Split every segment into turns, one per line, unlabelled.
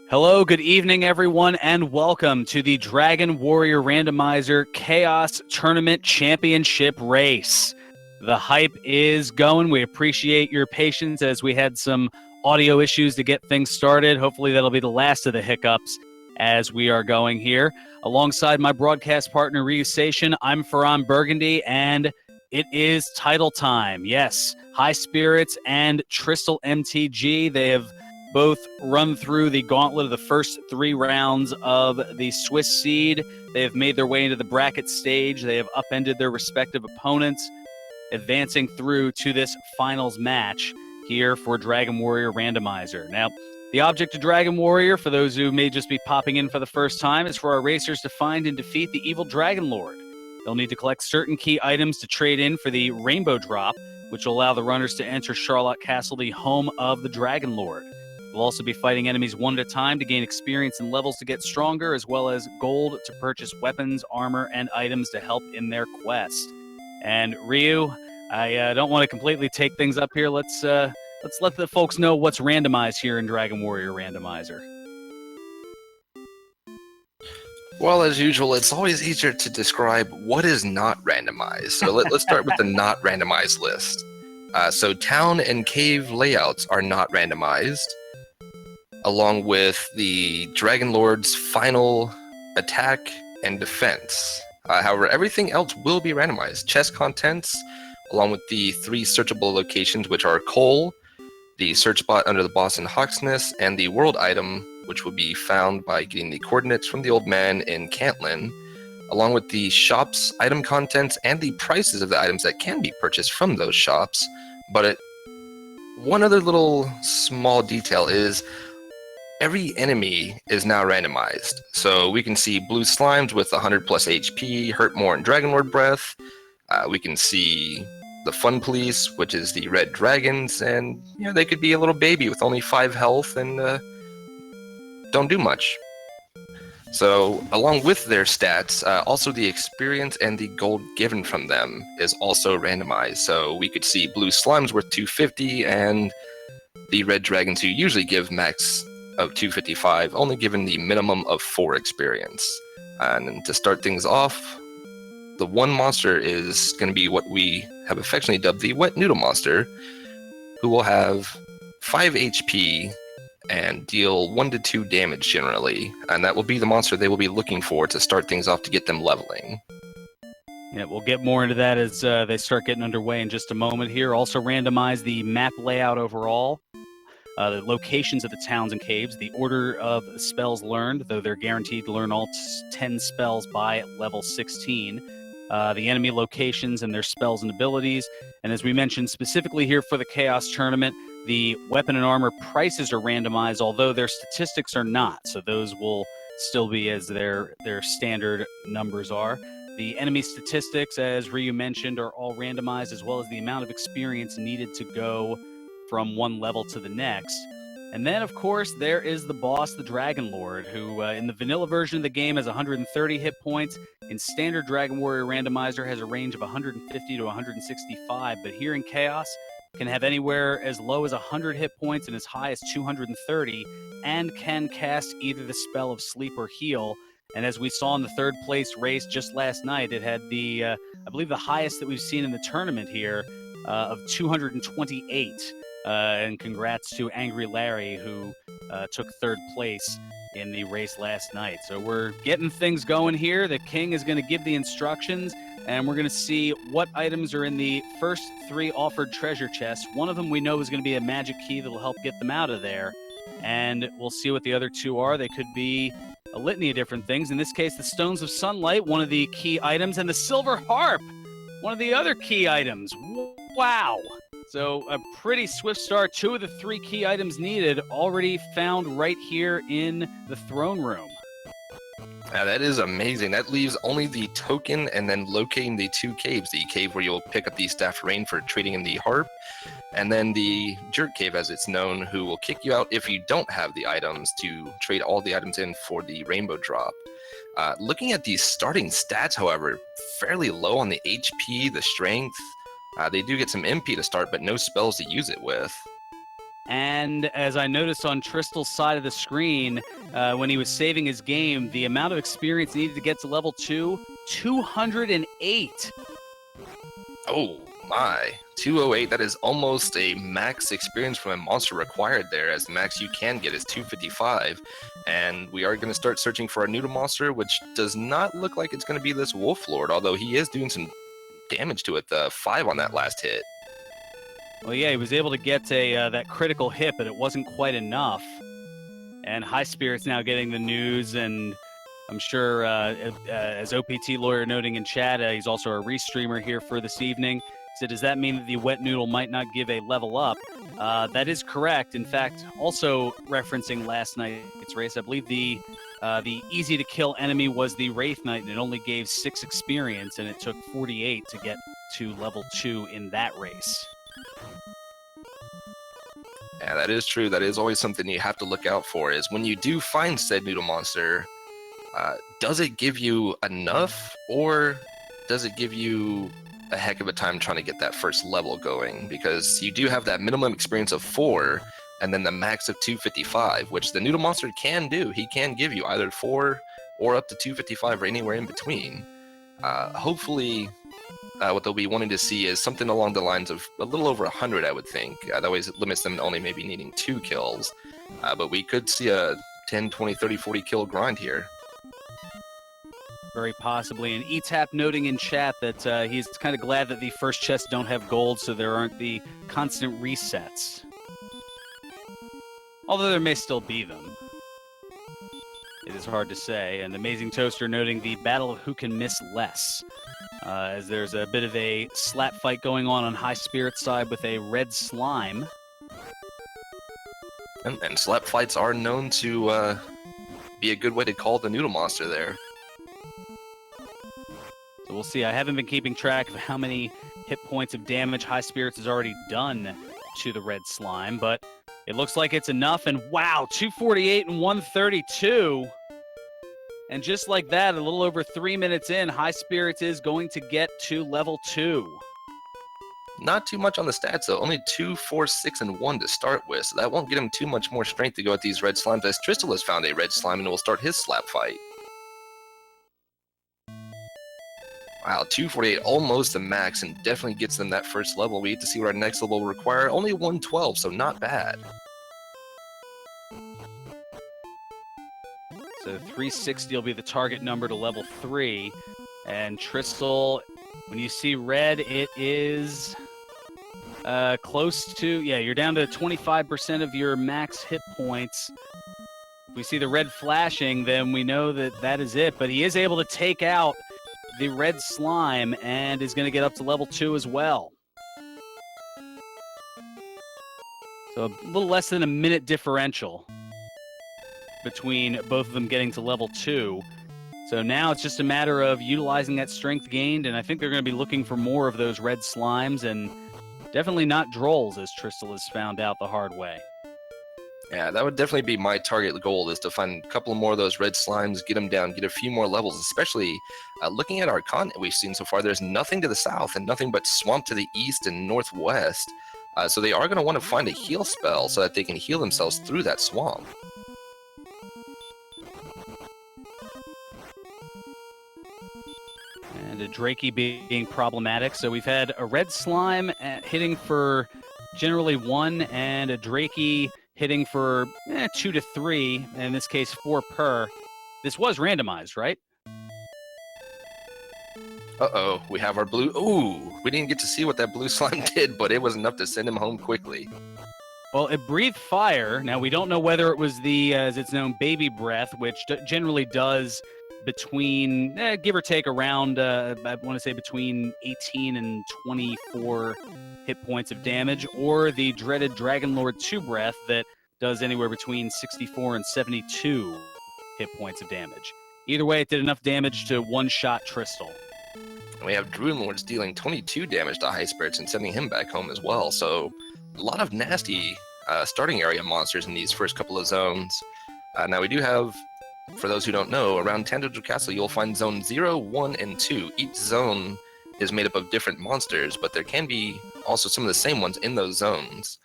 Hello, good evening, everyone, and welcome to the Dragon Warrior Randomizer Chaos Tournament Championship Race. The hype is going. We appreciate your patience as we had some audio issues to get things started. Hopefully that'll be the last of the hiccups as we are going here. Alongside my broadcast partner, Ryu Sation, I'm Ferran Burgundy, and it is title time. Yes, Highspirits and TristalMTG, they have both run through the gauntlet of the first 3 rounds of the Swiss seed. They have made their way into the bracket stage. They have upended their respective opponents, advancing through to this finals match here for Dragon Warrior Randomizer. Now, the object of Dragon Warrior, for those who may just be popping in for the first time, is for our racers to find and defeat the evil Dragon Lord. They'll need to collect certain key items to trade in for the Rainbow Drop, which will allow the runners to enter Charlotte Castle, the home of the Dragon Lord. We'll also be fighting enemies one at a time to gain experience and levels to get stronger, as well as gold to purchase weapons, armor, and items to help in their quest. And Ryu, I don't want to completely take things up here. Let's let the folks know what's randomized here in Dragon Warrior Randomizer.
Well, as usual, it's always easier to describe what is not randomized. So let's start with the not randomized list. So town and cave layouts are not randomized, along with the Dragon Lord's final attack and defense. However, everything else will be randomized. Chest contents, along with the 3 searchable locations, which are coal, the search spot under the boss in Hawksness, and the world item, which will be found by getting the coordinates from the old man in Cantlin, along with the shop's item contents and the prices of the items that can be purchased from those shops. But one other little small detail is every enemy is now randomized. So we can see blue slimes with 100 plus HP, hurt more in Dragon Lord Breath. We can see the Fun Police, which is the red dragons, and they could be a little baby with only 5 health and don't do much. So along with their stats, also the experience and the gold given from them is also randomized. So we could see blue slimes worth 250 and the red dragons, who usually give max of 255, only given the minimum of 4 experience. And to start things off, the one monster is going to be what we have affectionately dubbed the Wet Noodle Monster, who will have 5 HP and deal 1 to 2 damage generally, and that will be the monster they will be looking for to start things off to get them leveling.
Yeah, we'll get more into that as they start getting underway in just a moment here. Also randomize the map layout overall, the locations of the towns and caves, the order of spells learned, though they're guaranteed to learn all 10 spells by level 16, the enemy locations and their spells and abilities, and as we mentioned specifically here for the Chaos Tournament, the weapon and armor prices are randomized, although their statistics are not, so those will still be as their standard numbers are. The enemy statistics, as Ryu mentioned, are all randomized, as well as the amount of experience needed to go from one level to the next. And then, of course, there is the boss, the Dragon Lord, who in the vanilla version of the game has 130 hit points. In standard Dragon Warrior Randomizer has a range of 150 to 165, but here in Chaos can have anywhere as low as 100 hit points and as high as 230, and can cast either the spell of Sleep or Heal. And as we saw in the 3rd place race just last night, it had the, I believe, the highest that we've seen in the tournament here of 228. And congrats to Angry Larry, who took 3rd place in the race last night. So we're getting things going here. The king is going to give the instructions, and we're going to see what items are in the first 3 offered treasure chests. One of them we know is going to be a magic key that'll help get them out of there, and we'll see what the other 2 are. They could be a litany of different things. In this case, the Stones of Sunlight, one of the key items, and the Silver Harp, one of the other key items. Wow! So a pretty swift start. 2 of the 3 key items needed already found right here in the throne room.
Now that is amazing. That leaves only the token and then locating the 2 caves. The cave where you'll pick up the Staff Rain for trading in the harp, and then the Jerk Cave, as it's known, who will kick you out if you don't have the items to trade all the items in for the Rainbow Drop. Looking at these starting stats, however, fairly low on the HP, the strength. They do get some MP to start, but no spells to use it with.
And as I noticed on Tristal's side of the screen, when he was saving his game, the amount of experience needed to get to level 2, 208.
Oh my, 208, that is almost a max experience from a monster required there, as the max you can get is 255. And we are going to start searching for a noodle monster, which does not look like it's going to be this Wolf Lord, although he is doing some damage to it, 5 on that last hit.
Well, yeah, he was able to get that critical hit, but it wasn't quite enough. And Highspirits now getting the news, and I'm sure, as OPT Lawyer noting in chat, he's also a restreamer here for this evening. So does that mean that the Wet Noodle might not give a level up? That is correct. In fact, also referencing last night's race, I believe the easy to kill enemy was the Wraith Knight, and it only gave 6 experience, and it took 48 to get to level 2 in that race.
Yeah, that is true. That is always something you have to look out for, is when you do find said noodle monster, does it give you enough, or does it give you a heck of a time trying to get that first level going? Because you do have that minimum experience of 4, and then the max of 255, which the noodle monster can do. He can give you either 4 or up to 255 or anywhere in between. Hopefully, what they'll be wanting to see is something along the lines of a little over 100, I would think. That way it limits them to only maybe needing 2 kills. But we could see a 10, 20, 30, 40 kill grind here.
Very possibly. And ETAP noting in chat that he's kind of glad that the first chests don't have gold, so there aren't the constant resets. Although there may still be them. It is hard to say. And Amazing Toaster noting the battle of who can miss less. As there's a bit of a slap fight going on Highspirits side with a red slime.
And slap fights are known to be a good way to call the noodle monster there.
So we'll see. I haven't been keeping track of how many hit points of damage Highspirits has already done to the red slime, but it looks like it's enough. And wow, 248 and 132. And just like that, a little over 3 minutes in, Highspirits is going to get to level 2.
Not too much on the stats, though. Only 2, 4, 6, and 1 to start with, so that won't get him too much more strength to go at these red slimes, as Tristal has found a red slime and will start his slap fight. Wow, 248, almost the max, and definitely gets them that first level. We get to see what our next level will require. Only 112, so not bad.
So 360 will be the target number to level 3. And Tristal, when you see red, it is close to, yeah, you're down to 25% of your max hit points. If we see the red flashing, then we know that that is it. But he is able to take out the red slime and is going to get up to level 2 as well. So a little less than a minute differential between both of them getting to level 2. So now it's just a matter of utilizing that strength gained, and I think they're going to be looking for more of those red slimes, and definitely not drolls, as Tristal has found out the hard way.
Yeah, that would definitely be my target goal, is to find a couple more of those red slimes, get them down, get a few more levels, especially looking at our content we've seen so far. There's nothing to the south and nothing but swamp to the east and northwest. So they are going to want to find a heal spell so that they can heal themselves through that swamp.
And a Drakey being problematic. So we've had a red slime hitting for generally 1, and a Drakey hitting for 2 to 3, in this case 4 per. This was randomized, right?
Uh-oh, we have our blue... Ooh, we didn't get to see what that blue slime did, but it was enough to send him home quickly.
Well, it breathed fire. Now, we don't know whether it was the, as it's known, baby breath, which generally does between, give or take around, I want to say between 18 and 24 hit points of damage, or the dreaded Dragon Lord 2 breath that does anywhere between 64 and 72 hit points of damage. Either way, it did enough damage to one-shot Tristal.
We have Druid Lords dealing 22 damage to Highspirits and sending him back home as well, so a lot of nasty starting area monsters in these first couple of zones. Now we do have, for those who don't know, around Tangible Castle you'll find Zone 0, 1, and 2. Each zone is made up of different monsters, but there can be also some of the same ones in those zones.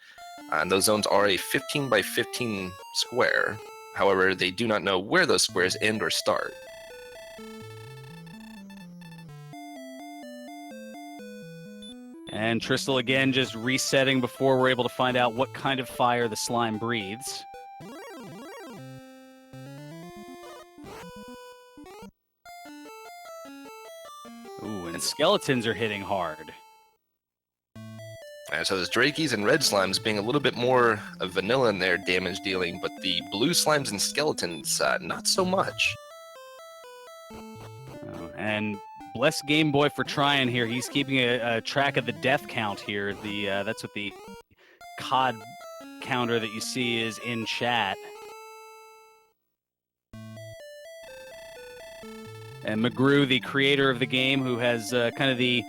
And those zones are a 15 by 15 square. However, they do not know where those squares end or start.
And Tristal again just resetting before we're able to find out what kind of fire the slime breathes. Ooh, and skeletons are hitting hard.
And so those Drakies and red slimes being a little bit more vanilla in their damage dealing, but the blue slimes and skeletons, not so much.
And bless Game Boy for trying here. He's keeping a track of the death count here. That's what the COD counter that you see is in chat. And McGrew, the creator of the game, who has kind of the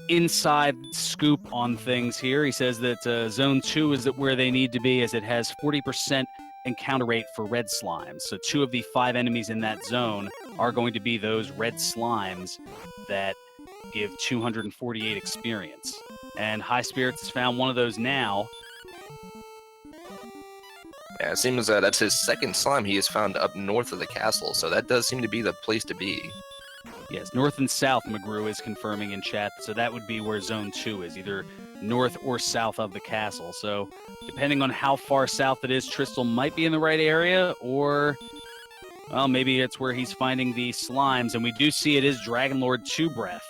inside scoop on things here. He says that Zone 2 is where they need to be, as it has 40% encounter rate for red slimes. So 2 of the 5 enemies in that zone are going to be those red slimes that give 248 experience. And Highspirits has found one of those now.
Yeah, it seems that's his second slime he has found up north of the castle, so that does seem to be the place to be.
Yes, north and south, McGrew is confirming in chat. So that would be where Zone 2 is, either north or south of the castle. So depending on how far south it is, Tristal might be in the right area, or, well, maybe it's where he's finding the slimes. And we do see it is Dragonlord 2 Breath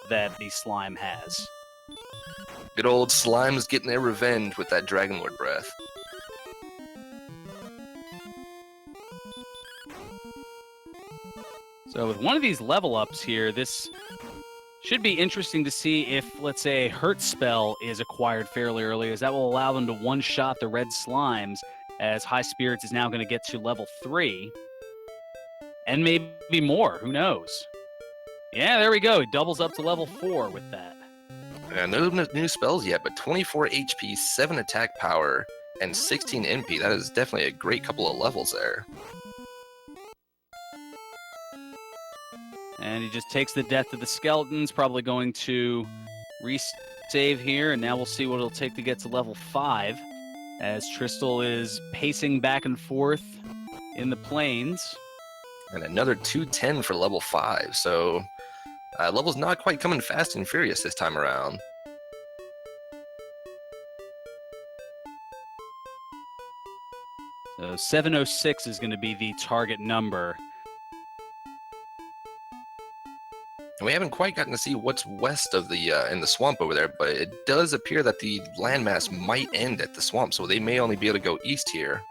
that the slime has.
Good old slimes getting their revenge with that Dragonlord breath.
So with one of these level ups here, this should be interesting to see if, let's say, a hurt spell is acquired fairly early, as that will allow them to one-shot the red slimes, as Highspirits is now going to get to level 3. And maybe more, who knows? Yeah, there we go. He doubles up to level 4 with that.
And no new spells yet, but 24 HP, 7 attack power, and 16 MP. That is definitely a great couple of levels there.
And he just takes the death of the skeletons, probably going to resave here, and now we'll see what it'll take to get to level 5, as Tristal is pacing back and forth in the plains.
And another 210 for level 5, so level's not quite coming fast and furious this time around.
So 706 is going to be the target number.
And we haven't quite gotten to see what's west of the in the swamp over there, but it does appear that the landmass might end at the swamp, so they may only be able to go east here.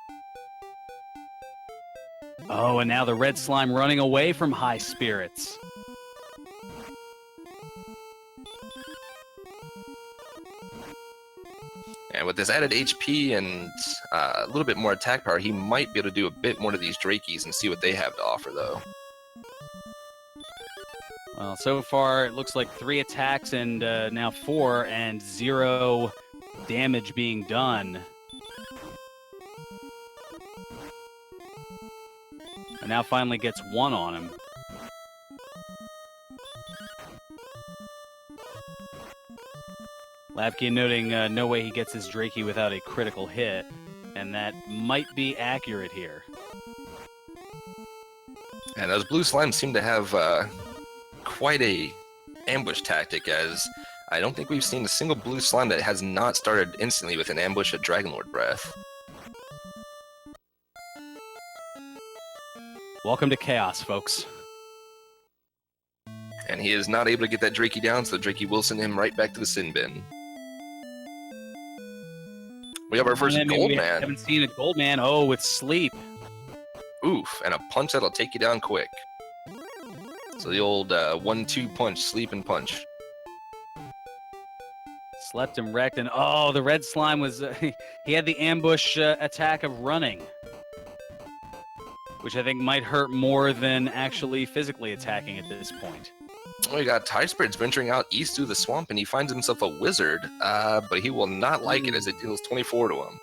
Oh, and now the red slime running away from Highspirits.
And with this added HP and a little bit more attack power, he might be able to do a bit more to these Drakies and see what they have to offer, though.
Well, so far it looks like 3 attacks and now 4, and 0 damage being done. And now finally gets 1 on him. Lavkian noting no way he gets his Drakey without a critical hit, and that might be accurate here.
And those blue slimes seem to have quite a ambush tactic, as I don't think we've seen a single blue slime that has not started instantly with an ambush at Dragonlord Breath.
Welcome to chaos, folks.
And he is not able to get that Drakey down, so Drakey will send him right back to the sin bin. We have our first gold man.
We haven't seen a gold man. Oh, with sleep.
Oof, and a punch that'll take you down quick. So the old 1-2 punch, sleep and punch.
Slept and wrecked, and oh, the red slime was... he had the ambush attack of running, which I think might hurt more than actually physically attacking at this point.
We got Highspirits venturing out east through the swamp, and he finds himself a wizard, but he will not like it as it deals 24 to him.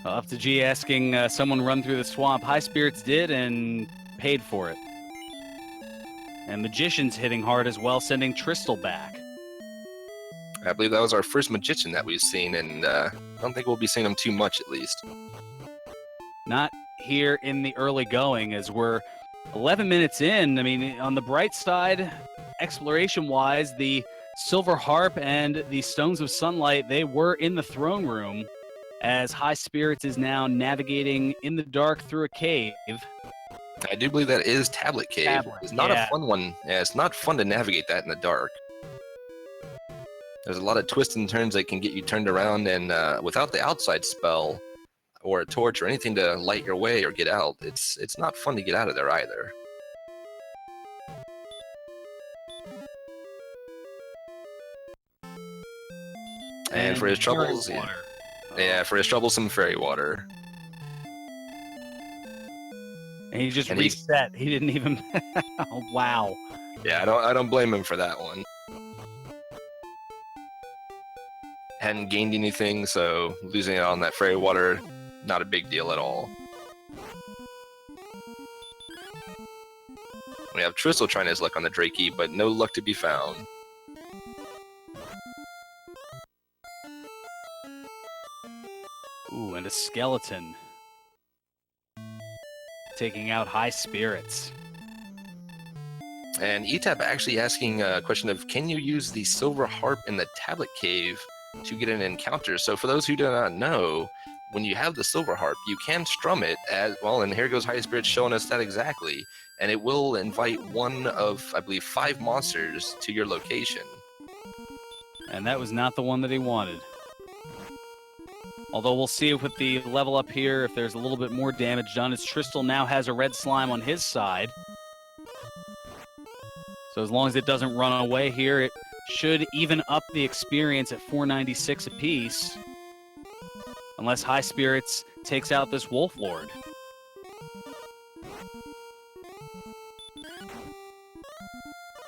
Up to G asking someone run through the swamp. Highspirits did and paid for it. And Magician's hitting hard as well, sending Tristal back.
I believe that was our first magician that we've seen, and I don't think we'll be seeing him too much, at least.
Not here in the early going, as we're 11 minutes in. I mean, on the bright side, exploration-wise, the Silver Harp and the Stones of Sunlight, they were in the throne room, as Highspirits is now navigating in the dark through a cave.
I do believe that is Tablet Cave.
Tablet,
It's not
yeah.
a fun one. Yeah, it's not fun to navigate that in the dark. There's a lot of twists and turns that can get you turned around, and without the outside spell or a torch or anything to light your way or get out, it's not fun to get out of there either. And for his troubles, yeah, for his troubles, some fairy water.
And he just reset. He didn't even. Oh, wow.
Yeah, I don't blame him for that one. Hadn't gained anything, so losing out on that fairy water, not a big deal at all. We have Tristal trying his luck on the Drakey, but no luck to be found.
Ooh, and a skeleton. Taking out Highspirits.
And ETAP actually asking a question of, can you use the Silver Harp in the Tablet Cave to get an encounter? So for those who do not know, when you have the Silver Harp, you can strum it as well, and here goes Highspirits showing us that exactly. And it will invite one of, I believe, 5 monsters to your location.
And that was not the one that he wanted. Although we'll see with the level up here if there's a little bit more damage done, as Tristal now has a red slime on his side. So as long as it doesn't run away here, it should even up the experience at 496 apiece. Unless Highspirits takes out this Wolf Lord.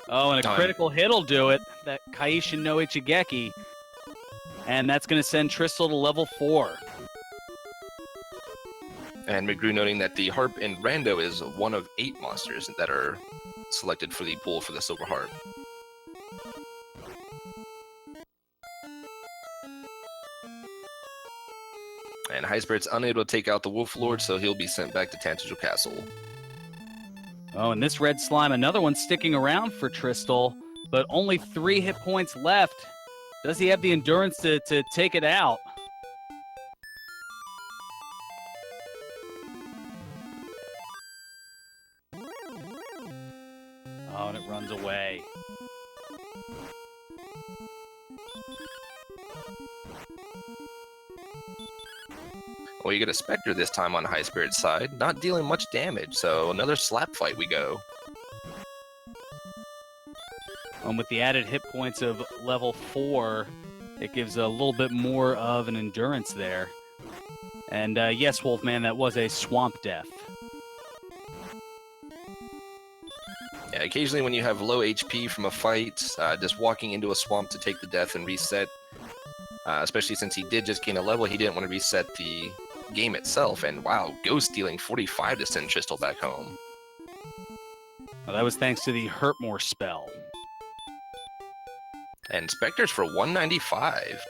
Oh, and a critical hit'll do it. That Kaishin no Ichigeki. And that's going to send Tristal to level 4.
And McGrew noting that the Harp in Rando is one of 8 monsters that are selected for the pool for the Silver Harp. And Highspirits unable to take out the Wolf Lord, so he'll be sent back to Tantegel Castle.
Oh, and this red slime, another one sticking around for Tristal, but only 3 hit points left. Does he have the endurance to take it out? Oh, and it runs away.
Well, you get a Spectre this time on Highspirit's side, not dealing much damage, so another slap fight we go.
And with the added hit points of level 4, it gives a little bit more of an endurance there. And yes, Wolfman, that was a swamp death.
Yeah, occasionally when you have low HP from a fight, just walking into a swamp to take the death and reset, especially since he did just gain a level, he didn't want to reset the game itself. And wow, Ghost dealing 45 to send Tristal back home.
Well, that was thanks to the Hurtmore spell.
And Spectres for 195.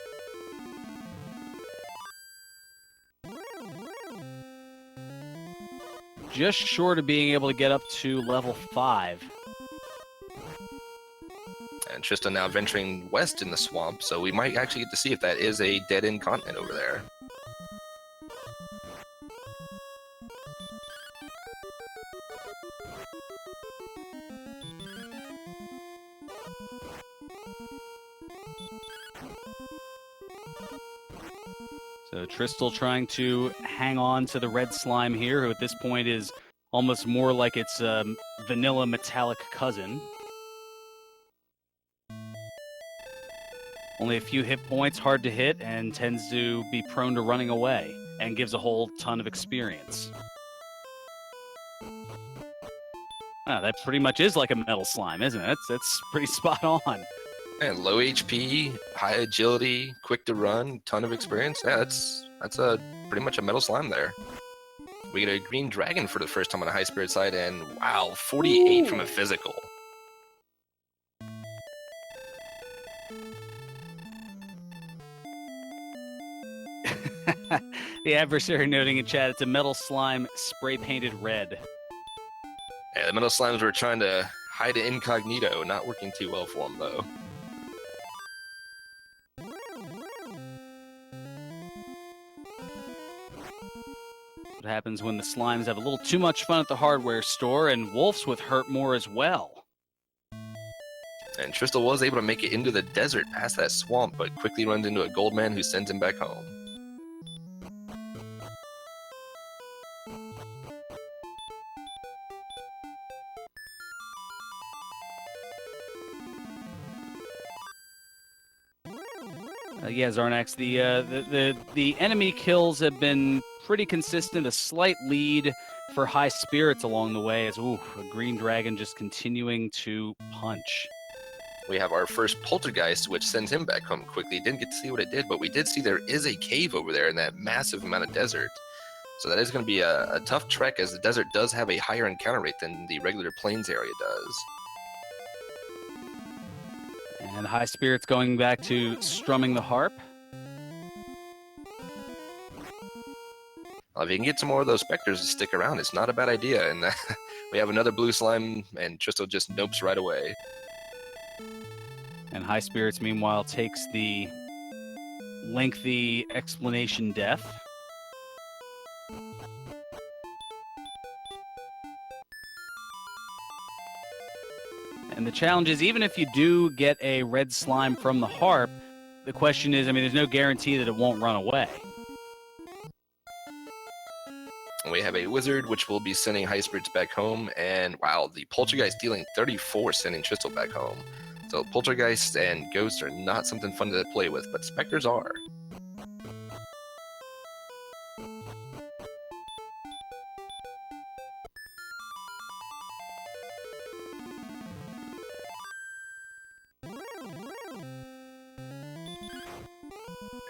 Just short of being able to get up to level 5.
And Tristan now venturing west in the swamp, so we might actually get to see if that is a dead-end continent over there.
So Tristal trying to hang on to the red slime here, who at this point is almost more like its vanilla metallic cousin. Only a few hit points, hard to hit, and tends to be prone to running away, and gives a whole ton of experience. Ah, that pretty much is like a metal slime, isn't it? That's pretty spot on.
And low HP, high agility, quick to run, ton of experience. Yeah, that's a pretty much a metal slime there. We get a green dragon for the first time on the Highspirit side, and wow, 48 from a physical.
The adversary noting in chat, it's a metal slime spray painted red.
Yeah, the metal slimes were trying to hide it incognito, not working too well for them though.
What happens when the slimes have a little too much fun at the hardware store, and Wolf's with hurt more as well.
And Tristal was able to make it into the desert past that swamp, but quickly runs into a gold man who sends him back home.
Yeah, Zarnax, the enemy kills have been pretty consistent. A slight lead for Highspirits along the way as a green dragon just continuing to punch.
We have our first poltergeist, which sends him back home quickly. Didn't get to see what it did, but we did see there is a cave over there in that massive amount of desert. So that is going to be a tough trek, as the desert does have a higher encounter rate than the regular plains area does.
And Highspirits going back to strumming the harp.
Well, if you can get some more of those specters to stick around, it's not a bad idea. And we have another blue slime, and Tristal just nopes right away.
And Highspirits, meanwhile, takes the lengthy explanation death. And the challenge is, even if you do get a red slime from the harp, the question is, I mean, there's no guarantee that it won't run away.
We have a wizard, which will be sending Highspirits back home. And wow, the poltergeist dealing 34, sending Tristal back home. So poltergeists and ghosts are not something fun to play with, but specters are.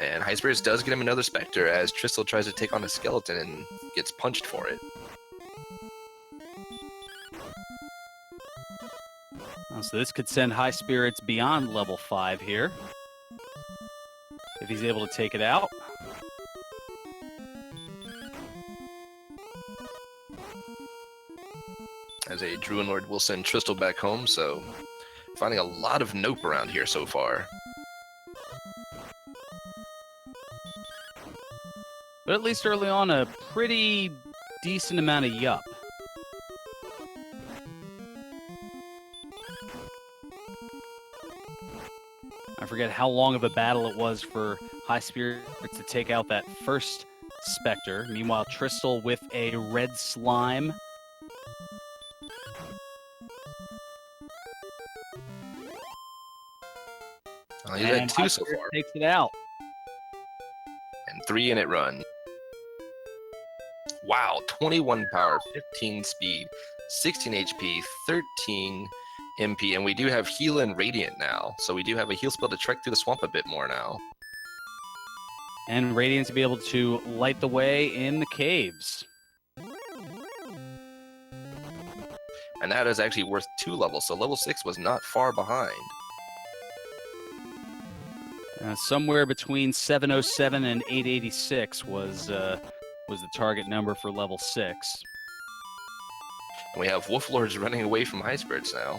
And Highspirits does get him another specter as Tristal tries to take on a skeleton and gets punched for it.
So this could send Highspirits beyond level 5 here, if he's able to take it out.
As a Druid Lord will send Tristal back home, so finding a lot of nope around here so far.
But at least early on, a pretty decent amount of yup. I forget how long of a battle it was for Highspirits to take out that first Spectre. Meanwhile, Tristal with a red slime.
He's had 2 so far.
Takes it out.
And 3 in it run. Wow, 21 power, 15 speed, 16 HP, 13 MP, and we do have Heal and Radiant now. So we do have a heal spell to trek through the swamp a bit more now.
And Radiant to be able to light the way in the caves.
And that is actually worth 2 levels, so level 6 was not far behind.
Somewhere between 707 and 886 was the target number for level 6.
And we have Wolf Lords running away from Highspirits now.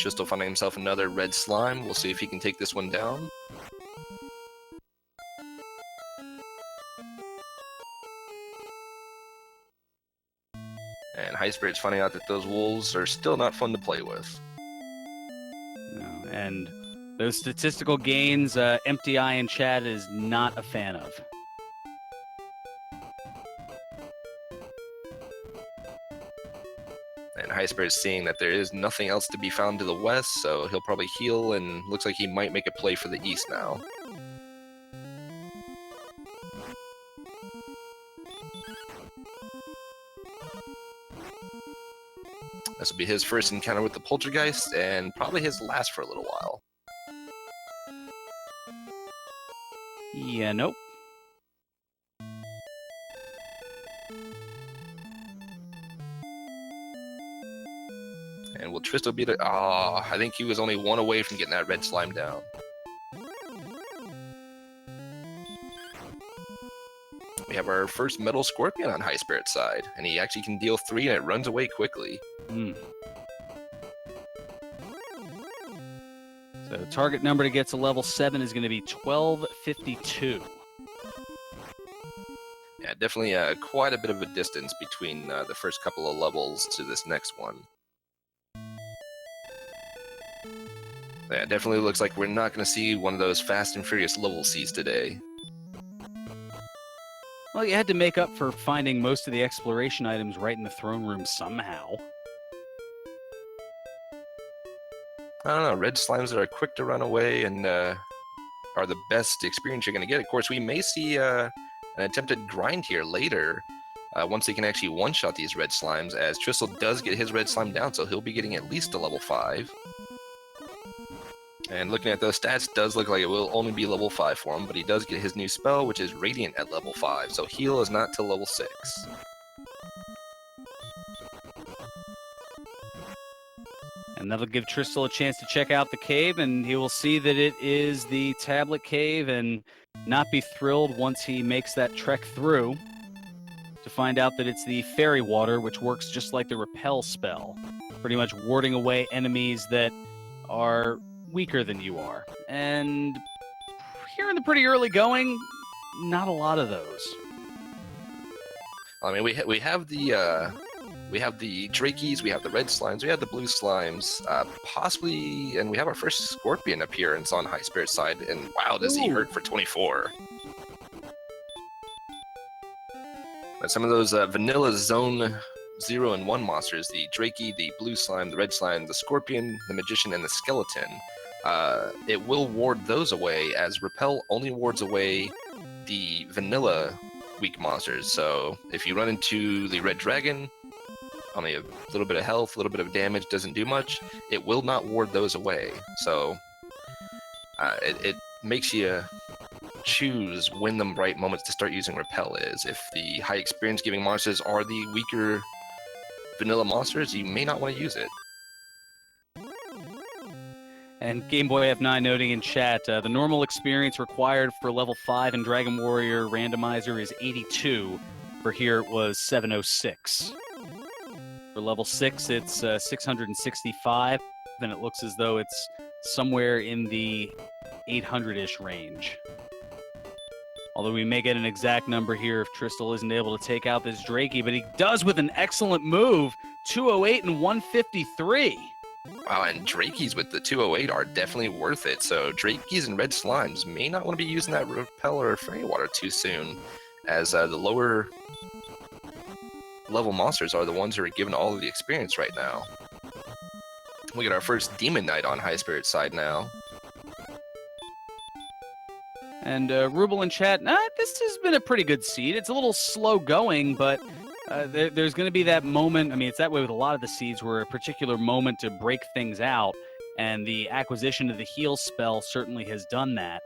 Tristal finding himself another red slime. We'll see if he can take this one down. And Highspirits finding out that those wolves are still not fun to play with.
No, and those statistical gains, Empty Eye in chat is not a fan of.
And Highspirits seeing that there is nothing else to be found to the west, so he'll probably heal, and looks like he might make a play for the east now. This will be his first encounter with the Poltergeist, and probably his last for a little while.
Yeah, nope.
And will Tristal beat it? Ah, I think he was only 1 away from getting that red slime down. we have our first Metal Scorpion on Highspirits side, and he actually can deal 3 and it runs away quickly.
So the target number to get to level 7 is going to be 1252.
Yeah, definitely quite a bit of a distance between the first couple of levels to this next one. Yeah, definitely looks like we're not going to see one of those Fast and Furious level Cs today.
Well, you had to make up for finding most of the exploration items right in the throne room somehow.
I don't know, red slimes that are quick to run away and are the best experience you're going to get. Of course, we may see an attempted grind here later once they can actually one-shot these red slimes, as Tristal does get his red slime down, so he'll be getting at least a level 5. And looking at those stats, does look like it will only be level 5 for him, but he does get his new spell, which is Radiant at level 5, so heal is not till level 6.
And that'll give Tristal a chance to check out the cave, and he will see that it is the tablet cave and not be thrilled once he makes that trek through to find out that it's the fairy water, which works just like the repel spell, pretty much warding away enemies that are weaker than you are. And here in the pretty early going, not a lot of those.
I mean, we have the Drakies, we have the red slimes, we have the blue slimes, possibly, and we have our first Scorpion appearance on Highspirits side, and wow, does he hurt for 24. But some of those vanilla zone 0 and 1 monsters, the Drakey, the blue slime, the red slime, the Scorpion, the Magician, and the Skeleton, it will ward those away, as Repel only wards away the vanilla weak monsters. So if you run into the red dragon, only a little bit of health, a little bit of damage, doesn't do much, it will not ward those away. So it makes you choose when the right moments to start using Repel is. If the high experience giving monsters are the weaker vanilla monsters, you may not want to use it.
And Game Boy F9 noting in chat, the normal experience required for level 5 in Dragon Warrior Randomizer is 82. For here it was 706. For level 6, it's 665, and it looks as though it's somewhere in the 800-ish range. Although we may get an exact number here if Tristal isn't able to take out this Drakey, but he does with an excellent move, 208 and 153.
Wow, and Drakeys with the 208 are definitely worth it, so Drakeys and red slimes may not want to be using that Repel or Fairy Water too soon, as the lower level monsters are the ones who are given all of the experience right now. We get our first Demon Knight on Highspirits side now.
And Ruble in chat, this has been a pretty good seed. It's a little slow going, but there's going to be that moment. I mean, it's that way with a lot of the seeds, where a particular moment to break things out, and the acquisition of the heal spell certainly has done that.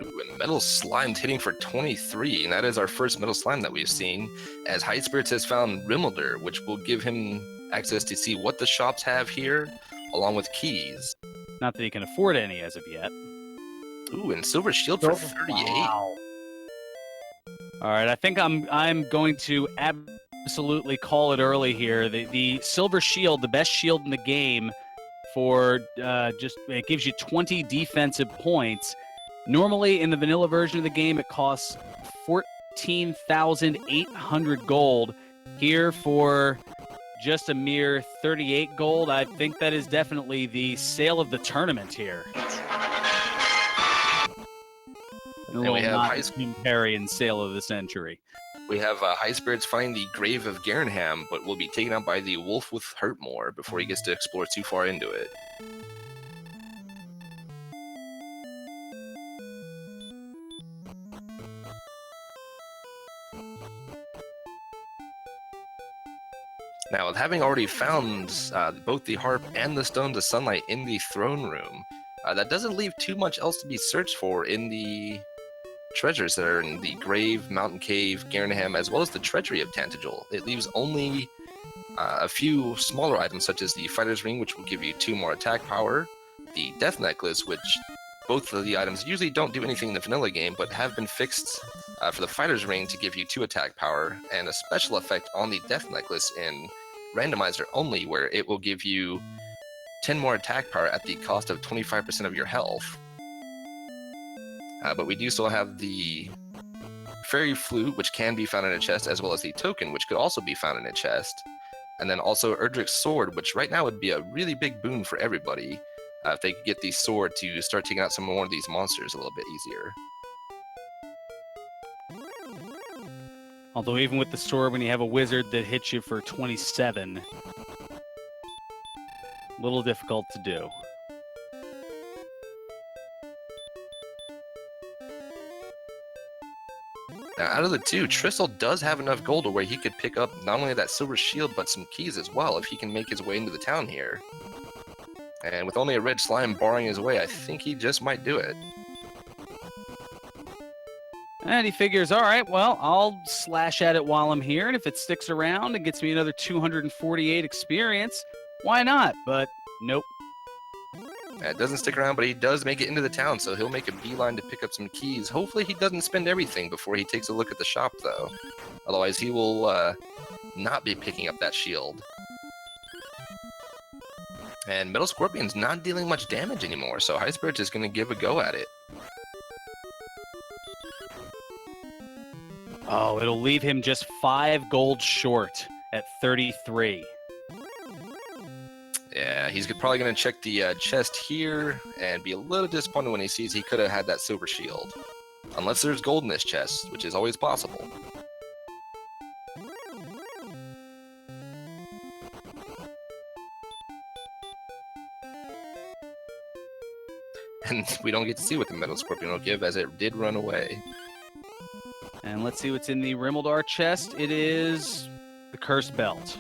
Ooh, and Metal Slime's hitting for 23, and that is our first Metal Slime that we've seen, as Highspirits has found Rimmelder, which will give him access to see what the shops have here, along with keys.
Not that he can afford any as of yet.
Ooh, and Silver Shield for 38.
Wow. All right, I think I'm going to absolutely call it early here. The Silver Shield, the best shield in the game, for it gives you 20 defensive points. Normally, in the vanilla version of the game, it costs 14,800 gold. Here, for just a mere 38 gold, I think that is definitely the sale of the tournament here.
And we have
Parry and sale of the century.
We have Highspirits find the Grave of Garenham, but will be taken out by the Wolf with Hurtmore before he gets to explore too far into it. Now, with having already found both the Harp and the Stones of Sunlight in the throne room, that doesn't leave too much else to be searched for in the treasures that are in the Grave, Mountain Cave, Garenham, as well as the Treasury of Tantagel. It leaves only a few smaller items, such as the Fighter's Ring, which will give you 2 more attack power, the Death Necklace, which both of the items usually don't do anything in the vanilla game, but have been fixed for the Fighter's Ring to give you 2 attack power, and a special effect on the Death Necklace in Randomizer only, where it will give you 10 more attack power at the cost of 25% of your health. But we do still have the Fairy Flute, which can be found in a chest, as well as the Token, which could also be found in a chest. And then also Erdrick's Sword, which right now would be a really big boon for everybody if they could get the sword to start taking out some more of these monsters a little bit easier.
Although even with the sword, when you have a wizard that hits you for 27, a little difficult to do.
Now, out of the two, Tristal does have enough gold to where he could pick up not only that silver shield, but some keys as well if he can make his way into the town here. And with only a red slime barring his way, I think he just might do it.
And he figures, all right, well, I'll slash at it while I'm here, and if it sticks around and gets me another 248 experience, why not? But nope.
It doesn't stick around, but he does make it into the town, so he'll make a beeline to pick up some keys. Hopefully he doesn't spend everything before he takes a look at the shop, though. Otherwise, he will not be picking up that shield. And Metal Scorpion's not dealing much damage anymore, so Highspirits is going to give a go at it.
Oh, it'll leave him just 5 gold short at 33.
Yeah, he's probably going to check the chest here and be a little disappointed when he sees he could have had that silver shield. Unless there's gold in this chest, which is always possible. And we don't get to see what the Metal Scorpion will give, as it did run away.
And let's see what's in the Rimuldar chest. It is the Cursed Belt.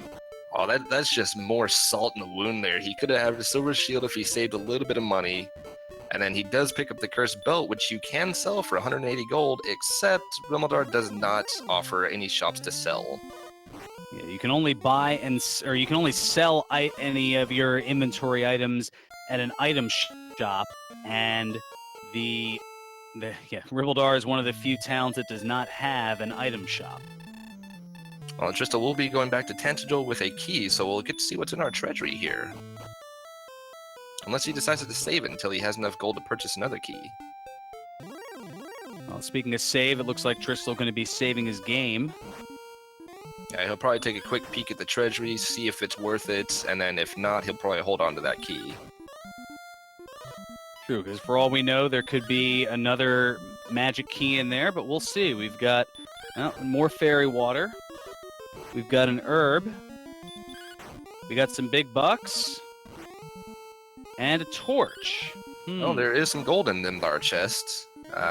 Oh, that's just more salt in the wound there. He could have had a silver shield if he saved a little bit of money. And then he does pick up the Cursed Belt, which you can sell for 180 gold, except Rimuldar does not offer any shops to sell.
Yeah, you can only buy or you can only sell any of your inventory items at an item shop, and Rimuldar is one of the few towns that does not have an item shop.
Well, Tristal will be going back to Tantagel with a key, so we'll get to see what's in our treasury here. Unless he decides to save it until he has enough gold to purchase another key.
Well, speaking of save, it looks like Tristal going to be saving his game.
Yeah, he'll probably take a quick peek at the treasury, see if it's worth it, and then if not, he'll probably hold on to that key.
True, because for all we know, there could be another magic key in there, but we'll see. We've got more fairy water. We've got an herb. We got some big bucks. And a torch.
Oh, there is some gold in Limdar chests.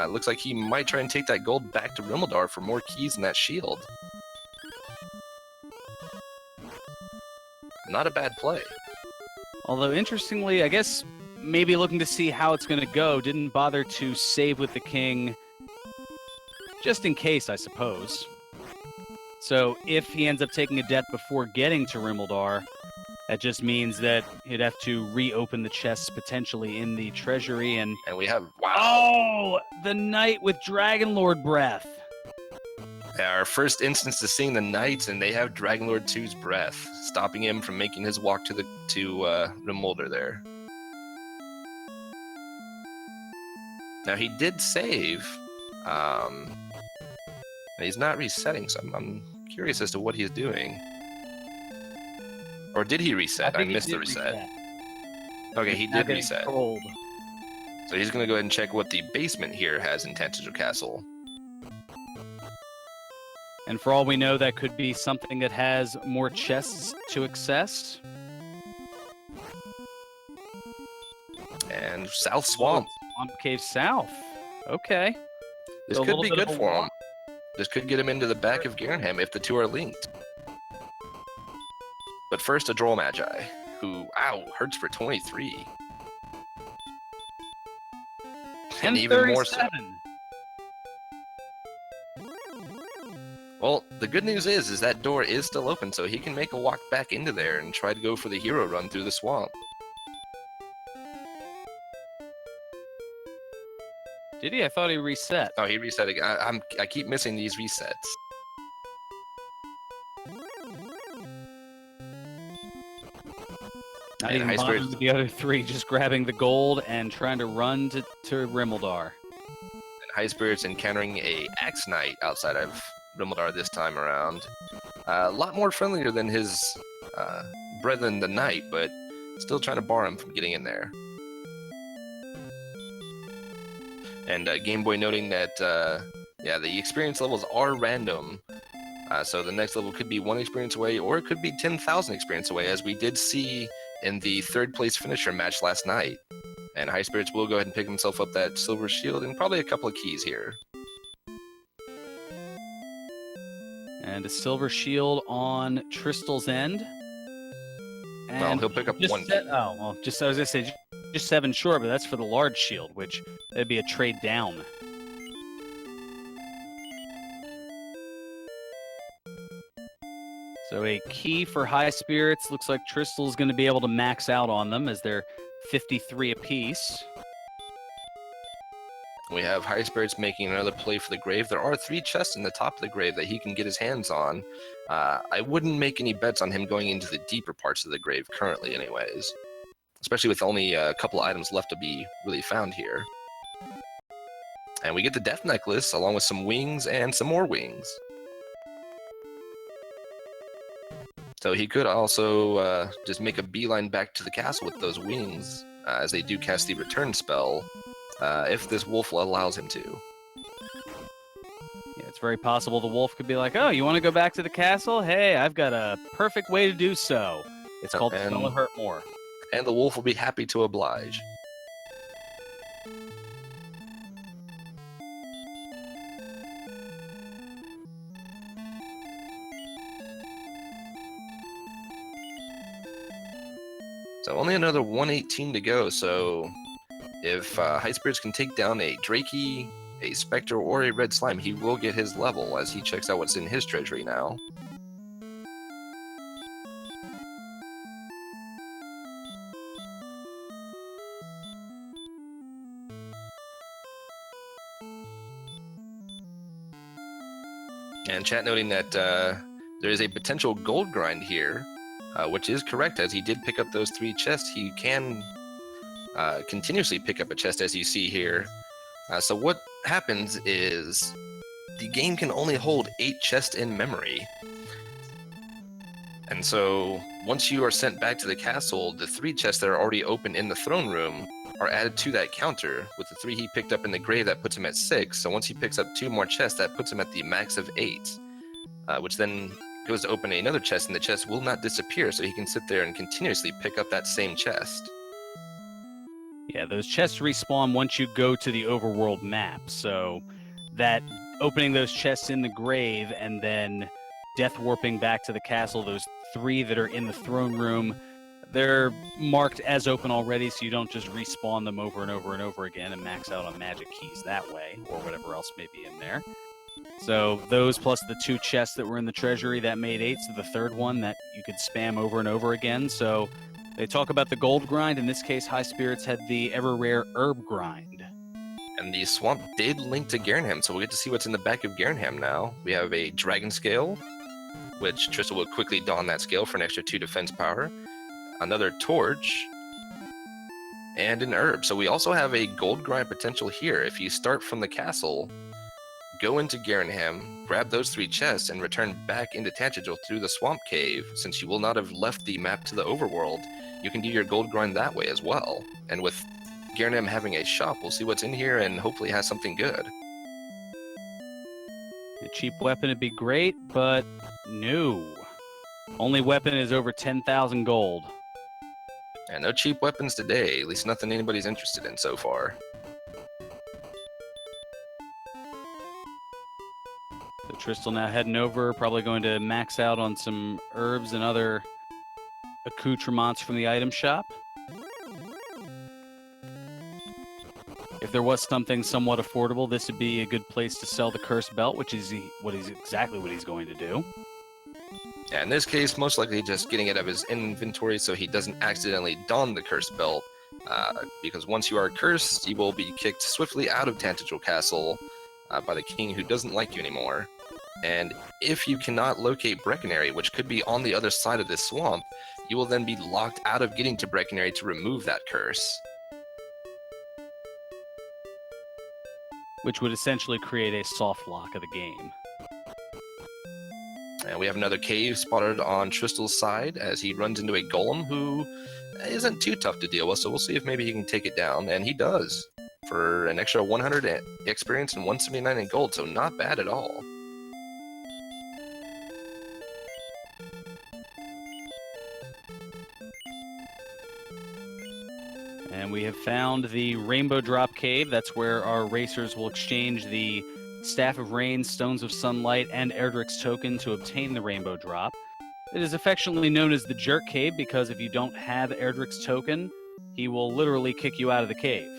Looks like he might try and take that gold back to Rimuldar for more keys in that shield. Not a bad play.
Although, interestingly, I guess maybe looking to see how it's going to go, didn't bother to save with the king, just in case, I suppose. So if he ends up taking a death before getting to Rimuldar, that just means that he'd have to reopen the chests potentially in the treasury, and
we have, wow!
Oh, the knight with Dragonlord breath.
Yeah, our first instance to seeing the knights, and they have Dragonlord 2's breath, stopping him from making his walk to Rimuldar there. Now he did save. He's not resetting, so I'm curious as to what he's doing. Or did he reset? I missed the reset. Okay, he did reset.
Cold.
So he's going to go ahead and check what the basement here has in Tantagel Castle.
And for all we know, that could be something that has more chests to access.
And South Swamp.
Swamp Cave South. Okay.
This could be good for him. This could get him into the back of Garenham if the two are linked. But first, a Droll Magi, who, hurts for 23.
And even more so.
Well, the good news is that door is still open, so he can make a walk back into there and try to go for the hero run through the swamp.
Did he? I thought he reset.
Oh, he reset again. I keep missing these resets.
Not even bothering with the other three, just grabbing the gold and trying to run to Rimuldar.
And Highspirits encountering a Axe Knight outside of Rimuldar this time around. A lot more friendlier than his brethren, the Knight, but still trying to bar him from getting in there. And Game Boy noting that, yeah, the experience levels are random. So the next level could be 1 experience away, or it could be 10,000 experience away, as we did see in the 3rd place finisher match last night. And Highspirits will go ahead and pick himself up that silver shield and probably a couple of keys here.
And a silver shield on Tristal's end. And
well, he'll pick up one key.
Oh, well, just I was going to say, just 7 short, but that's for the large shield, which that'd be a trade down. So a key for Highspirits. Looks like Tristal's going to be able to max out on them as they're 53 apiece.
We have Highspirits making another play for the grave. There are 3 chests in the top of the grave that he can get his hands on. I wouldn't make any bets on him going into the deeper parts of the grave currently anyways. Especially with only a couple items left to be really found here. And we get the Death Necklace along with some wings and some more wings. So he could also just make a beeline back to the castle with those wings, as they do cast the return spell, if this wolf allows him to.
Yeah, it's very possible the wolf could be like, oh, you want to go back to the castle? Hey, I've got a perfect way to do so. It's called the Spell of Hurtmore.
And the wolf will be happy to oblige. So only another 118 to go, so if Highspirits can take down a Drakey, a Spectre, or a Red Slime, he will get his level as he checks out what's in his treasury now. And chat noting that there is a potential gold grind here, which is correct, as he did pick up those 3 chests. He can continuously pick up a chest, as you see here. So what happens is the game can only hold 8 chests in memory. And so once you are sent back to the castle, the 3 chests that are already open in the throne room are added to that counter. With the 3 he picked up in the grave, that puts him at 6. So once he picks up 2 more chests, that puts him at the max of 8, which then goes to open another chest, and the chest will not disappear, so he can sit there and continuously pick up that same chest.
Yeah, those chests respawn once you go to the overworld map, so that opening those chests in the grave and then death warping back to the castle, those 3 that are in the throne room, they're marked as open already, so you don't just respawn them over and over and over again and max out on magic keys that way, or whatever else may be in there. So those plus the 2 chests that were in the treasury, that made 8, so the 3rd one that you could spam over and over again. So they talk about the gold grind. In this case, Highspirits had the ever-rare herb grind.
And the swamp did link to Garenham, so we'll get to see what's in the back of Garenham now. We have a dragon scale, which Tristal will quickly don that scale for an extra 2 defense power. Another torch, and an herb. So we also have a gold grind potential here. If you start from the castle, go into Garenham, grab those 3 chests, and return back into Tantagel through the swamp cave, since you will not have left the map to the overworld, you can do your gold grind that way as well. And with Garenham having a shop, we'll see what's in here and hopefully has something good.
A cheap weapon would be great, but no. Only weapon is over 10,000 gold.
And no cheap weapons today, at least nothing anybody's interested in so far.
So Tristal now heading over, probably going to max out on some herbs and other accoutrements from the item shop. If there was something somewhat affordable, this would be a good place to sell the cursed belt, which is exactly what he's going to do.
Yeah, in this case, most likely just getting it out of his inventory so he doesn't accidentally don the cursed belt because once you are cursed, you will be kicked swiftly out of Tantegel Castle by the king who doesn't like you anymore. And if you cannot locate Brecconary, which could be on the other side of this swamp, you will then be locked out of getting to Brecconary to remove that curse.
Which would essentially create a soft lock of the game.
And we have another cave spotted on Tristal's side as he runs into a golem who isn't too tough to deal with, so we'll see if maybe he can take it down, and he does for an extra 100 experience and 179 in gold, so not bad at all.
And we have found the Rainbow Drop Cave. That's where our racers will exchange the Staff of Rain, Stones of Sunlight, and Erdrick's token to obtain the Rainbow Drop. It is affectionately known as the Jerk Cave because if you don't have Erdrick's token, he will literally kick you out of the cave.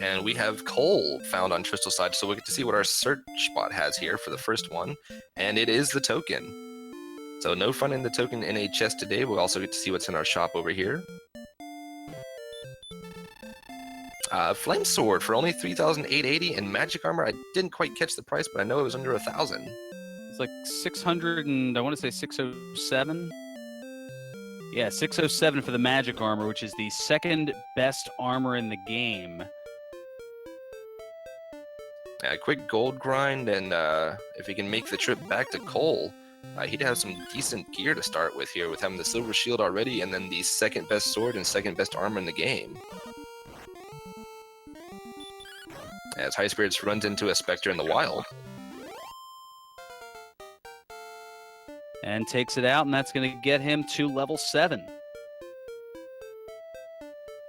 And we have coal found on Tristal's side, so we get to see what our search bot has here for the first one, and it is the token. So no finding the token in a chest today. We'll also get to see what's in our shop over here. Flame Sword for only 3,880 and magic armor. I didn't quite catch the price, but I know it was under 1,000.
It's like 600 and I want to say 607. Yeah, 607 for the magic armor, which is the second best armor in the game.
A quick gold grind, and if he can make the trip back to Cole, he'd have some decent gear to start with here, with having the silver shield already, and then the second best sword and second best armor in the game. As Highspirits runs into a Spectre in the wild.
And takes it out, and that's going to get him to level 7.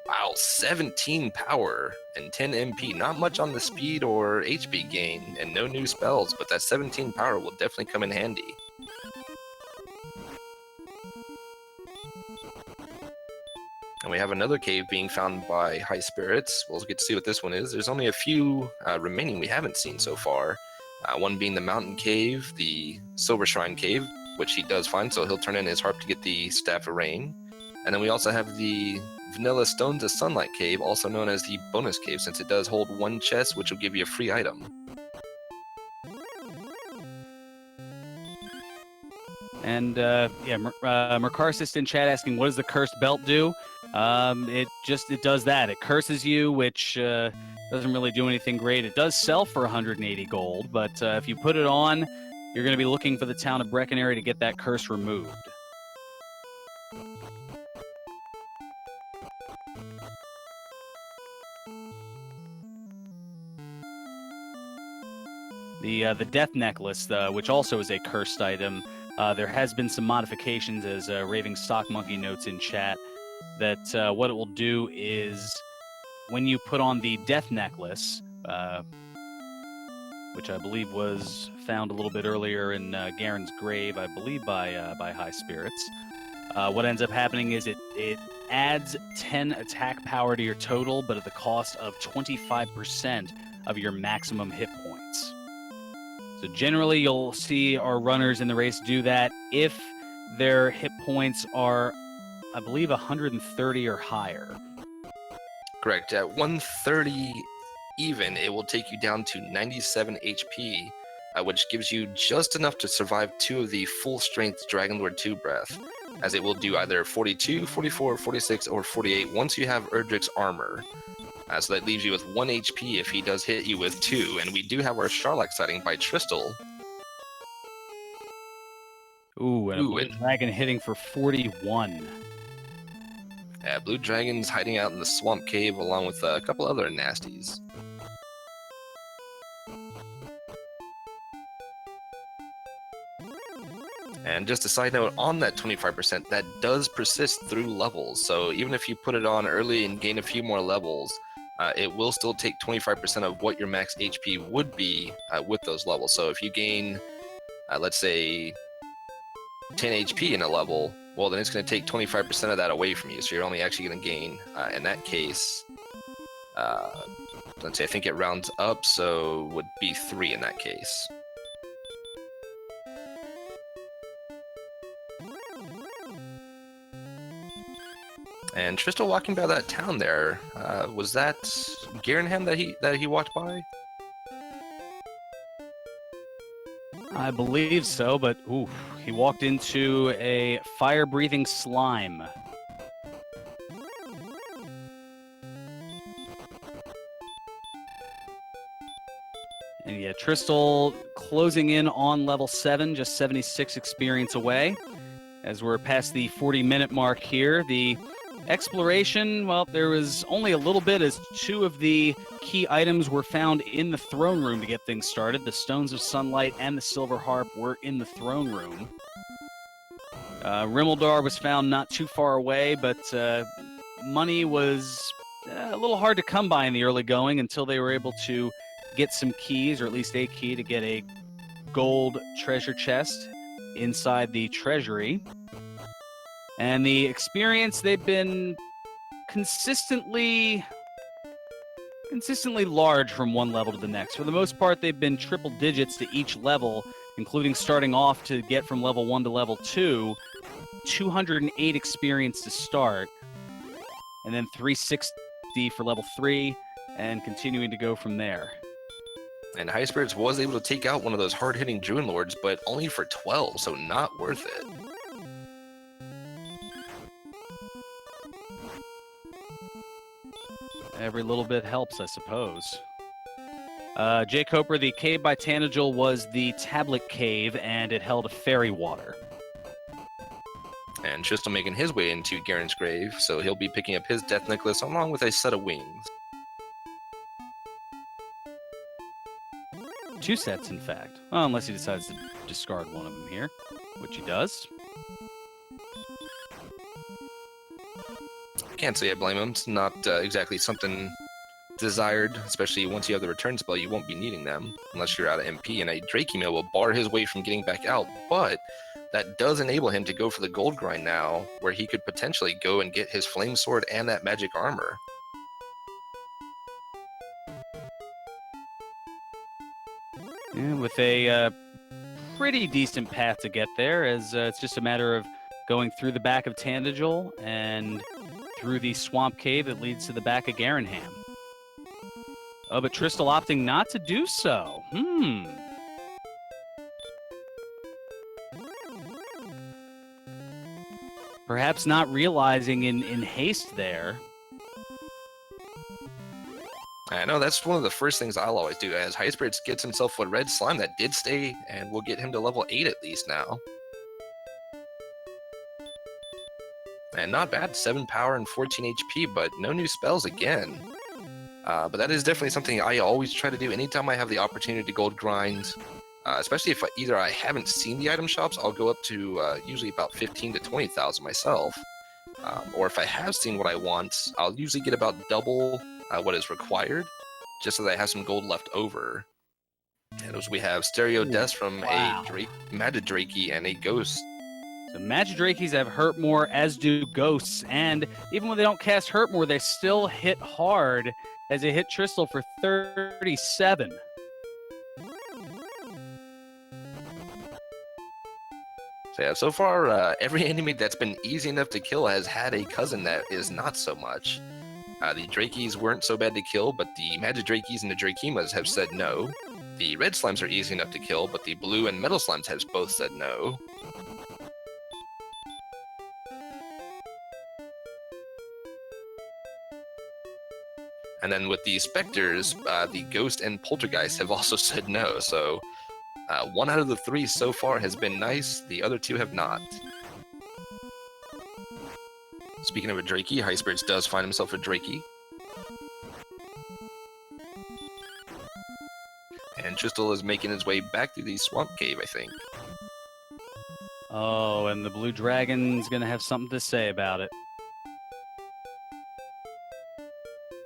Wow, 17 power and 10 MP. Not much on the speed or HP gain, and no new spells, but that 17 power will definitely come in handy. And we have another cave being found by Highspirits. We'll get to see what this one is. There's only a few remaining we haven't seen so far. One being the Mountain Cave, the Silver Shrine Cave, which he does find, so he'll turn in his harp to get the Staff of Rain. And then we also have the Vanilla Stones of Sunlight Cave, also known as the Bonus Cave, since it does hold one chest, which will give you a free item.
And Mercarsis in chat asking, what does the cursed belt do? It does that. It curses you, which doesn't really do anything great. It does sell for 180 gold, but if you put it on, you're going to be looking for the town of Brecconary to get that curse removed. The Death Necklace, which also is a cursed item, there has been some modifications, as Raving Stock Monkey notes in chat, that what it will do is when you put on the Death Necklace, which I believe was found a little bit earlier in Garen's grave, I believe by Highspirits, what ends up happening is it adds 10 attack power to your total, but at the cost of 25% of your maximum hit points. So generally, you'll see our runners in the race do that if their hit points are, I believe, 130 or higher.
Correct. At 130 even, it will take you down to 97 HP, which gives you just enough to survive 2 of the full-strength Dragonlord 2 breath, as it will do either 42, 44, 46, or 48 once you have Erdrick's armor. So that leaves you with 1 HP if he does hit you with 2, and we do have our Sharlac sighting by Tristal.
Ooh, and a Blue Dragon hitting for 41.
Yeah, Blue Dragon's hiding out in the Swamp Cave along with a couple other nasties. And just a side note on that 25%, that does persist through levels. So even if you put it on early and gain a few more levels, it will still take 25% of what your max HP would be with those levels. So if you gain, let's say, 10 HP in a level, well, then it's going to take 25% of that away from you. So you're only actually going to gain, in that case, let's say, I think it rounds up, so would be 3 in that case. And Tristal walking by that town there, was that Garenham that he walked by?
I believe so, but ooh, he walked into a fire-breathing slime. And yeah, Tristal closing in on level 7, just 76 experience away. As we're past the 40-minute mark here, the exploration, well, there was only a little bit as 2 of the key items were found in the throne room to get things started. The Stones of Sunlight and the Silver Harp were in the throne room. Rimeldar was found not too far away, but money was a little hard to come by in the early going until they were able to get some keys, or at least a key to get a gold treasure chest inside the treasury. And the experience, they've been consistently large from one level to the next. For the most part, they've been triple digits to each level, including starting off to get from level 1 to level 2, 208 experience to start, and then 360 for level 3, and continuing to go from there.
And Highspirits was able to take out one of those hard-hitting Druid Lords, but only for 12, so not worth it.
Every little bit helps, I suppose. Jay Coper, the cave by Tanagel was the tablet cave, and it held a fairy water.
And Tristal making his way into Garen's grave, so he'll be picking up his death necklace along with a set of wings.
2 sets, in fact. Well, unless he decides to discard one of them here, which he does.
Can't say I blame him. It's not exactly something desired, especially once you have the return spell, you won't be needing them unless you're out of MP, and a Drakey will bar his way from getting back out, but that does enable him to go for the gold grind now, where he could potentially go and get his flame sword and that magic armor.
Yeah, with a pretty decent path to get there, as it's just a matter of going through the back of Tanagel and through the swamp cave that leads to the back of Garenham. Oh, but Tristal opting not to do so. Perhaps not realizing in haste there.
I know, that's one of the first things I'll always do, as Highspirits gets himself a red slime that did stay, and will get him to level 8 at least now. And not bad, 7 power and 14 HP, but no new spells again. But that is definitely something I always try to do anytime I have the opportunity to gold grind. Especially if either I haven't seen the item shops, I'll go up to usually about 15 to 20,000 myself. Or if I have seen what I want, I'll usually get about double what is required, just so that I have some gold left over. And as we have Stereo Deaths from a Magidrakey and a Ghost.
So Magidrakeys have hurt more, as do Ghosts, and even when they don't cast hurt more, they still hit hard, as they hit Tristal for 37.
So yeah, so far, every enemy that's been easy enough to kill has had a cousin that is not so much. The Drakeys weren't so bad to kill, but the Magidrakeys and the Drakeemas have said no. The red slimes are easy enough to kill, but the blue and metal slimes have both said no. And then with the Spectres, the Ghost and Poltergeist have also said no, so 1 out of the 3 so far has been nice, the other 2 have not. Speaking of a Drakey, Highspirits does find himself a Drakey. And Tristal is making his way back through the swamp cave, I think.
Oh, and the blue dragon's gonna have something to say about it.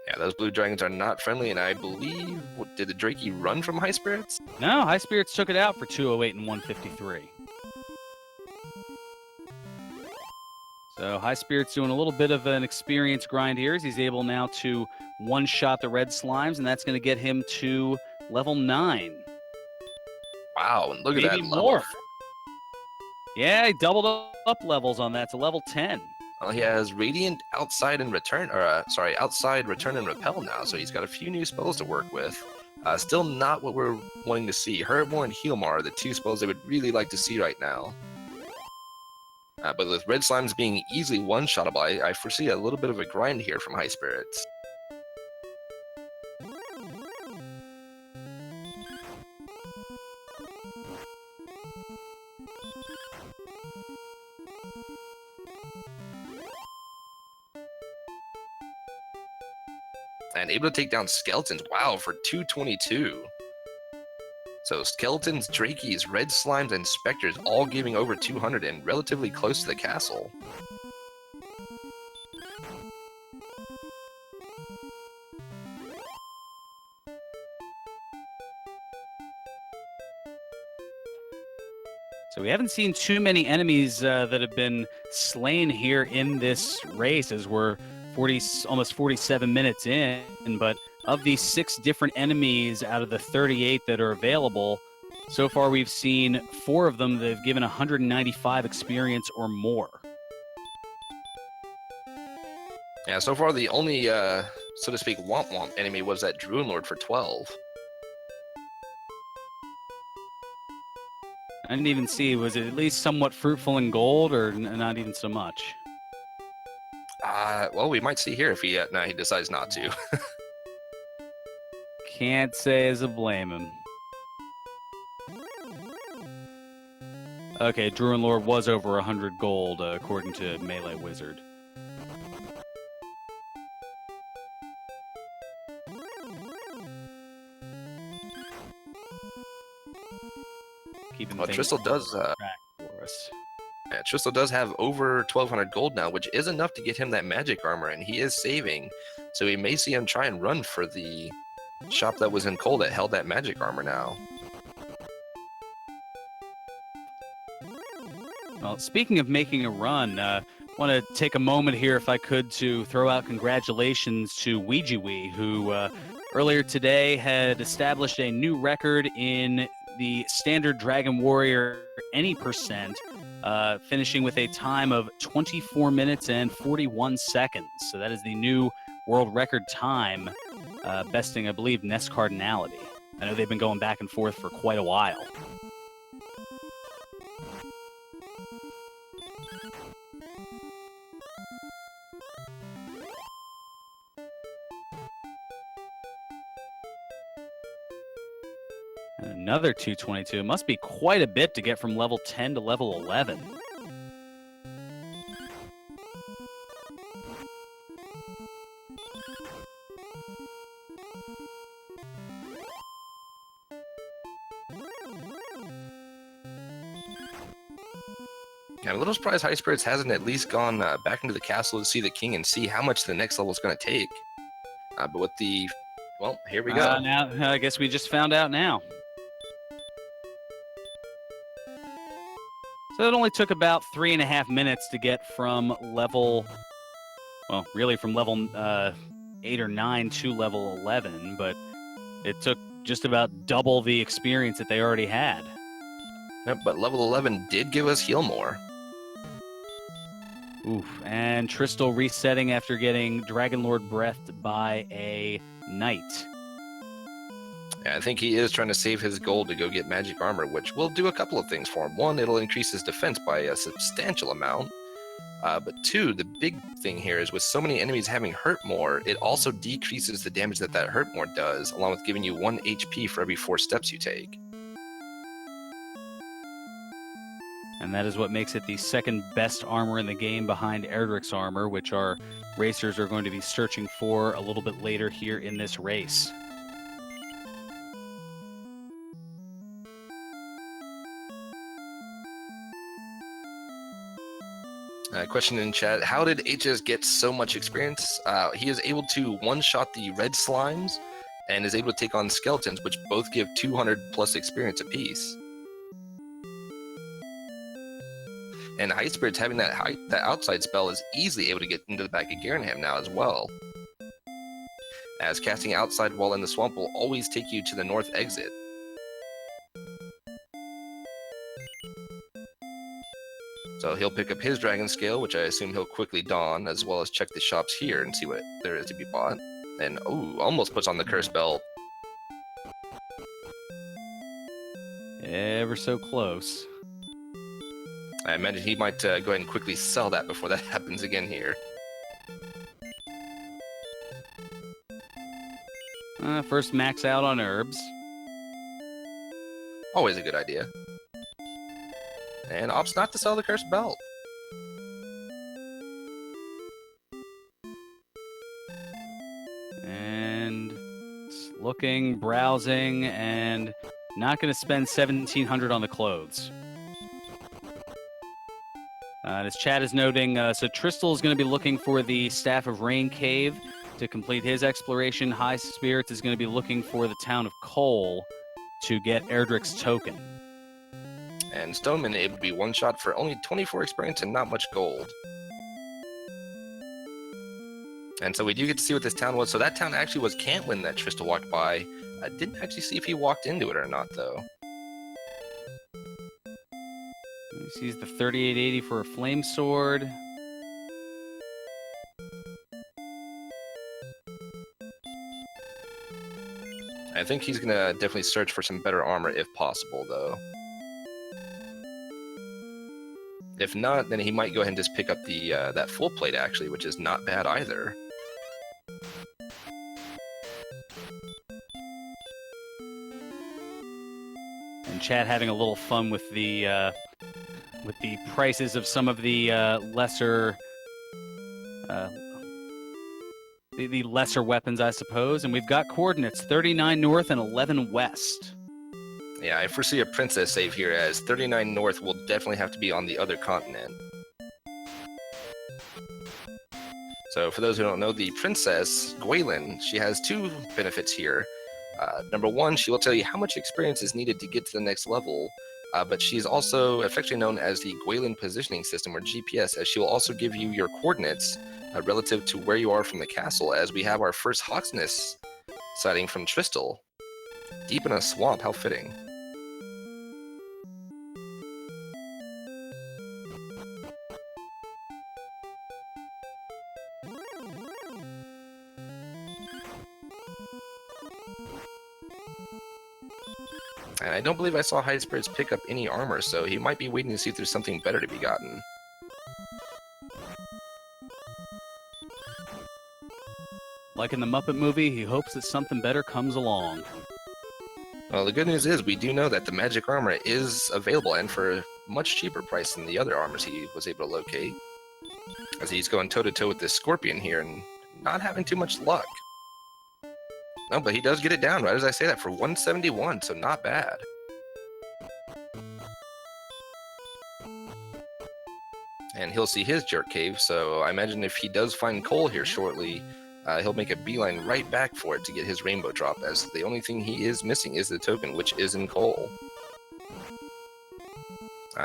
Yeah, those blue dragons are not friendly, and I believe... did the Drakey run from Highspirits?
No, Highspirits took it out for 208 and 153. So Highspirits doing a little bit of an experience grind here, as he's able now to one-shot the red slimes, and that's going to get him to level 9.
Wow, and look at that
Maybe
level.
more. Yeah, he doubled up levels on that to level 10.
Well, he has Radiant, Outside, and Return, or Outside, Return, and Repel now, so he's got a few new spells to work with. Still not what we're wanting to see. Hurtmore and Healmore are the two spells I would really like to see right now. But with Red Slimes being easily one-shottable, I foresee a little bit of a grind here from Highspirits. And able to take down Skeletons, wow, for 222. So Skeletons, Drakies, Red Slimes, and Specters all giving over 200 and relatively close to the castle.
So we haven't seen too many enemies that have been slain here in this race, as we're almost 47 minutes in. But of these 6 different enemies out of the 38 that are available, so far we've seen 4 of them that have given 195 experience or more.
Yeah, so far the only, so to speak, Womp Womp enemy was that Druid Lord for 12.
I didn't even see, was it at least somewhat fruitful in gold, or not even so much?
Well, we might see here if he decides not to.
Can't say as a blame him. Okay, Druid Lord was over 100 gold, according to Melee Wizard. Keeping
Well,
things
Tristal does,
track for us.
yeah, Tristal does have over 1,200 gold now, which is enough to get him that magic armor, and he is saving. So we may see him try and run for the shop that was in Coal that held that magic armor now.
Well, speaking of making a run, I want to take a moment here, if I could, to throw out congratulations to Ouija who earlier today had established a new record in the standard Dragon Warrior any percent, finishing with a time of 24 minutes and 41 seconds. So that is the new world record time, besting, I believe, Nest Cardinality. I know they've been going back and forth for quite a while. Another 222. It must be quite a bit to get from level 10 to level 11.
I'm a little surprised Highspirits hasn't at least gone back into the castle to see the king and see how much the next level is going to take. But with the... Well, here we go.
Now, I guess we just found out now. So it only took about 3.5 minutes to get from level... Well, really from level 8 or 9 to level 11, but it took just about double the experience that they already had.
Yep, but level 11 did give us Heal More.
Oof, and Tristal resetting after getting Dragon Lord breathed by a knight.
Yeah, I think he is trying to save his gold to go get magic armor, which will do a couple of things for him. One, it'll increase his defense by a substantial amount. But two, the big thing here is with so many enemies having Hurt More, it also decreases the damage that Hurt More does, along with giving you 1 HP for every 4 steps you take.
And that is what makes it the second best armor in the game behind Erdrick's armor, which our racers are going to be searching for a little bit later here in this race.
Question in chat, how did HS get so much experience? He is able to one-shot the red slimes and is able to take on skeletons, which both give 200 plus experience apiece. And Highspirits having that outside spell is easily able to get into the back of Garenham now as well. As casting outside while in the swamp will always take you to the north exit. So So he'll pick up his dragon scale, which I assume he'll quickly don, as well as check the shops here and see what there is to be bought. And, oh, almost puts on the curse belt.
Ever so close.
I imagine he might go ahead and quickly sell that before that happens again here.
First max out on herbs.
Always a good idea. And opts not to sell the cursed belt.
And looking, browsing, and not going to spend 1,700 on the clothes. As Chad is noting, so Tristal is going to be looking for the Staff of Rain Cave to complete his exploration. Highspirits is going to be looking for the town of Cole to get Erdrick's token.
And Stoneman able to be one shot for only 24 experience and not much gold. And so we do get to see what this town was. So that town actually was Cantwin that Tristal walked by. I didn't actually see if he walked into it or not, though.
He sees the 3880 for a flame sword.
I think he's going to definitely search for some better armor if possible, though. If not, then he might go ahead and just pick up the that full plate, actually, which is not bad either.
And Chad having a little fun with the prices of some of the lesser the lesser weapons, I suppose. And we've got coordinates 39 north and 11 west.
Yeah, I foresee a princess save here, as 39 north will definitely have to be on the other continent. So for those who don't know, the princess, Gwaelin, she has two benefits here. Number one, she will tell you how much experience is needed to get to the next level, but she's also affectionately known as the Gwaelin Positioning System, or GPS, as she will also give you your coordinates relative to where you are from the castle, as we have our first Hawksness sighting from Tristal. Deep in a swamp, how fitting. And I don't believe I saw Highspirits pick up any armor, so he might be waiting to see if there's something better to be gotten.
Like in the Muppet movie, he hopes that something better comes along.
Well, the good news is we do know that the magic armor is available, and for a much cheaper price than the other armors he was able to locate. As he's going toe-to-toe with this Scorpion here and not having too much luck. No, but he does get it down, right as I say that, for 171, so not bad. And he'll see his Jerk Cave, so I imagine if he does find coal here shortly, he'll make a beeline right back for it to get his rainbow drop, as the only thing he is missing is the token, which is in coal.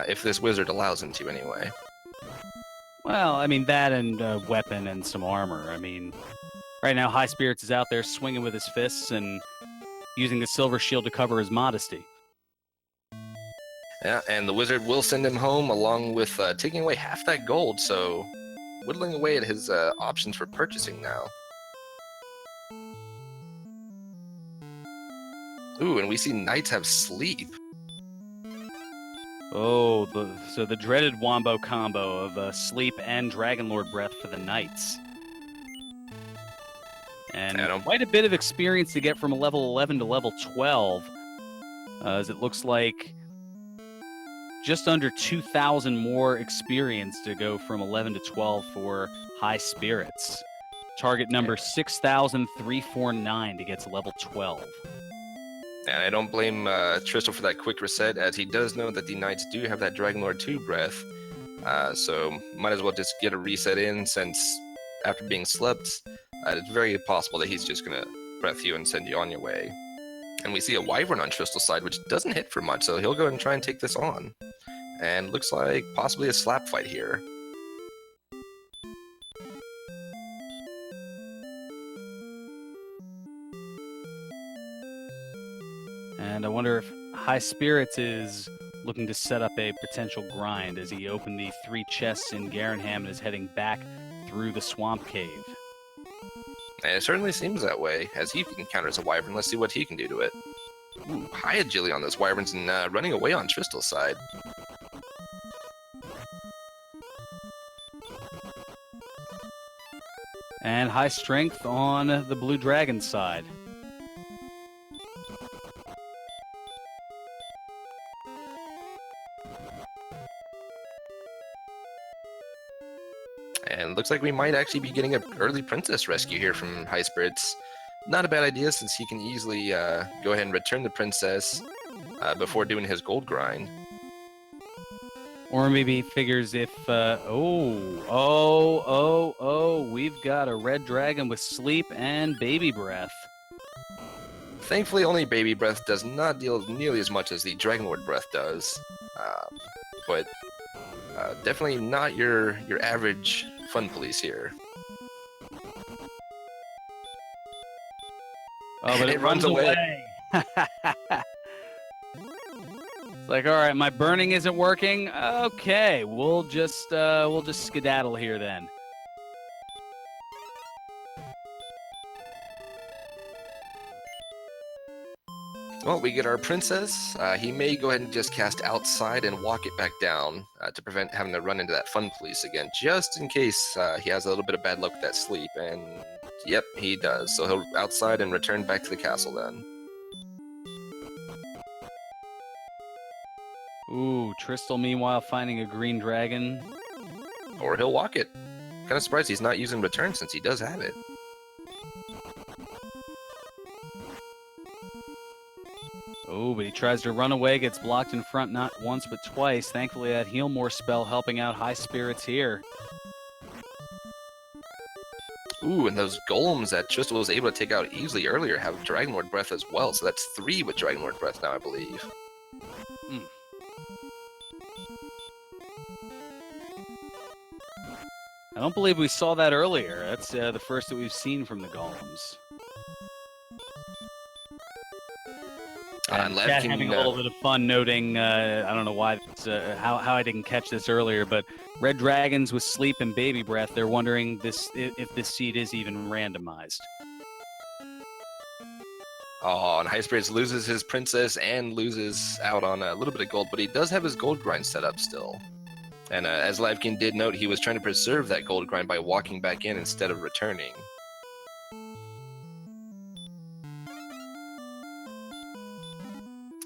If this wizard allows him to, anyway.
Well, I mean, that and a weapon and some armor. I mean, right now, Highspirits is out there swinging with his fists and using the silver shield to cover his modesty.
Yeah, and the wizard will send him home along with taking away half that gold, so whittling away at his options for purchasing now. Ooh, and we see knights have sleep.
Oh, so the dreaded wombo combo of sleep and Dragonlord breath for the knights. And quite a bit of experience to get from level 11 to level 12, as it looks like just under 2,000 more experience to go from 11 to 12 for Highspirits. Target number 6,349 to get to level 12.
And I don't blame Tristal for that quick reset, as he does know that the knights do have that Dragonlord 2 breath, so might as well just get a reset in, since after being slept, it's very possible that he's just going to breath you and send you on your way. And we see a Wyvern on Tristal's side, which doesn't hit for much, so he'll go and try and take this on. And looks like possibly a slap fight here.
And I wonder if Highspirits is looking to set up a potential grind as he opened the 3 chests in Garenham and is heading back through the swamp cave.
And it certainly seems that way, as he encounters a wyvern. Let's see what he can do to it. Ooh, high agility on those wyverns and running away on Tristal's side.
And high strength on the blue dragon side.
And looks like we might actually be getting an early princess rescue here from Highspirits. Not a bad idea, since he can easily go ahead and return the princess before doing his gold grind.
Or maybe he figures if, we've got a red dragon with sleep and baby breath.
Thankfully, only baby breath does not deal nearly as much as the Dragonlord breath does. But definitely not your average fun police here.
Oh, but it runs away. It's like, all right, my burning isn't working. Okay, we'll just skedaddle here then.
Well, we get our princess. He may go ahead and just cast outside and walk it back down to prevent having to run into that fun police again, just in case he has a little bit of bad luck with that sleep. And yep, he does. So he'll outside and return back to the castle then.
Ooh, Tristal meanwhile finding a green dragon.
Or he'll walk it. Kind of surprised he's not using return since he does have it.
Oh, but he tries to run away, gets blocked in front not once but twice. Thankfully, that Heal More spell helping out Highspirits here.
Ooh, and those golems that Tristal was able to take out easily earlier have Dragonlord Breath as well, so that's 3 with Dragonlord Breath now, I believe.
I don't believe we saw that earlier. That's the first that we've seen from the golems. And Chad having a little bit of fun noting, I don't know why, how I didn't catch this earlier, but red dragons with sleep and baby breath, they're wondering if this seed is even randomized.
Oh, and Highspirits loses his princess and loses out on a little bit of gold, but he does have his gold grind set up still. And as Livekin did note, he was trying to preserve that gold grind by walking back in instead of returning.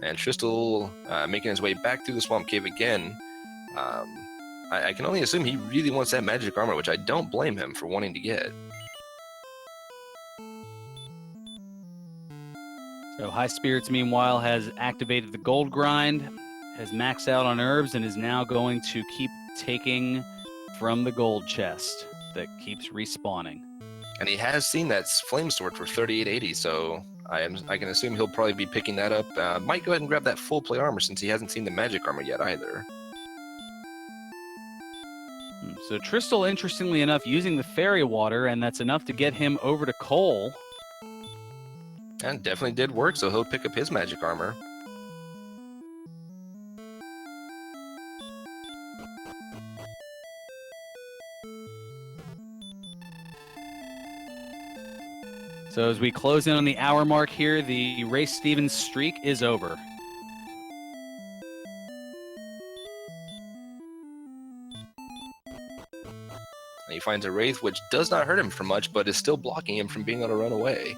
And Tristal making his way back through the swamp cave again. I can only assume he really wants that magic armor, which I don't blame him for wanting to get.
So Highspirits, meanwhile, has activated the gold grind, has maxed out on herbs, and is now going to keep taking from the gold chest that keeps respawning.
And he has seen that flame sword for 3880, so I can assume he'll probably be picking that up. Might go ahead and grab that full plate armor since he hasn't seen the magic armor yet either.
So Tristal, interestingly enough, using the fairy water, and that's enough to get him over to Cole.
And definitely did work, so he'll pick up his magic armor.
So as we close in on the hour mark here, the Ray Stevens streak is over.
And he finds a Wraith, which does not hurt him for much, but is still blocking him from being able to run away.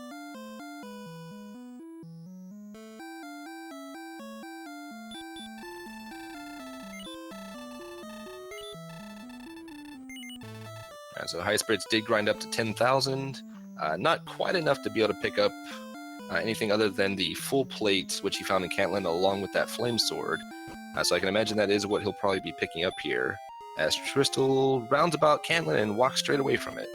And so Highspirits did grind up to 10,000. Not quite enough to be able to pick up anything other than the full plate, which he found in Cantland, along with that flame sword. So I can imagine that is what he'll probably be picking up here, as Tristal rounds about Cantland and walks straight away from it.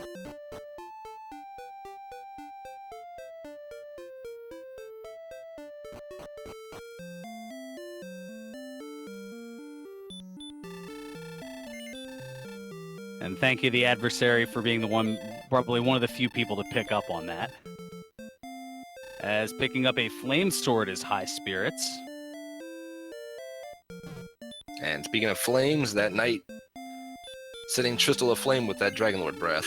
And thank you, the adversary, for being the one, probably one of the few people to pick up on that. As picking up a flame sword is Highspirits.
And speaking of flames, that knight setting Tristal aflame with that Dragonlord breath.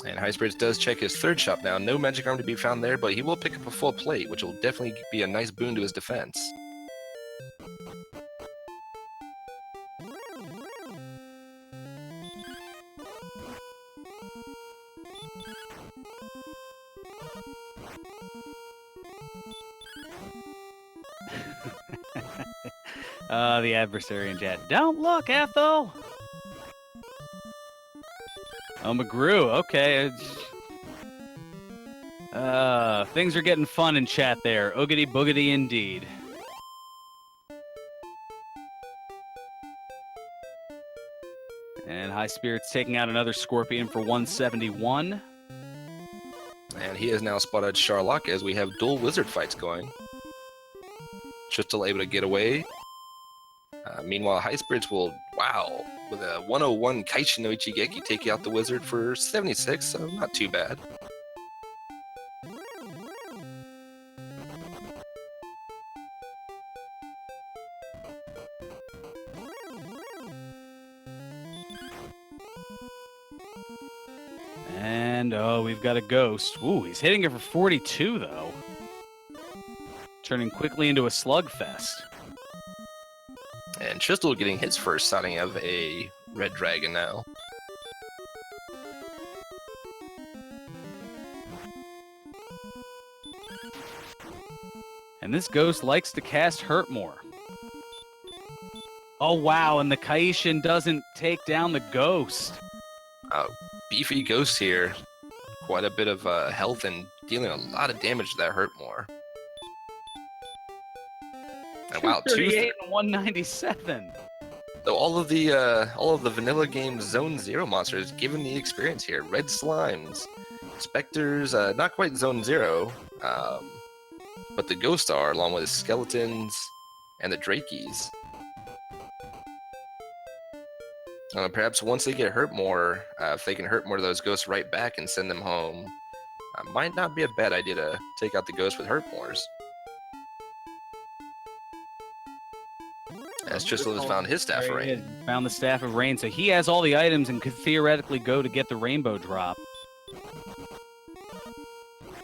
And Highspirits does check his third shop now. No magic arm to be found there, but he will pick up a full plate, which will definitely be a nice boon to his defense.
The adversary in chat. Don't look, Ethel! Oh, McGrew, okay. Things are getting fun in chat there. Oogity boogity indeed. And Highspirits taking out another Scorpion for 171.
And he has now spotted Sharlock as we have dual wizard fights going. Tristal able to get away. Meanwhile, Highspirits will, wow, with a 101 Kaishin no Ichigeki, take out the wizard for 76, so not too bad.
And, oh, we've got a ghost. Ooh, he's hitting it for 42, though. Turning quickly into a slugfest.
And Tristal getting his first sighting of a red dragon now.
And this ghost likes to cast Hurt More. Oh, wow, and the Kaishin doesn't take down the ghost.
Beefy ghost here. Quite a bit of health and dealing a lot of damage to that Hurt More. And wow,
238 and 197.
Though all of the vanilla game Zone 0 monsters given the experience here. Red Slimes, Specters, not quite Zone 0, but the Ghost are, along with the Skeletons and the Drakies. Perhaps once they get hurt more, if they can hurt more of those ghosts right back and send them home, might not be a bad idea to take out the ghosts with hurt mores. As Tristal has found his Staff of Rain.
Found the Staff of Rain, so he has all the items and could theoretically go to get the Rainbow Drop.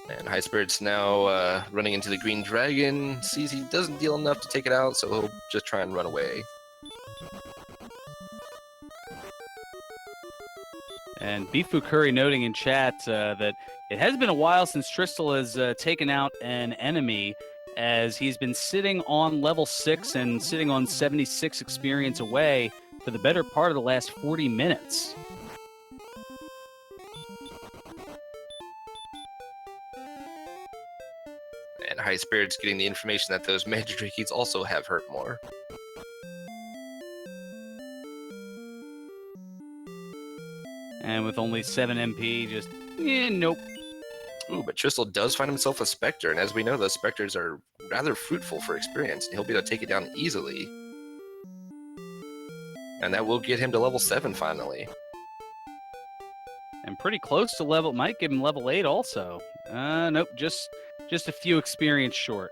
And Highspirits now running into the Green Dragon, sees he doesn't deal enough to take it out, so he'll just try and run away.
And Bifu Curry noting in chat that it has been a while since Tristal has taken out an enemy, as he's been sitting on level 6 and sitting on 76 experience away for the better part of the last 40 minutes.
And Highspirits getting the information that those Magic Drakies also have hurt more.
And with only 7 MP, just, nope.
Ooh, but Tristal does find himself a Spectre, and as we know, those Spectres are rather fruitful for experience, and he'll be able to take it down easily. And that will get him to level 7 finally.
And pretty close to level, might give him level 8 also. Nope, just a few experience short.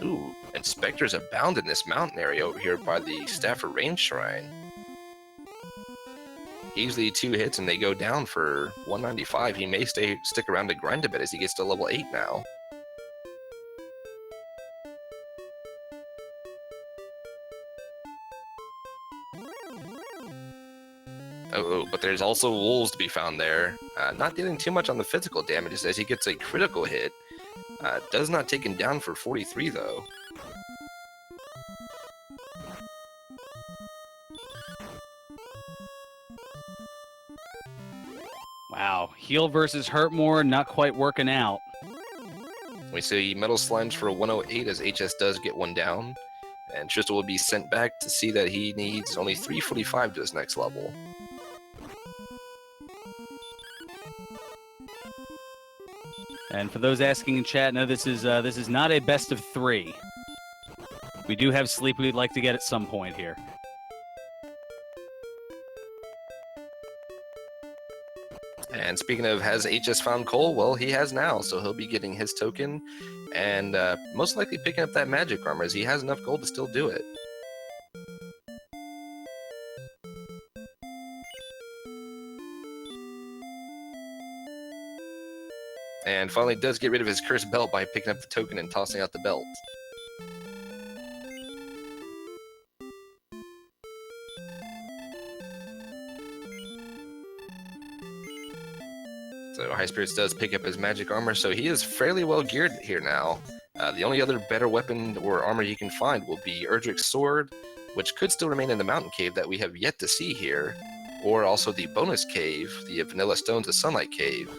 Ooh, and Spectres abound in this mountain area over here by the Staff of Rain Shrine. Easily 2 hits and they go down for 195. He may stick around to grind a bit as he gets to level 8 now. Oh, but there's also wolves to be found there. Not dealing too much on the physical damages as he gets a critical hit. Does not take him down for 43 though.
Wow, heal versus hurt more, not quite working out.
We see Metal Slimes for a 108 as HS does get one down. And Tristal will be sent back to see that he needs only 345 to his next level.
And for those asking in chat, no, this is not a best of 3. We do have sleep we'd like to get at some point here.
And speaking of, has HS found coal? Well, he has now, so he'll be getting his token and most likely picking up that magic armor, as he has enough gold to still do it. And finally does get rid of his cursed belt by picking up the token and tossing out the belt. So Highspirits does pick up his magic armor, so he is fairly well geared here now. The only other better weapon or armor he can find will be Erdrick's sword, which could still remain in the mountain cave that we have yet to see here, or also the bonus cave, the Vanilla Stones of Sunlight cave.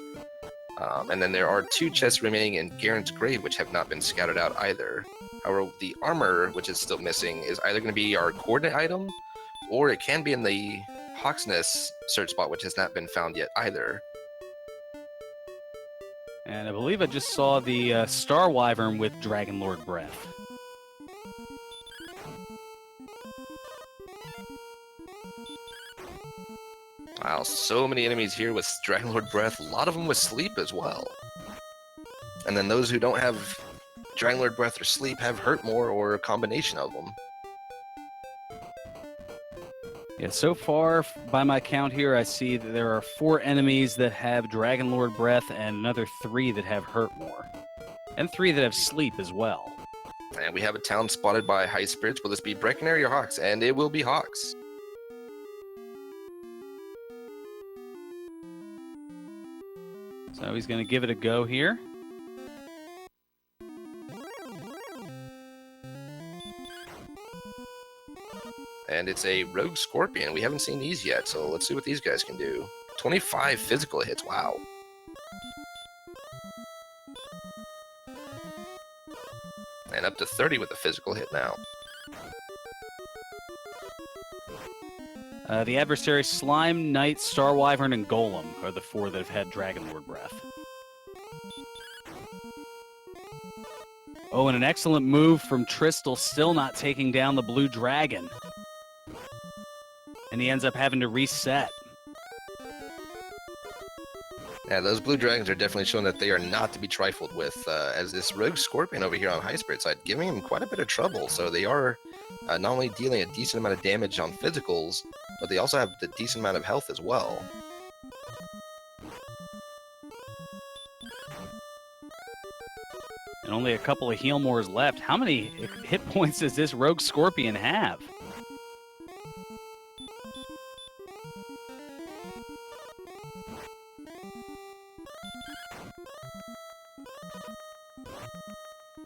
And then there are 2 chests remaining in Garen's grave, which have not been scouted out either. However, the armor, which is still missing, is either going to be our coordinate item, or it can be in the Hawksness search spot, which has not been found yet either.
And I believe I just saw the Star Wyvern with Dragon Lord Breath.
Wow, so many enemies here with Dragon Lord Breath, a lot of them with Sleep as well. And then those who don't have Dragon Lord Breath or Sleep have Hurt More, or a combination of them.
Yeah, so far, by my count here, I see that there are 4 enemies that have Dragon Lord Breath and another 3 that have Hurt More. And 3 that have Sleep as well.
And we have a town spotted by Highspirits. Will this be Breckenary or Hawks? And it will be Hawks.
So he's going to give it a go here.
And it's a Rogue Scorpion. We haven't seen these yet, so let's see what these guys can do. 25 physical hits, wow. And up to 30 with a physical hit now.
The adversary Slime, Knight, Star Wyvern, and Golem are the 4 that have had Dragon Lord Breath. Oh, and an excellent move from Tristal, still not taking down the blue dragon. And he ends up having to reset.
Yeah, those blue dragons are definitely showing that they are not to be trifled with, as this Rogue Scorpion over here on Highspirits side giving him quite a bit of trouble. So they are not only dealing a decent amount of damage on physicals, but they also have a decent amount of health as well.
And only a couple of heal mores left. How many hit points does this Rogue Scorpion have?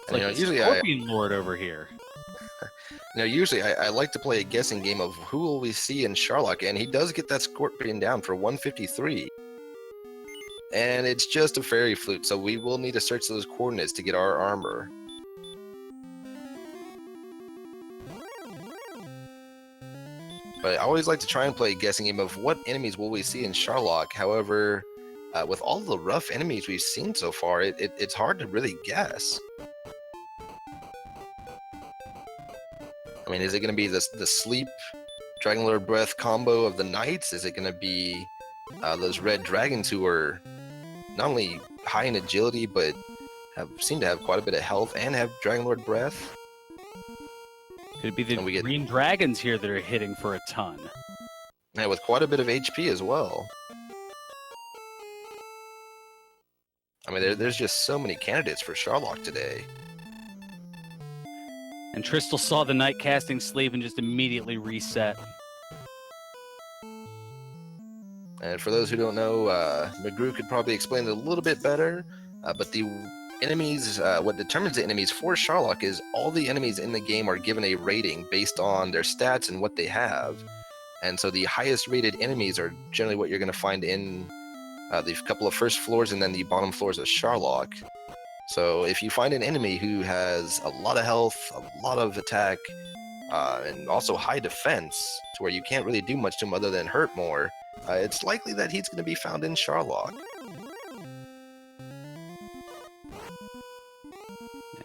It's like
usually
Scorpion Lord over here.
Usually I like to play a guessing game of who will we see in Sharlock, and he does get that Scorpion down for 153. And it's just a fairy flute, so we will need to search those coordinates to get our armor. But I always like to try and play a guessing game of what enemies will we see in Sharlock. However, with all the rough enemies we've seen so far, it's hard to really guess. I mean, is it going to be the Sleep Dragon Lord Breath combo of the Knights? Is it going to be those red dragons who are not only high in agility, but seem to have quite a bit of health and have Dragon Lord Breath?
Could it be the green dragons here that are hitting for a ton?
Yeah, with quite a bit of HP as well. I mean, there's just so many candidates for Sharlock today.
And Tristal saw the Knight casting Sleep and just immediately reset.
And for those who don't know, McGrew could probably explain it a little bit better, but the enemies, what determines the enemies for Sharlock is all the enemies in the game are given a rating based on their stats and what they have. And so the highest rated enemies are generally what you're going to find in the couple of first floors and then the bottom floors of Sharlock. So if you find an enemy who has a lot of health, a lot of attack, and also high defense, to where you can't really do much to him other than hurt more, it's likely that he's going to be found in Sharlock.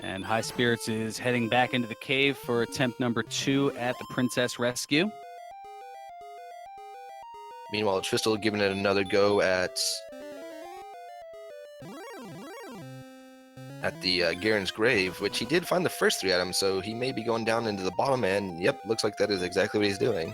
And Highspirits is heading back into the cave for attempt number 2 at the Princess Rescue.
Meanwhile, Tristal giving it another go at the Garen's Grave, which he did find the first 3 items, so he may be going down into the bottom, and yep, looks like that is exactly what he's doing.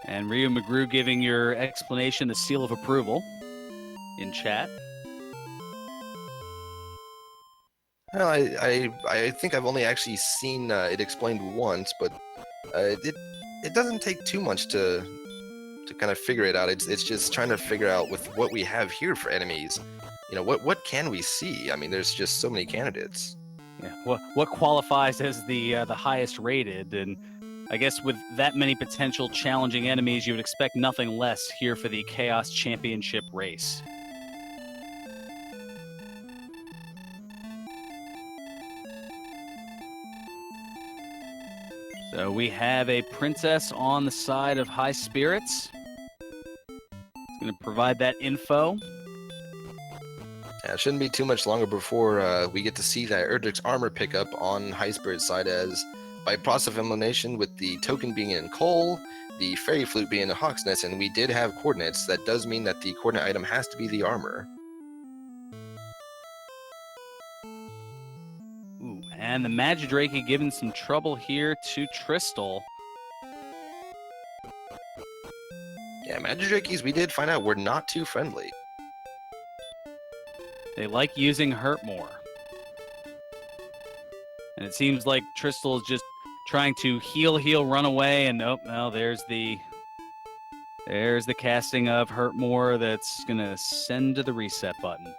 And Ryu McGrew giving your explanation the seal of approval in chat.
Well, I think I've only actually seen it explained once, but it doesn't take too much to kind of figure it out. It's just trying to figure out with what we have here for enemies. You know, what can we see? I mean, there's just so many candidates.
Yeah. What qualifies as the highest rated? And I guess with that many potential challenging enemies, you would expect nothing less here for the Chaos Championship race. So we have a princess on the side of Highspirits. It's going to provide that info.
Yeah, it shouldn't be too much longer before we get to see that Erdrick's armor pickup on Highspirit's side, as by process of elimination, with the token being in Coal, the Fairy Flute being in Hawksnest, and we did have coordinates, that does mean that the coordinate item has to be the armor.
Ooh, and the Magidrake giving some trouble here to Tristal.
Yeah, Magidrakes, we did find out, were not too friendly.
They like using Hurt More. And it seems like Tristal is just trying to heal, run away, and oh, well, there's the casting of Hurt More that's going to send to the reset button.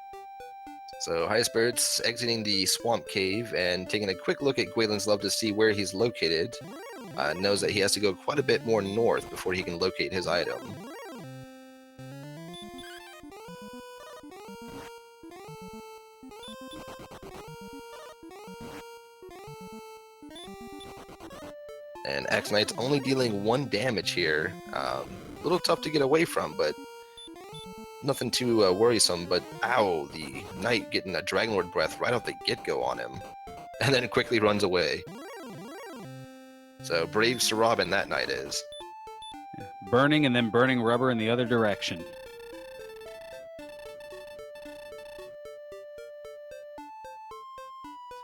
So Highspirits exiting the Swamp Cave and taking a quick look at Gwaelin's Love to see where he's located. Knows that he has to go quite a bit more north before he can locate his item. And X Knight's only dealing 1 damage here. A little tough to get away from, but nothing too worrisome. But ow, the Knight getting a Dragonlord Breath right off the get-go on him. And then quickly runs away. So brave Sir Robin that Knight is.
Burning and then burning rubber in the other direction.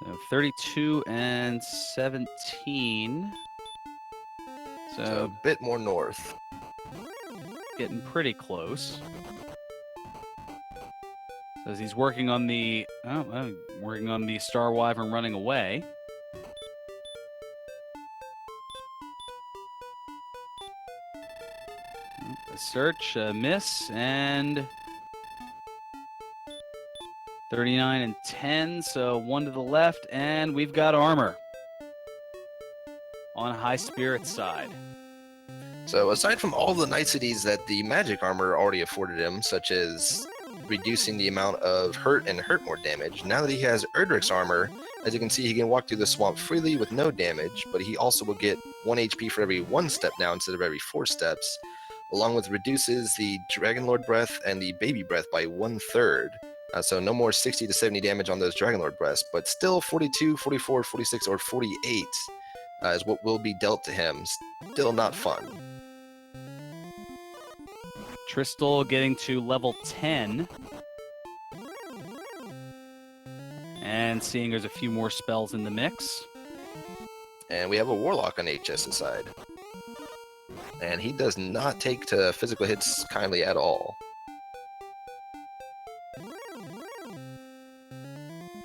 So 32 and 17.
So a bit more north.
Getting pretty close. So as he's working on the Star Wyvern running away. A search, a miss, and 39 and 10, so 1 to the left, and we've got armor on Highspirits' side.
So aside from all the niceties that the magic armor already afforded him, such as reducing the amount of hurt and hurt more damage, now that he has Erdrick's armor, as you can see, he can walk through the swamp freely with no damage, but he also will get 1 HP for every 1 step now instead of every 4 steps, along with reduces the Dragonlord Breath and the Baby Breath by 1/3. So no more 60 to 70 damage on those Dragonlord Breaths, but still 42, 44, 46, or 48 is what will be dealt to him. Still not fun.
Tristal getting to level 10. And seeing there's a few more spells in the mix.
And we have a Warlock on HS's side. And he does not take to physical hits kindly at all.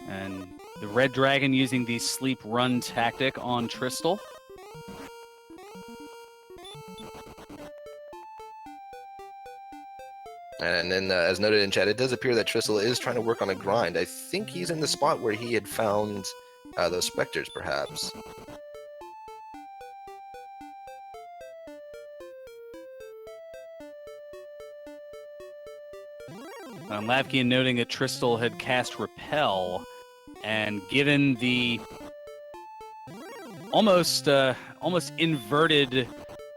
And the Red Dragon using the sleep run tactic on Tristal.
And then, as noted in chat, it does appear that Tristal is trying to work on a grind. I think he's in the spot where he had found those specters, perhaps.
Lavkian noting that Tristal had cast Repel, and given the almost inverted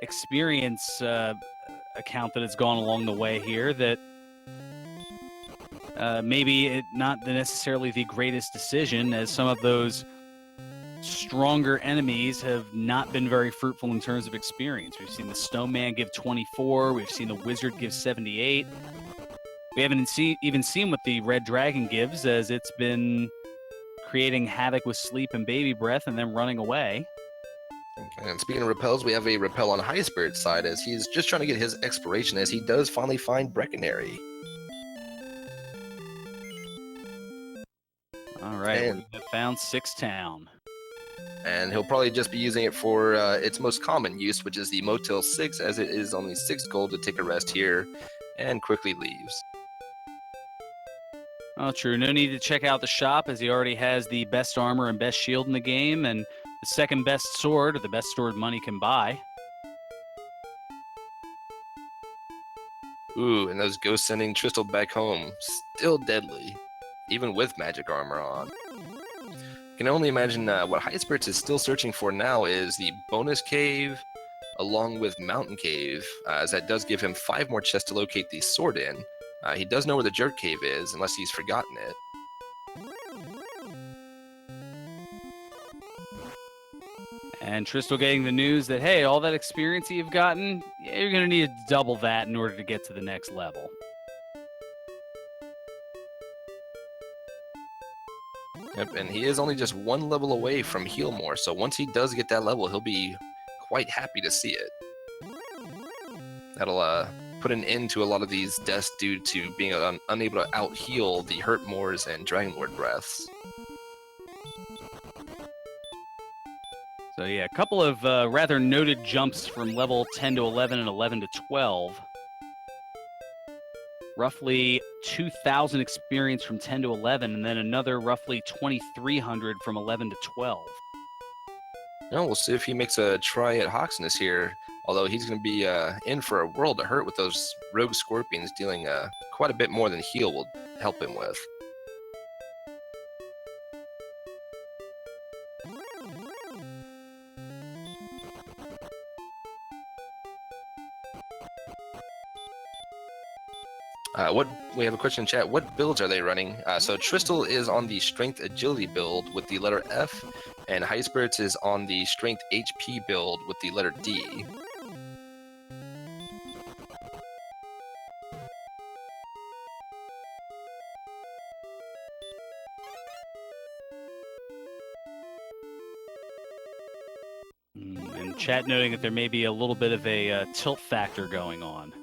experience account that has gone along the way here, that maybe not necessarily the greatest decision, as some of those stronger enemies have not been very fruitful in terms of experience. We've seen the Snowman give 24. We've seen the Wizard give 78. We haven't even seen what the Red Dragon gives, as it's been creating havoc with sleep and baby breath and then running away.
And speaking of repels, we have a repel on Highspirits side, as he's just trying to get his exploration, as he does finally find Brecconary.
All right, we have found 6 Town.
And he'll probably just be using it for its most common use, which is the Motel 6, as it is only 6 gold to take a rest here, and quickly leaves.
Oh, true. No need to check out the shop, as he already has the best armor and best shield in the game, and the second best sword, or the best sword money can buy.
Ooh, and those ghosts sending Tristal back home, still deadly, even with magic armor on. Can only imagine what Highspirits is still searching for now is the bonus cave, along with Mountain Cave, as that does give him 5 more chests to locate the sword in. He does know where the Jerk Cave is, unless he's forgotten it.
And Tristal getting the news that, hey, all that experience you've gotten, you're going to need to double that in order to get to the next level.
Yep, and he is only just 1 level away from Heal More, so once he does get that level, he'll be quite happy to see it. That'll put an end to a lot of these deaths due to being unable to out-heal the Hurt Moors and Dragon Lord breaths.
So yeah, a couple of rather noted jumps from level 10 to 11 and 11 to 12. Roughly 2,000 experience from 10 to 11, and then another roughly 2,300 from 11 to 12.
Now we'll see if he makes a try at Hoxness here, although he's going to be in for a world of hurt with those rogue scorpions, dealing quite a bit more than heal will help him with. We have a question in chat. What builds are they running? So Tristal is on the Strength Agility build with the letter F, and Highspirits is on the Strength HP build with the letter D.
And chat noting that there may be a little bit of a tilt factor going on.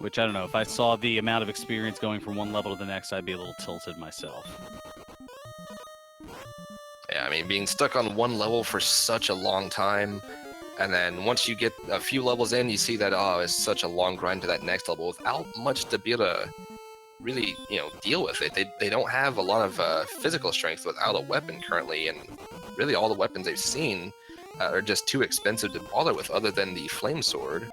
Which, I don't know, if I saw the amount of experience going from one level to the next, I'd be a little tilted myself.
Yeah, I mean, being stuck on one level for such a long time, and then once you get a few levels in, you see that, oh, it's such a long grind to that next level without much to be able to really, deal with it. They don't have a lot of physical strength without a weapon currently, and really all the weapons they've seen are just too expensive to bother with other than the Flame Sword.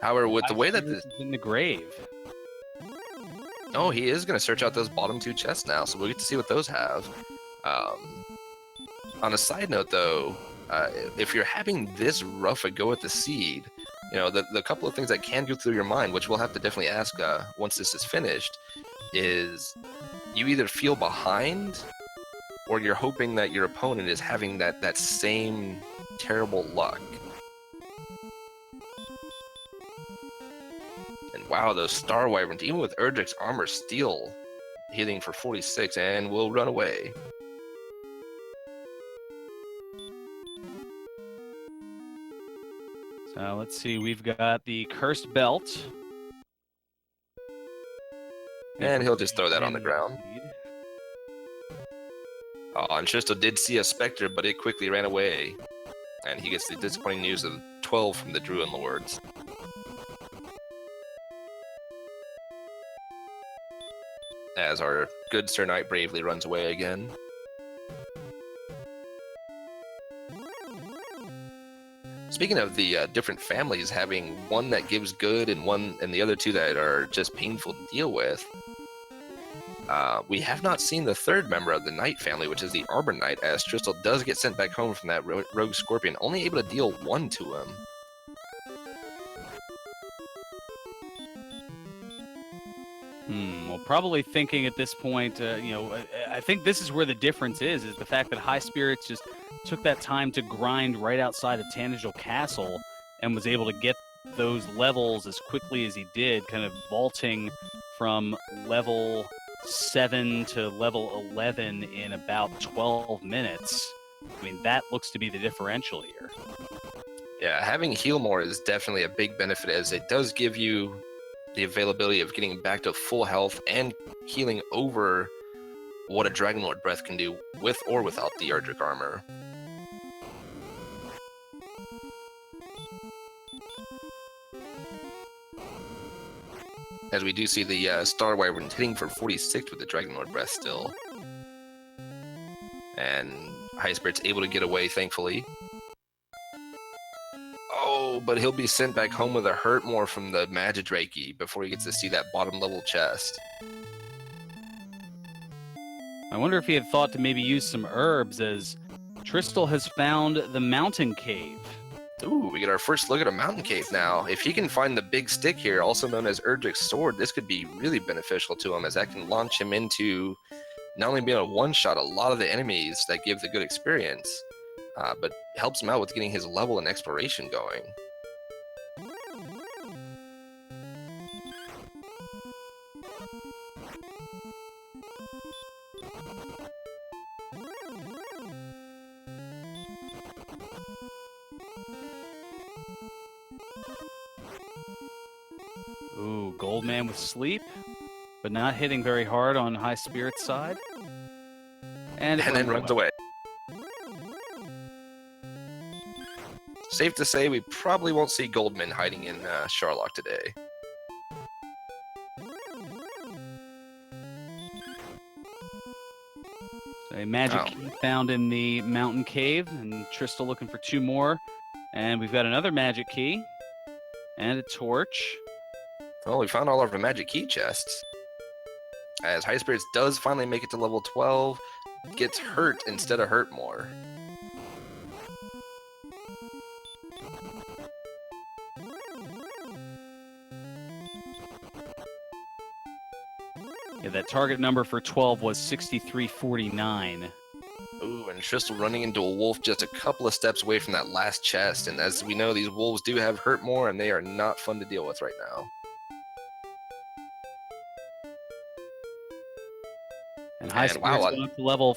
However, with the way that
in the grave.
Oh, he is going to search out those bottom 2 chests now, so we'll get to see what those have. On a side note, though, if you're having this rough a go at the seed, the couple of things that can go through your mind, which we'll have to definitely ask once this is finished, is you either feel behind, or you're hoping that your opponent is having that same terrible luck. Wow, those Star Wyverns, even with Erdrick's armor, still healing for 46 and will run away.
So let's see, we've got the Cursed Belt.
And he'll just throw that on the ground. Oh, and Tristal did see a Spectre, but it quickly ran away. And he gets the disappointing news of 12 from the Druid Lords. As our good Sir Knight bravely runs away again. Speaking of the different families having one that gives good and the other 2 that are just painful to deal with, We have not seen the third member of the Knight family, which is the Arbor Knight, as Tristal does get sent back home from that Rogue Scorpion, only able to deal 1 to him.
Well, probably thinking at this point, I think this is where the difference is the fact that Highspirits just took that time to grind right outside of Tanagel Castle and was able to get those levels as quickly as he did, kind of vaulting from level 7 to level 11 in about 12 minutes. I mean, that looks to be the differential here.
Yeah, having heal more is definitely a big benefit, as it does give you the availability of getting back to full health and healing over what a Dragonlord Breath can do with or without the Erdrick armor. As we do see the Star Wyvern hitting for 46 with the Dragonlord Breath still. And Highspirits able to get away, thankfully. Oh, but he'll be sent back home with a hurt more from the Magidrake before he gets to see that bottom level chest.
I wonder if he had thought to maybe use some herbs, as Tristal has found the Mountain Cave.
Ooh, we get our first look at a Mountain Cave now. If he can find the big stick here, also known as Erdrick's Sword, this could be really beneficial to him, as that can launch him into not only being able to one-shot a lot of the enemies that give the good experience, but helps him out with getting his level and exploration going.
Ooh, Goldman with sleep, but not hitting very hard on Highspirits' side. And
then runs away. Safe to say we probably won't see Goldman hiding in Sharlock today.
A magic key found in the Mountain Cave, and Tristal looking for 2 more. And we've got another magic key and a torch.
Well, we found all of our magic key chests. As Highspirits does finally make it to level 12, gets hurt instead of hurt more.
Yeah, that target number for 12 was 6349.
Ooh, and Tristal running into a wolf just a couple of steps away from that last chest, and as we know, these wolves do have hurt more, and they are not fun to deal with right now.
And Highspirits going up to level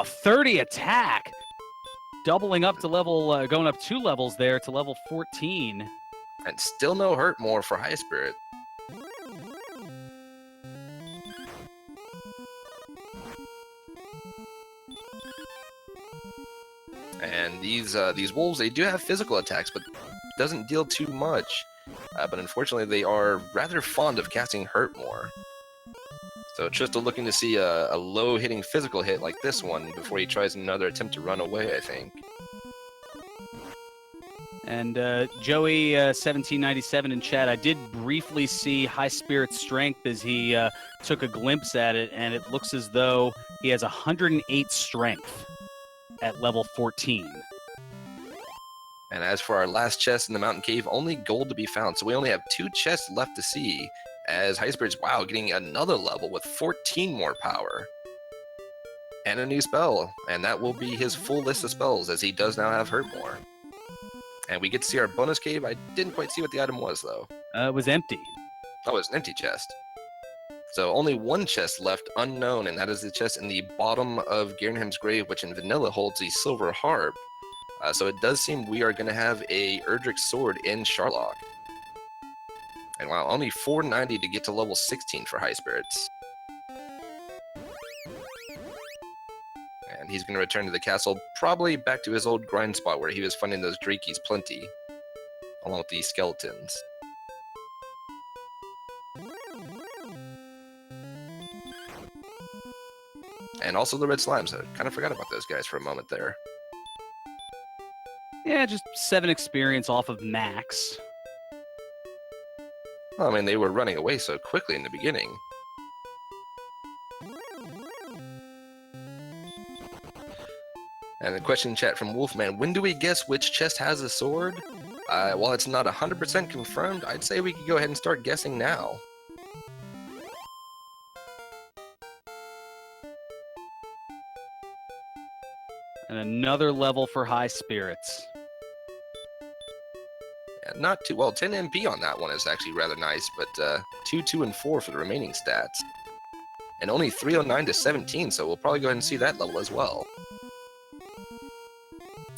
30 attack, doubling up to level, going up 2 levels there to level 14.
And still no hurt more for Highspirit. And these wolves, they do have physical attacks, but doesn't deal too much. But unfortunately, they are rather fond of casting hurt more. So Tristal looking to see a low-hitting physical hit like this one before he tries another attempt to run away, I think.
And Joey 1797 in chat, I did briefly see Highspirit's strength as he took a glimpse at it, and it looks as though he has 108 strength at level 14.
And as for our last chest in the Mountain Cave, only gold to be found, so we only have 2 chests left to see, as Highspirits, wow, getting another level with 14 more power. And a new spell, and that will be his full list of spells, as he does now have hurt more. And we get to see our bonus cave. I didn't quite see what the item was, though.
It was empty.
Oh, it's an empty chest. So only 1 chest left unknown, and that is the chest in the bottom of Garenham's grave, which in vanilla holds the silver harp. So it does seem we are going to have a Erdrick sword in Sharlock. And wow, only 490 to get to level 16 for Highspirits. And he's going to return to the castle, probably back to his old grind spot where he was finding those Drakeys plenty, along with the skeletons. And also the red slimes. I kind of forgot about those guys for a moment there.
Yeah, just 7 experience off of max.
Well, I mean, they were running away so quickly in the beginning. And the question in chat from Wolfman, when do we guess which chest has a sword? While it's not 100% confirmed, I'd say we could go ahead and start guessing now.
And another level for Highspirits.
Yeah, not too well. 10 MP on that one is actually rather nice, but 2, 2, and 4 for the remaining stats. And only 309 to 17, so we'll probably go ahead and see that level as well.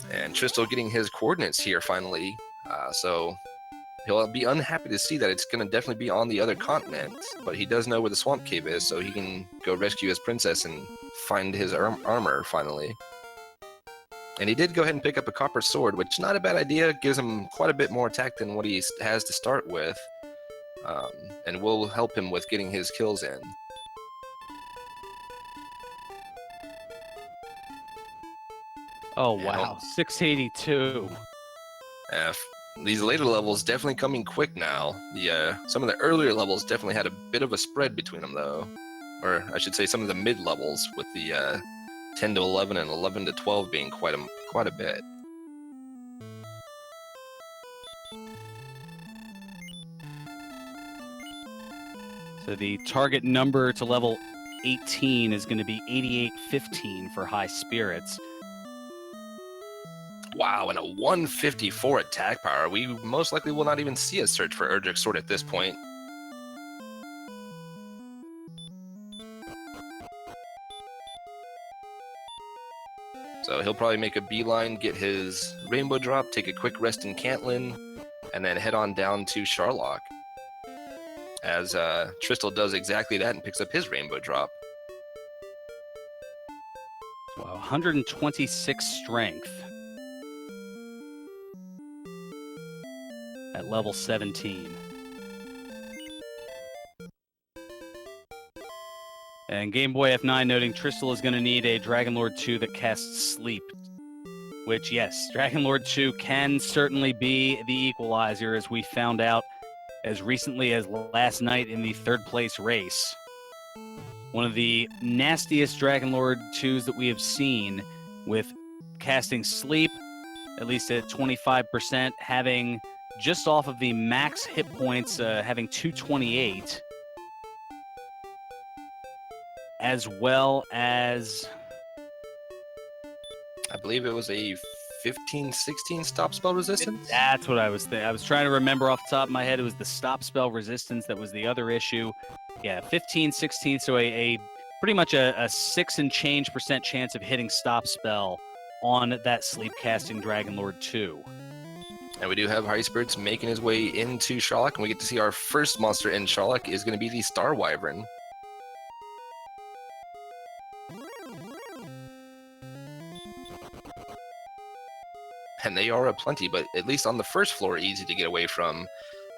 And Tristal getting his coordinates here finally, so he'll be unhappy to see that it's going to definitely be on the other continent, but he does know where the swamp cave is, so he can go rescue his princess and find his armor finally. And he did go ahead and pick up a copper sword, which is not a bad idea, gives him quite a bit more attack than what he has to start with, and will help him with getting his kills in.
Oh, wow. 682.
These later levels definitely coming quick now. Some of the earlier levels definitely had a bit of a spread between them, though. Or I should say some of the mid levels, with the 10 to 11 and 11 to 12 being quite a bit.
So the target number to level 18 is going to be 8815 for Highspirits.
Wow, and a 154 attack power. We most likely will not even see a search for Erdrick's sword at this point. So he'll probably make a beeline, get his rainbow drop, take a quick rest in Cantlin, and then head on down to Sharlock. As Tristal does exactly that and picks up his rainbow drop.
Wow, 126 strength at level 17. And Game Boy F9 noting Tristal is going to need a Dragonlord 2 that casts Sleep. Which, yes, Dragonlord 2 can certainly be the equalizer, as we found out as recently as last night in the third place race. One of the nastiest Dragonlord 2s that we have seen, with casting Sleep, at least at 25%, having just off of the max hit points, having 228, as well as,
I believe it was a 15-16 stop spell resistance?
That's what I was thinking. I was trying to remember off the top of my head. It was the stop spell resistance that was the other issue. Yeah, 15-16, so a pretty much a 6 and change % chance of hitting stop spell on that sleep casting Dragonlord 2.
And we do have Highspirits making his way into Sharlock, and we get to see our first monster in Sharlock is going to be the Star Wyvern. And they are aplenty, but at least on the first floor, easy to get away from.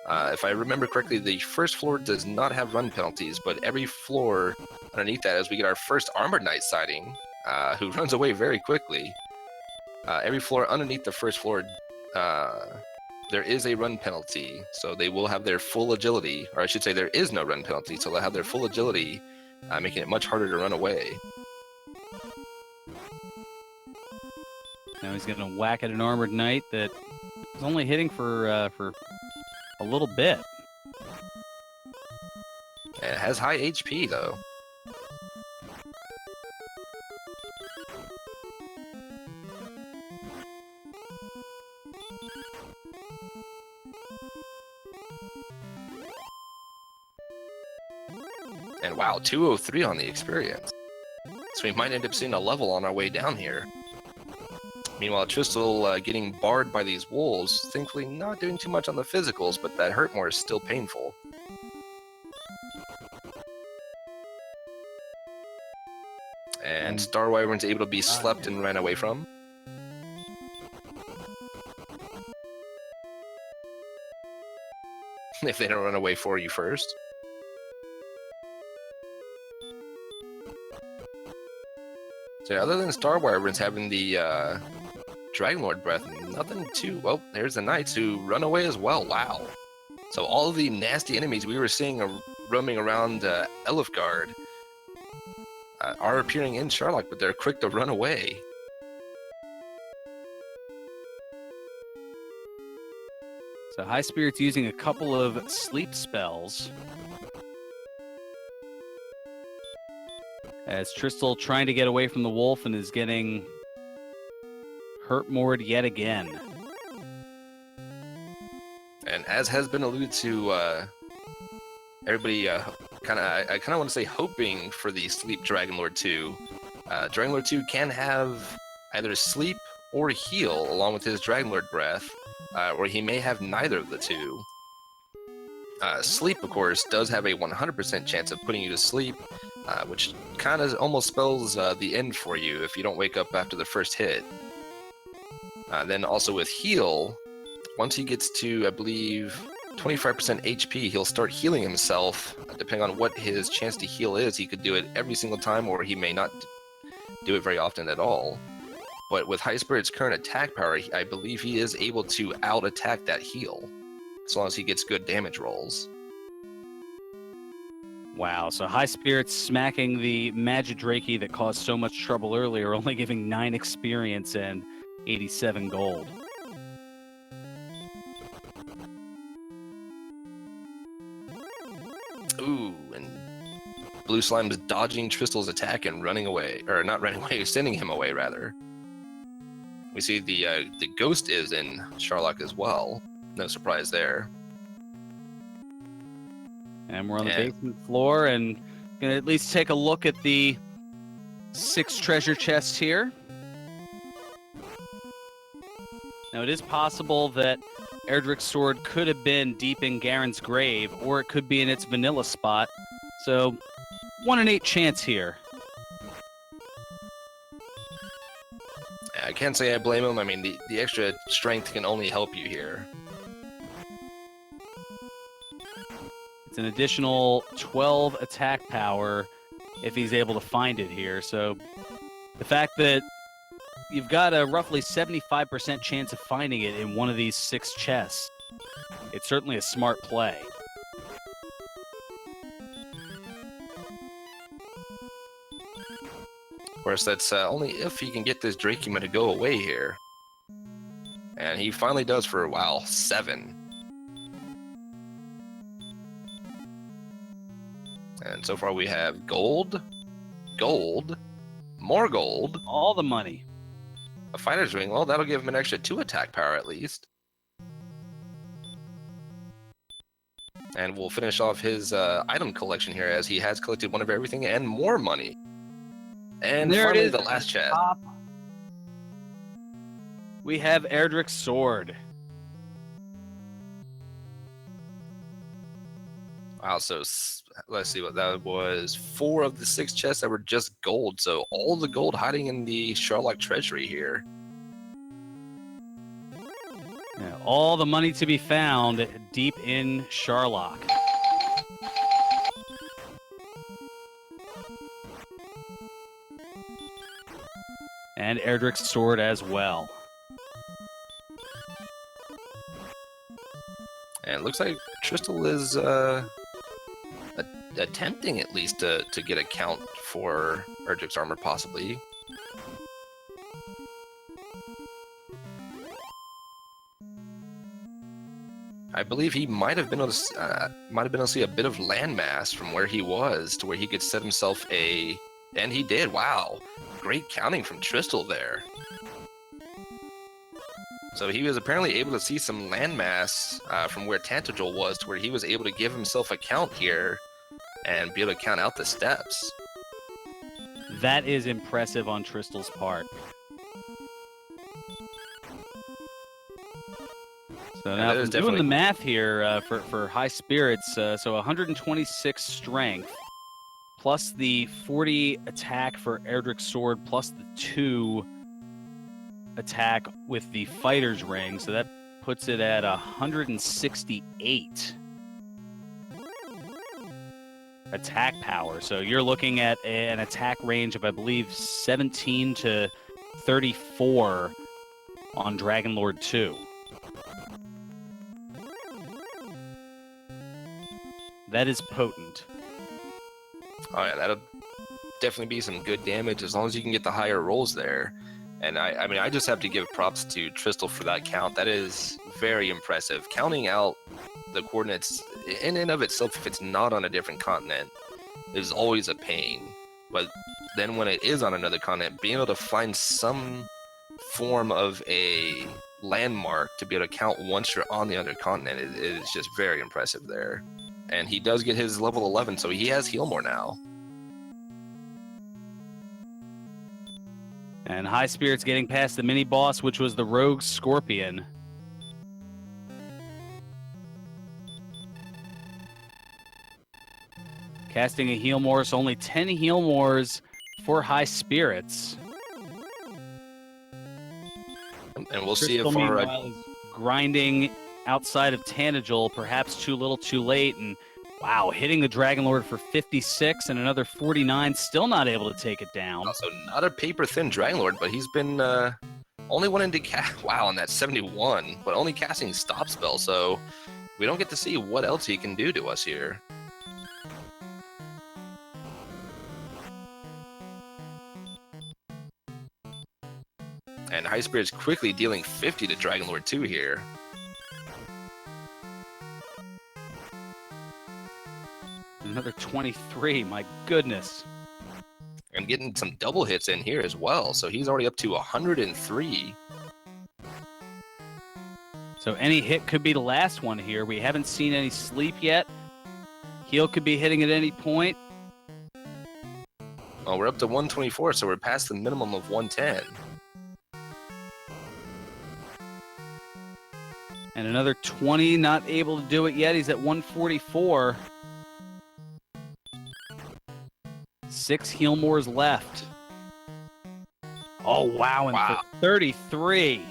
If I remember correctly, the first floor does not have run penalties, but every floor underneath that, as we get our first Armored Knight sighting, who runs away very quickly, every floor underneath the first floor, there is a run penalty, so they will have their full agility, or I should say there is no run penalty, so they'll have their full agility, making it much harder to run away.
Now he's going to whack at an Armored Knight that is only hitting for a little bit.
It has high HP, though. And wow, 203 on the experience. So we might end up seeing a level on our way down here. Meanwhile, Tristal getting barred by these wolves, thankfully not doing too much on the physicals, but that Hurtmore is still painful. And Star Wyvern's able to be slept and ran away from. If they don't run away for you first. So other than Star Wyverns having the Dragonlord breath, nothing too... Well, there's the Knights who run away as well. Wow. So all the nasty enemies we were seeing roaming around Elfgard are appearing in Sharlock, but they're quick to run away.
So Highspirits using a couple of sleep spells. As Tristal trying to get away from the wolf and is getting hurt moored yet again.
And as has been alluded to, everybody I kind of want to say hoping for the Sleep Dragonlord 2. Dragonlord 2 can have either sleep or heal along with his Dragonlord breath, or he may have neither of the two. Sleep, of course, does have a 100% chance of putting you to sleep, which kind of almost spells the end for you if you don't wake up after the first hit. Then also with heal, once he gets to, I believe, 25% HP, he'll start healing himself. Depending on what his chance to heal is, he could do it every single time, or he may not do it very often at all. But with Highspirit's current attack power, I believe he is able to out-attack that heal, as long as he gets good damage rolls.
Wow, so Highspirits smacking the Magidrakey that caused so much trouble earlier, only giving 9 experience and 87 gold.
Ooh, and Blue Slime's dodging Tristal's attack and running away, or not running away, sending him away rather. We see the ghost is in Sharlock as well. No surprise there.
And we're on the basement floor, and gonna at least take a look at the 6 treasure chests here. Now it is possible that Erdrick's sword could have been deep in Garen's grave, or it could be in its vanilla spot. So 1 in 8 chance here.
I can't say I blame him. I mean, the extra strength can only help you here.
It's an additional 12 attack power if he's able to find it here. So the fact that you've got a roughly 75% chance of finding it in one of these 6 chests, it's certainly a smart play.
Of course, that's only if he can get this Drakima to go away here. And he finally does for a while. 7. And so far we have gold, gold, more gold.
All the money.
A fighter's ring. Well, that'll give him an extra 2 attack power at least. And we'll finish off his item collection here as he has collected one of everything and more money. And
there
finally,
it is,
the last chat.
We have Erdrick's sword.
Wow, so let's see what that was. 4 of the 6 chests that were just gold. So all the gold hiding in the Sharlock treasury here.
Yeah, all the money to be found deep in Sharlock. And Erdrick's sword as well.
And it looks like Tristal is attempting at least to get a count for Erdrick's armor, possibly. I believe he might have been able to see a bit of landmass from where he was to where he could set himself a, and he did. Wow, great counting from Tristal there. So he was apparently able to see some landmass from where Tantagel was to where he was able to give himself a count here and be able to count out the steps.
That is impressive on Tristal's part. So now I'm doing the math here for Highspirits. So 126 strength, plus the 40 attack for Erdrick's sword, plus the 2 attack with the fighter's ring. So that puts it at 168 attack power. So you're looking at an attack range of, I believe, 17 to 34 on Dragonlord 2. That is potent.
Oh yeah, that'll definitely be some good damage as long as you can get the higher rolls there. And I mean, I just have to give props to Tristal for that count. That is very impressive. Counting out the coordinates in and of itself, if it's not on a different continent, is always a pain. But then when it is on another continent, being able to find some form of a landmark to be able to count once you're on the other continent is just very impressive there. And he does get his level 11, so he has heal more now.
And Highspirits getting past the mini boss, which was the Rogue Scorpion. Casting a heal more, so only 10 heal mores for Highspirits.
And we'll see if our
meanwhile is grinding outside of Tanagal, perhaps too little, too late, and wow, hitting the Dragon Lord for 56 and another 49, still not able to take it down.
Also, not a paper-thin Dragon Lord, but he's been only wanting to cast. Wow, and that's 71, but only casting Stop Spell, so we don't get to see what else he can do to us here. And Highspirits quickly dealing 50 to Dragon Lord 2 here.
Another 23, my goodness.
And getting some double hits in here as well, so he's already up to 103.
So any hit could be the last one here. We haven't seen any sleep yet. Heal could be hitting at any point.
Well, we're up to 124, so we're past the minimum of 110.
And another 20, not able to do it yet. He's at 144. 6 heal mores left. Oh, wow. And
wow.
for 33.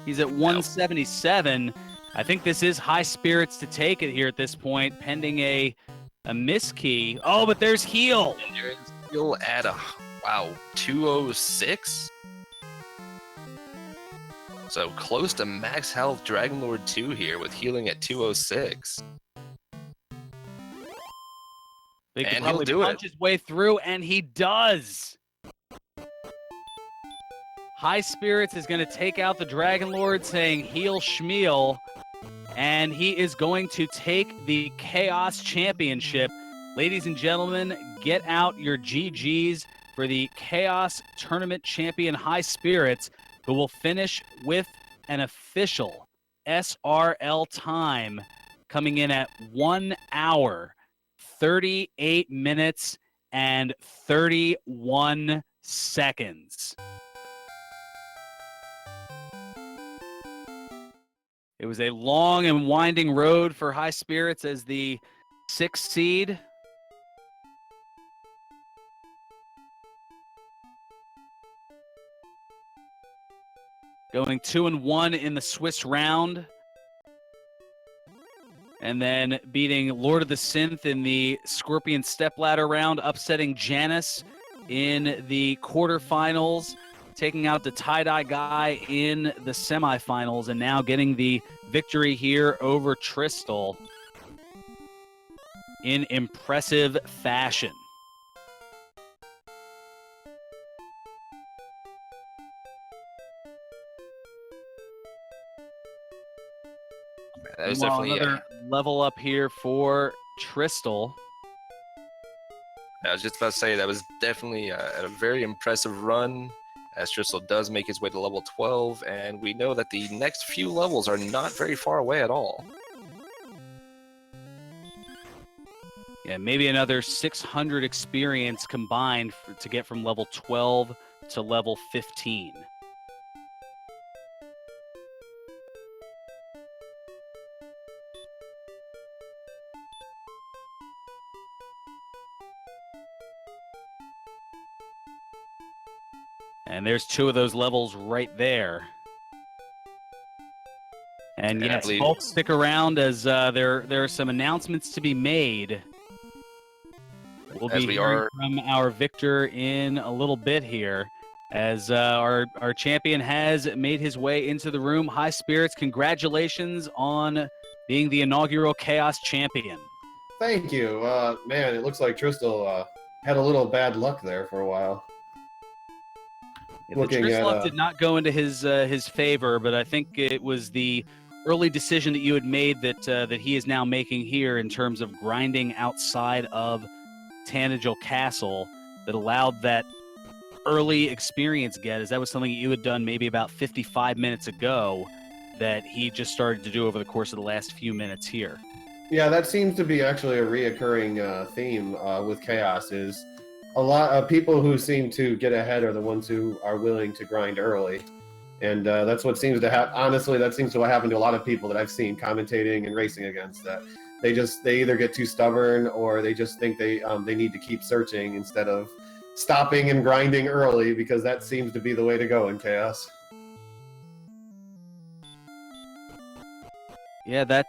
He's at 177. I think this is Highspirits to take it here at this point, pending a miss key. Oh, but there's heal.
And there's heal at 206? So close to max health Dragon Lord 2 here with healing at 206.
They could
And
probably
he'll do
punch
it.
his way through, and he does. Highspirits is going to take out the Dragon Lord, saying heal Schmiel, and he is going to take the Chaos Championship. Ladies and gentlemen, get out your GGs for the Chaos Tournament Champion Highspirits, who will finish with an official SRL time coming in at 1 hour, 38 minutes, and 31 seconds. It was a long and winding road for Highspirits as the 6th seed. Going 2-1 in the Swiss round. And then beating Lord of the Synth in the Scorpion Stepladder round, upsetting Janus in the quarterfinals, taking out the tie-dye guy in the semifinals, and now getting the victory here over Tristal in impressive fashion.
That was
Meanwhile,
definitely
another level up here for Tristal.
I was just about to say that was definitely a very impressive run, as Tristal does make his way to level 12, and we know that the next few levels are not very far away at all.
Yeah, maybe another 600 experience combined to get from level 12 to level 15. And there's 2 of those levels right there. And yes, folks, stick around as there are some announcements to be made. We'll be hearing from our victor in a little bit here, as our champion has made his way into the room. Highspirits, congratulations on being the inaugural Chaos Champion.
Thank you. Man, it looks like Tristal had a little bad luck there for a while.
The
looking
Triss
at
luck did not go into his favor, but I think it was the early decision that you had made that he is now making here in terms of grinding outside of Tanagel Castle that allowed that early experience get, as that was something you had done maybe about 55 minutes ago that he just started to do over the course of the last few minutes here.
Yeah, that seems to be actually a reoccurring theme with Chaos. Is a lot of people who seem to get ahead are the ones who are willing to grind early, and that's what seems to happen. Honestly, that seems to happen to a lot of people that I've seen commentating and racing against. That they either get too stubborn or they just think they need to keep searching instead of stopping and grinding early, because that seems to be the way to go in Chaos.
Yeah, that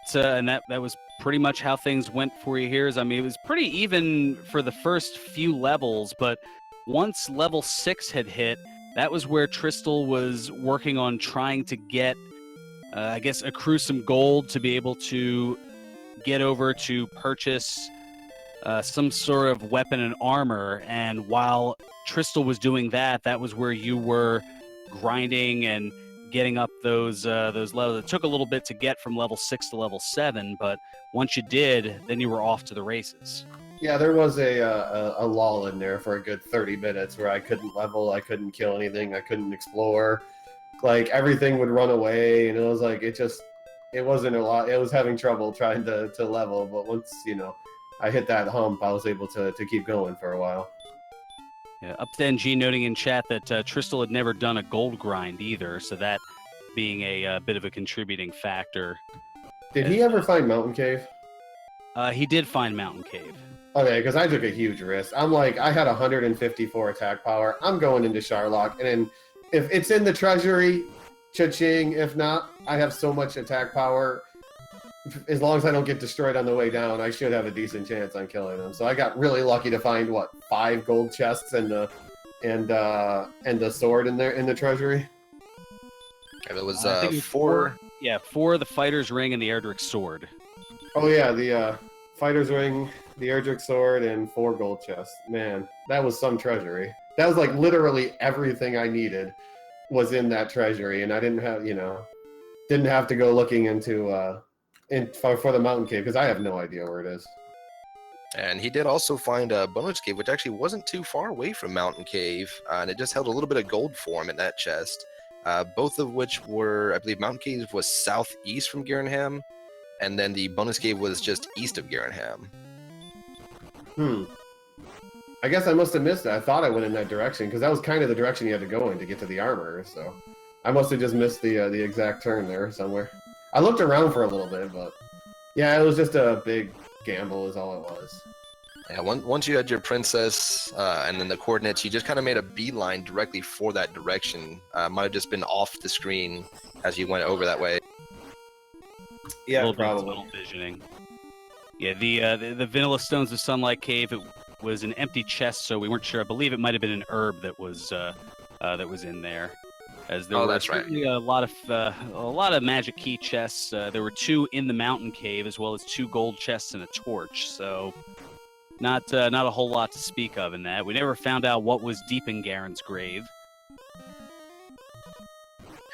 was pretty much how things went for you here. I mean, it was pretty even for the first few levels, but once level 6 had hit, that was where Tristal was working on trying to get, I guess, accrue some gold to be able to get over to purchase some sort of weapon and armor. And while Tristal was doing that, that was where you were grinding and getting up those levels. It took a little bit to get from level 6 to level 7, but once you did, then you were off to the races.
Yeah, there was a lull in there for a good 30 minutes where I couldn't level, I couldn't kill anything, I couldn't explore. Like, everything would run away, and it was like, it wasn't a lot. It was having trouble trying to level, but once, I hit that hump, I was able to keep going for a while.
Yeah, up to NG noting in chat that Tristal had never done a gold grind either, so that being a bit of a contributing factor.
Did he ever find Mountain Cave?
He did find Mountain Cave.
Okay, because I took a huge risk. I'm like, I had 154 attack power. I'm going into Sharlock, and then if it's in the treasury, cha-ching. If not, I have so much attack power. As long as I don't get destroyed on the way down, I should have a decent chance on killing them. So I got really lucky to find 5 gold chests and the sword in there in the treasury.
And it was
I think it was
4.
Yeah, 4 the Fighter's Ring and the Erdrick Sword.
Oh yeah, the fighter's ring, the Erdrick sword, and 4 gold chests. Man, that was some treasury. That was like literally everything I needed was in that treasury, and I didn't have to go looking into for the Mountain Cave, because I have no idea where it is.
And he did also find a bonus cave, which actually wasn't too far away from Mountain Cave, and it just held a little bit of gold for him in that chest. Both of which were, I believe, Mountain Cave was southeast from Garenham, and then the bonus cave was just east of Garenham.
I guess I must have missed it. I thought I went in that direction, because that was kind of the direction you had to go in to get to the armor, so I must have just missed the exact turn there somewhere. I looked around for a little bit, but yeah, it was just a big gamble is all it was.
Yeah, once you had your princess and then the coordinates, you just kind of made a beeline directly for that direction. Might have just been off the screen as you went over that way.
Yeah,
probably. Little visioning. Yeah, the Vanilla Stones of Sunlight Cave, it was an empty chest, so we weren't sure. I believe it might have been an herb that was in there. As there
that's right.
a lot of magic key chests. There were 2 in the Mountain Cave, as well as 2 gold chests and a torch. So, not a whole lot to speak of in that. We never found out what was deep in Garen's grave.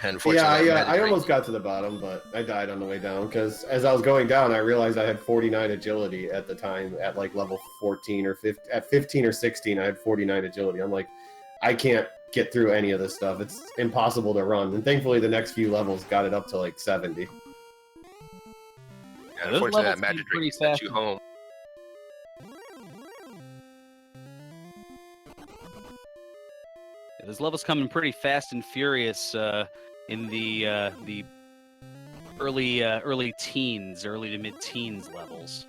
Yeah, I almost got to the bottom, but I died on the way down, because as I was going down, I realized I had 49 agility at the time at like level 14 or 15. At 15 or 16, I had 49 agility. I'm like, I can't get through any of this stuff. It's impossible to run. And thankfully, the next few levels got it up to like 70.
Yeah, unfortunately, that magic drink sent you home.
Those levels coming pretty fast and furious in the early teens, early to mid-teens levels.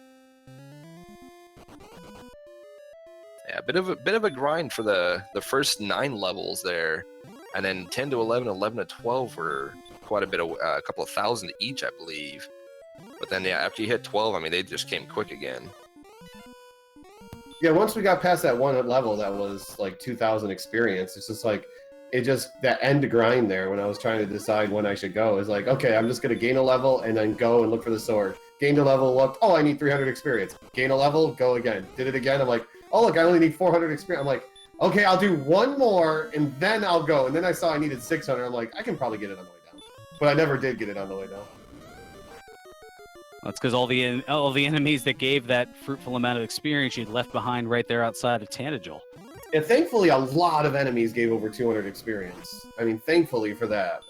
Yeah, a bit of a grind for the first 9 levels there, and then 10 to 11, 11 to 12 were quite a bit of a couple of thousand each, I believe. But then yeah, after you hit 12, I mean, they just came quick again.
Yeah, once we got past that one level that was like 2,000 experience, it's just like, that end grind there when I was trying to decide when I should go is like, okay, I'm just going to gain a level and then go and look for the sword. Gained a level, looked, I need 300 experience. Gain a level, go again. Did it again, I'm like, oh look, I only need 400 experience. I'm like, okay, I'll do one more and then I'll go. And then I saw I needed 600. I'm like, I can probably get it on the way down. But I never did get it on the way down.
That's because all the enemies that gave that fruitful amount of experience you'd left behind right there outside of Tanagel.
And thankfully, a lot of enemies gave over 200 experience. I mean, thankfully for that.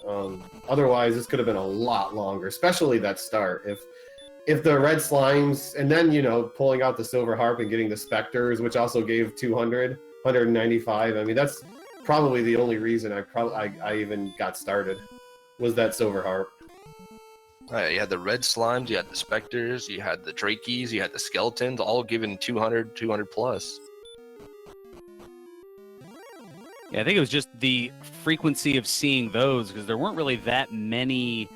Otherwise, this could have been a lot longer, especially that start. If the red slimes, and then, you know, pulling out the silver harp and getting the specters, which also gave 200, 195. I mean, that's probably the only reason I even got started, was that silver harp.
You had the red slimes, you had the specters, you had the drakeys, you had the skeletons, all given 200 plus.
Yeah, I think it was just the frequency of seeing those, because there weren't really that many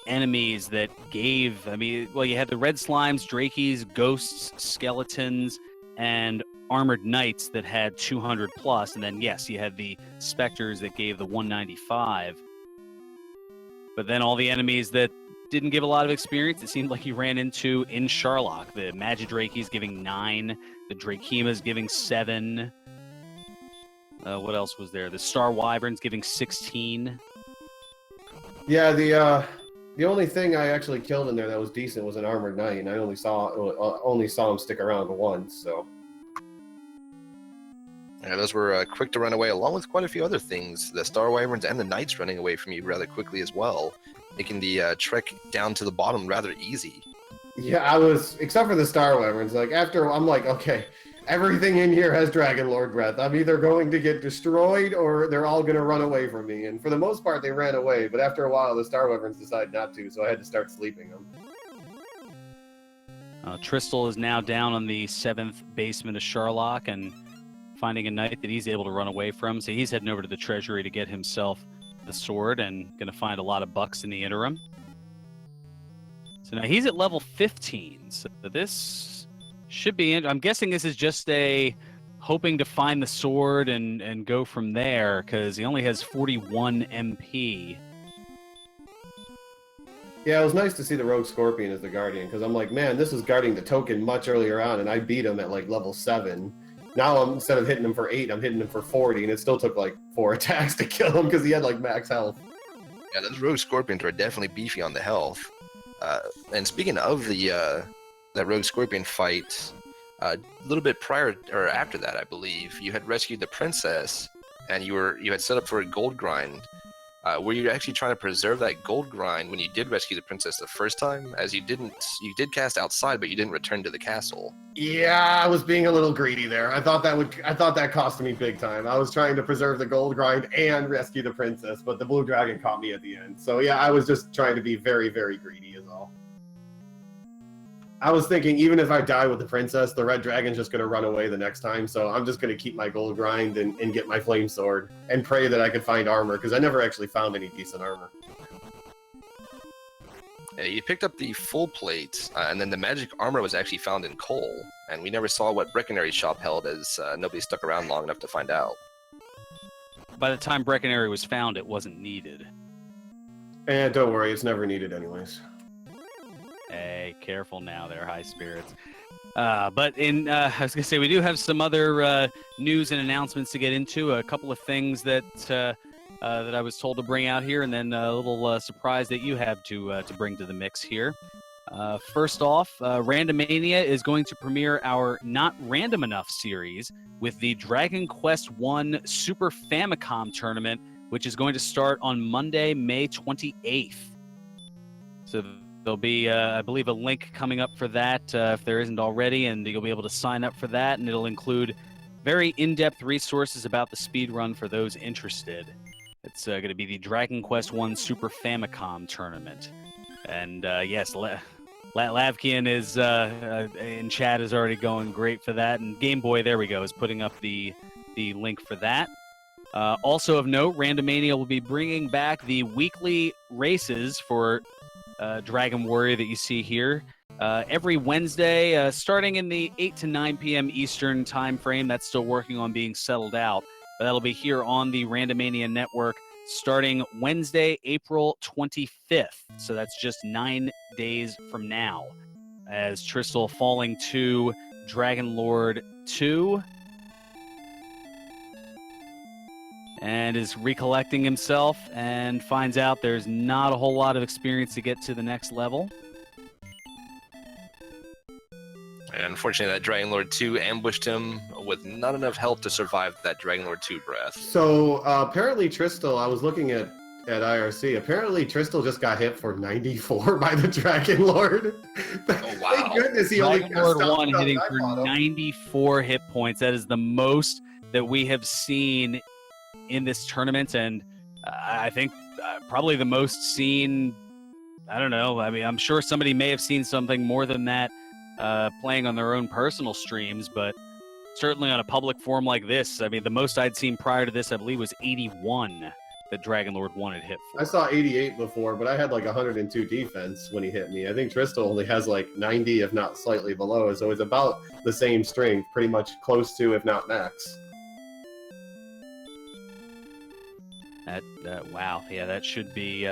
enemies that gave. I mean, well, you had the red slimes, drakeys, ghosts, skeletons, and armored knights that had 200 plus, and then yes, you had the specters that gave the 195. But then all the enemies that didn't give a lot of experience, it seemed like you ran into in Sharlock. The Magidrakeys giving 9, the Drakeemas giving 7. What else was there? The Star Wyverns giving 16.
Yeah, the only thing I actually killed in there that was decent was an armored knight, and I only saw him stick around once. So
Yeah, those were quick to run away, along with quite a few other things. The Star Wyverns and the Knights running away from you rather quickly as well, making the trek down to the bottom rather easy.
yeah, I was, except for the Star Wyverns. Like after, I'm like, okay, everything in here has Dragon Lord breath. I'm either going to get destroyed or they're all going to run away from me. And for the most part, they ran away. But after a while, the Star Wyverns decided not to, so I had to start sleeping them.
Tristal is now down on the 7th basement of Sharlock and finding a knight that he's able to run away from. So he's heading over to the treasury to get himself the sword and going to find a lot of bucks in the interim. So now he's at level 15. So this should be... I'm guessing this is just a hoping to find the sword and go from there, because he only has 41 MP.
Yeah, it was nice to see the Rogue Scorpion as the Guardian, because I'm like, man, this was guarding the token much earlier on, and I beat him at like level 7. Now, instead of hitting him for 8, I'm hitting him for 40, and it still took like 4 attacks to kill him because he had like max health.
Yeah, those Rogue Scorpions are definitely beefy on the health. And speaking of the that Rogue Scorpion fight, a little bit prior or after that, I believe, you had rescued the princess, and you had set up for a gold grind. Were you actually trying to preserve that gold grind when you did rescue the princess the first time? As you did cast outside, but you didn't return to the castle.
Yeah, I was being a little greedy there. I thought that cost me big time. I was trying to preserve the gold grind and rescue the princess, but the blue dragon caught me at the end. So yeah, I was just trying to be very, very greedy is all. I was thinking, even if I die with the princess, the red dragon's just going to run away the next time, so I'm just going to keep my gold grind and get my flame sword and pray that I could find armor, because I never actually found any decent armor.
Yeah, you picked up the full plate, and then the magic armor was actually found in coal, and we never saw what Brecconary's shop held, as nobody stuck around long enough to find out.
By the time Brecconary was found, it wasn't needed.
And don't worry, it's never needed anyways.
Hey, careful now there, Highspirits. But I was going to say, we do have some other news and announcements to get into. A couple of things that I was told to bring out here, and then a little surprise that you have to bring to the mix here. First off, Randomania is going to premiere our Not Random Enough series with the Dragon Quest I Super Famicom tournament, which is going to start on Monday, May 28th. So there'll be, I believe, a link coming up for that if there isn't already, and you'll be able to sign up for that, and it'll include very in-depth resources about the speedrun for those interested. It's going to be the Dragon Quest I Super Famicom tournament. And yes, Lavkian is in chat is already going great for that, and Game Boy, there we go, is putting up the link for that. Also of note, Randomania will be bringing back the weekly races for Dragon Warrior that you see here every Wednesday, starting in the 8 to 9 p.m. Eastern time frame. That's still working on being settled out, but that'll be here on the Randomania Network starting Wednesday, April 25th. So that's just 9 days from now, as Tristal Falling to Dragon Lord 2. and is recollecting himself and finds out there's not a whole lot of experience to get to the next level.
And unfortunately, that Dragon Lord 2 ambushed him with not enough health to survive that Dragon Lord 2 breath.
So apparently Tristal, I was looking at IRC, apparently Tristal just got hit for 94 by the Dragon Lord.
Oh, wow.
Thank goodness he
Dragon
only
Lord
stopped
1
up
hitting
and I
for
fought him.
94 hit points. That is the most that we have seen in this tournament, and I think probably the most seen, I don't know, I mean, I'm sure somebody may have seen something more than that playing on their own personal streams, but certainly on a public forum like this, I mean, the most I'd seen prior to this, I believe, was 81 that Dragon Lord 1 had hit for.
I saw 88 before, but I had like 102 defense when he hit me. I think Tristal only has like 90, if not slightly below, so it's about the same strength, pretty much close to, if not max.
Wow, yeah, that should be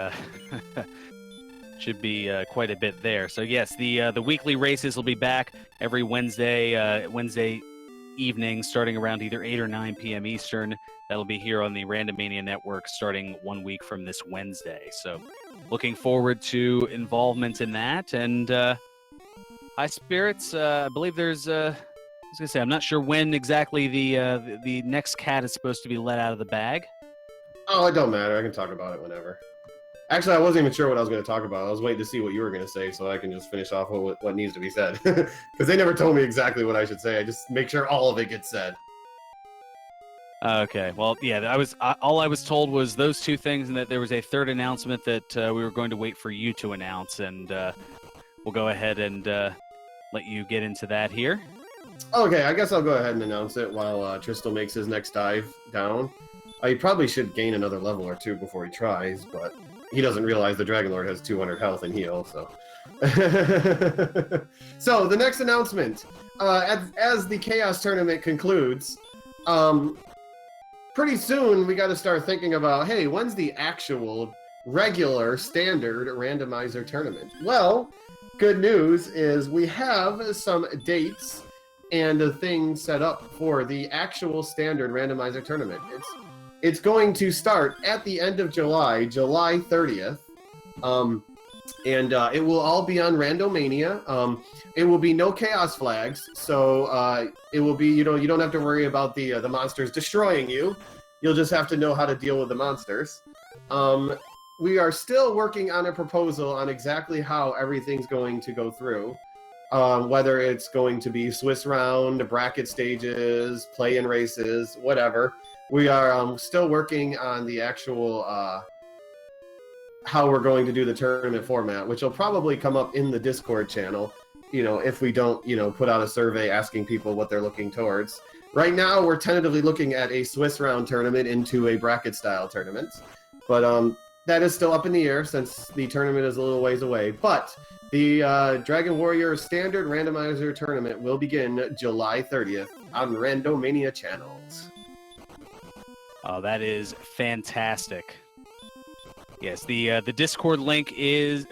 quite a bit there. So yes, the weekly races will be back every Wednesday evening, starting around either 8 or 9 p.m. Eastern. That'll be here on the Randomania Network starting 1 week from this Wednesday. So looking forward to involvement in that. And Highspirits, I believe there's I was gonna say, I'm not sure when exactly the next cat is supposed to be let out of the bag.
Oh, it don't matter. I can talk about it whenever. Actually, I wasn't even sure what I was going to talk about. I was waiting to see what you were going to say so I can just finish off what needs to be said. Because they never told me exactly what I should say. I just make sure all of it gets said.
Okay, well, yeah, all I was told was those two things, and that there was a third announcement that we were going to wait for you to announce, and we'll go ahead and let you get into that here.
Okay, I guess I'll go ahead and announce it while Tristal makes his next dive down. He probably should gain another level or two before he tries, but he doesn't realize the Dragon Lord has 200 health and heal, so. So, the next announcement. As the Chaos Tournament concludes, pretty soon we got to start thinking about, hey, when's the actual regular standard randomizer tournament? Well, good news is we have some dates and a thing set up for the actual standard randomizer tournament. It's going to start at the end of July, July 30th, and it will all be on Randomania. It will be no chaos flags, so it will be, you don't have to worry about the monsters destroying you. You'll just have to know how to deal with the monsters. We are still working on a proposal on exactly how everything's going to go through. Whether it's going to be Swiss round, bracket stages, play-in races, whatever. We are still working on the actual how we're going to do the tournament format, which will probably come up in the Discord channel, if we don't, put out a survey asking people what they're looking towards. Right now, we're tentatively looking at a Swiss round tournament into a bracket-style tournament, but that is still up in the air since the tournament is a little ways away. But the Dragon Warrior Standard Randomizer Tournament will begin July 30th on Randomania channels.
Oh, that is fantastic. Yes, the Discord link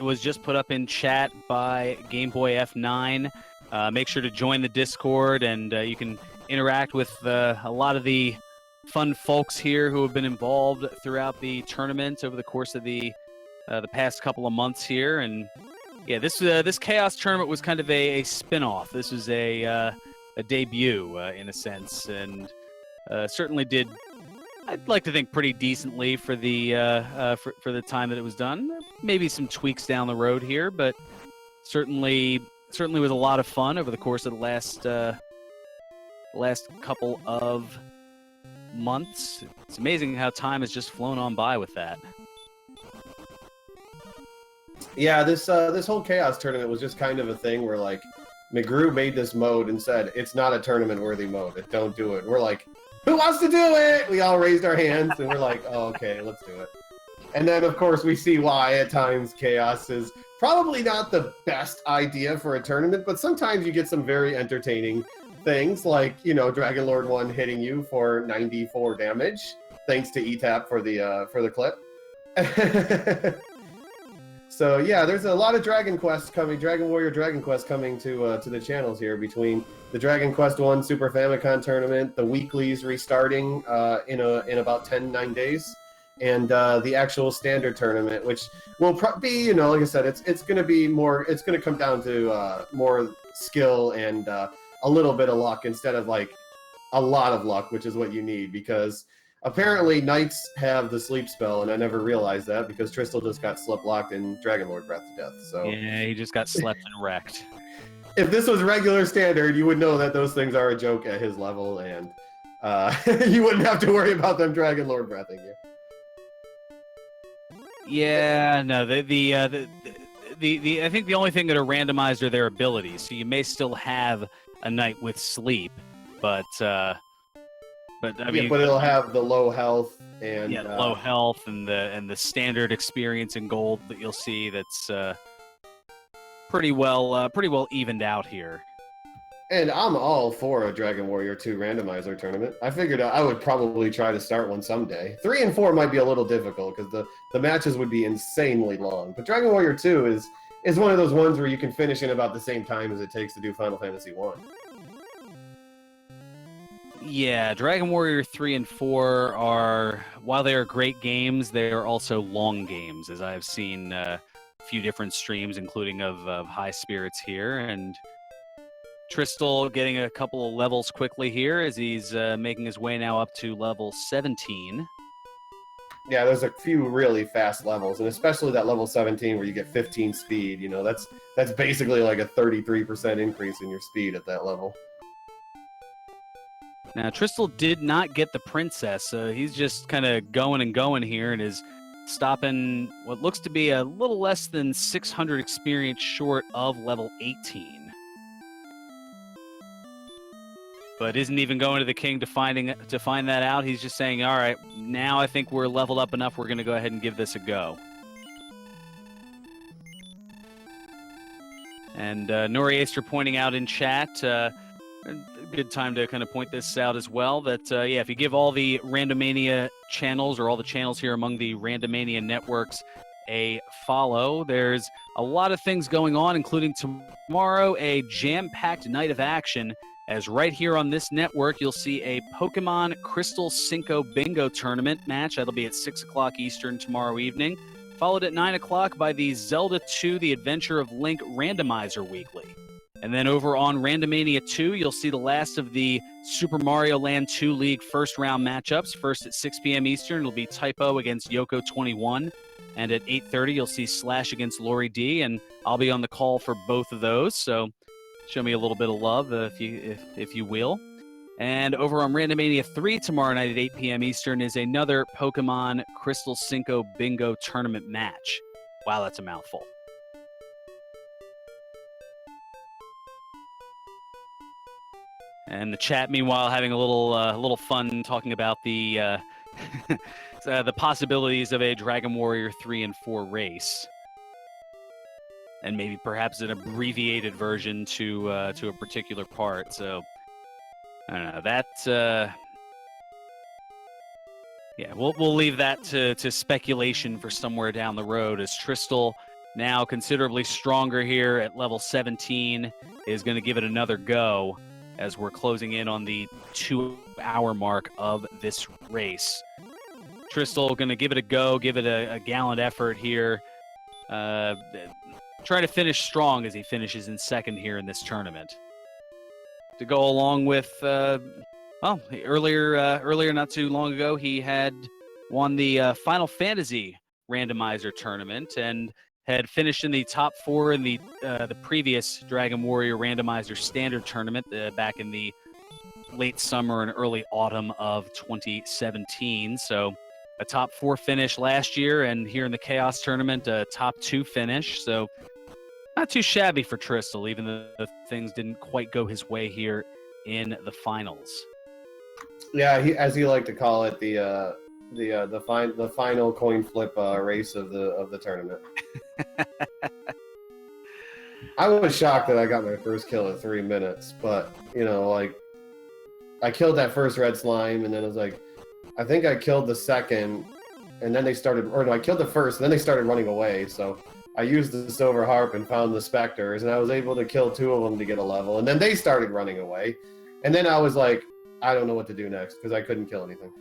was just put up in chat by Gameboy F9. Make sure to join the Discord, and you can interact with a lot of the fun folks here who have been involved throughout the tournament over the course of the past couple of months here. And yeah, this Chaos tournament was kind of a spin-off. This was a debut in a sense, and certainly did, I'd like to think, pretty decently for the for the time that it was done. Maybe some tweaks down the road here, but certainly was a lot of fun over the course of the last couple of months. It's amazing how time has just flown on by with that.
Yeah, this whole Chaos tournament was just kind of a thing where, like, McGrew made this mode and said, it's not a tournament-worthy mode. Don't do it. And we're like, who wants to do it? We all raised our hands, and we're like, oh, okay, let's do it. And then, of course, we see why at times Chaos is probably not the best idea for a tournament, but sometimes you get some very entertaining things, like, Dragon Lord 1 hitting you for 94 damage, thanks to ETAP for the clip. So yeah, there's a lot of Dragon Warrior Dragon Quest coming to the channels here between the Dragon Quest 1 Super Famicom tournament, the weeklies restarting in about 9 days, and the actual standard tournament, which will be, like I said, it's going to be more. It's going to come down to more skill and a little bit of luck instead of like a lot of luck, which is what you need, because apparently knights have the sleep spell, and I never realized that because Tristal just got slip locked in Dragon Lord Breath to Death. So
yeah, he just got slept and wrecked.
If this was regular standard, you would know that those things are a joke at his level, and you wouldn't have to worry about them Dragon Lord breathing you.
Yeah, no, I think the only thing that are randomized are their abilities. So you may still have a knight with sleep, but I mean,
but it'll have the low health and
low health and the standard experience in gold that you'll see. That's pretty well evened out here.
And I'm all for a Dragon Warrior 2 randomizer tournament. I figured I would probably try to start one someday. 3 and 4 might be a little difficult because the matches would be insanely long. But Dragon Warrior 2 is one of those ones where you can finish in about the same time as it takes to do Final Fantasy 1.
Yeah, Dragon Warrior 3 and 4 are, while they are great games, they are also long games, as I've seen a few different streams, including of Highspirits here, and Tristal getting a couple of levels quickly here as he's making his way now up to level 17.
Yeah, there's a few really fast levels, and especially that level 17 where you get 15 speed. That's basically like a 33% increase in your speed at that level.
Now, Tristal did not get the princess, so he's just kind of going and going here and is stopping what looks to be a little less than 600 experience short of level 18. But isn't even going to the king to find that out. He's just saying, all right, now I think we're leveled up enough, we're going to go ahead and give this a go. And Nori Aster pointing out in chat, a good time to kind of point this out as well, that, if you give all the Randomania channels or all the channels here among the Randomania networks a follow, there's a lot of things going on, including tomorrow, a jam-packed night of action, as right here on this network, you'll see a Pokemon Crystal Cinco Bingo Tournament match. That'll be at 6 o'clock Eastern tomorrow evening, followed at 9 o'clock by the Zelda 2 The Adventure of Link Randomizer Weekly. And then over on Randomania 2, you'll see the last of the Super Mario Land 2 League first round matchups. First at 6 p.m. Eastern, it'll be Typo against Yoko 21. And at 8:30, you'll see Slash against Lori D. And I'll be on the call for both of those. So show me a little bit of love, if you will. And over on Randomania 3 tomorrow night at 8 p.m. Eastern is another Pokemon Crystal Cinco Bingo Tournament match. Wow, that's a mouthful. And the chat, meanwhile, having a little fun talking about the the possibilities of a Dragon Warrior 3 and 4 race. And maybe perhaps an abbreviated version to a particular part. So I don't know. That we'll leave that to speculation for somewhere down the road. As Tristal, now considerably stronger here at level 17, is going to give it another go as we're closing in on the 2-hour mark of this race. Tristal going to give it a go, give it a gallant effort here. Try to finish strong as he finishes in second here in this tournament. To go along with, earlier not too long ago, he had won the Final Fantasy randomizer tournament and had finished in the top 4 in the previous Dragon Warrior randomizer standard tournament back in the late summer and early autumn of 2017. So a top 4 finish last year, and here in the Chaos tournament, a top 2 finish. So not too shabby for Tristal, even though things didn't quite go his way here in the finals.
Yeah, as he liked to call it, the final coin flip race of the tournament. I was shocked that I got my first kill at 3 minutes, but I killed that first red slime, and then I was like, I think I killed the second, and then I killed the first, and then they started running away. So I used the Silver Harp and found the Specters, and I was able to kill 2 of them to get a level, and then they started running away. And then I was like, I don't know what to do next, because I couldn't kill anything.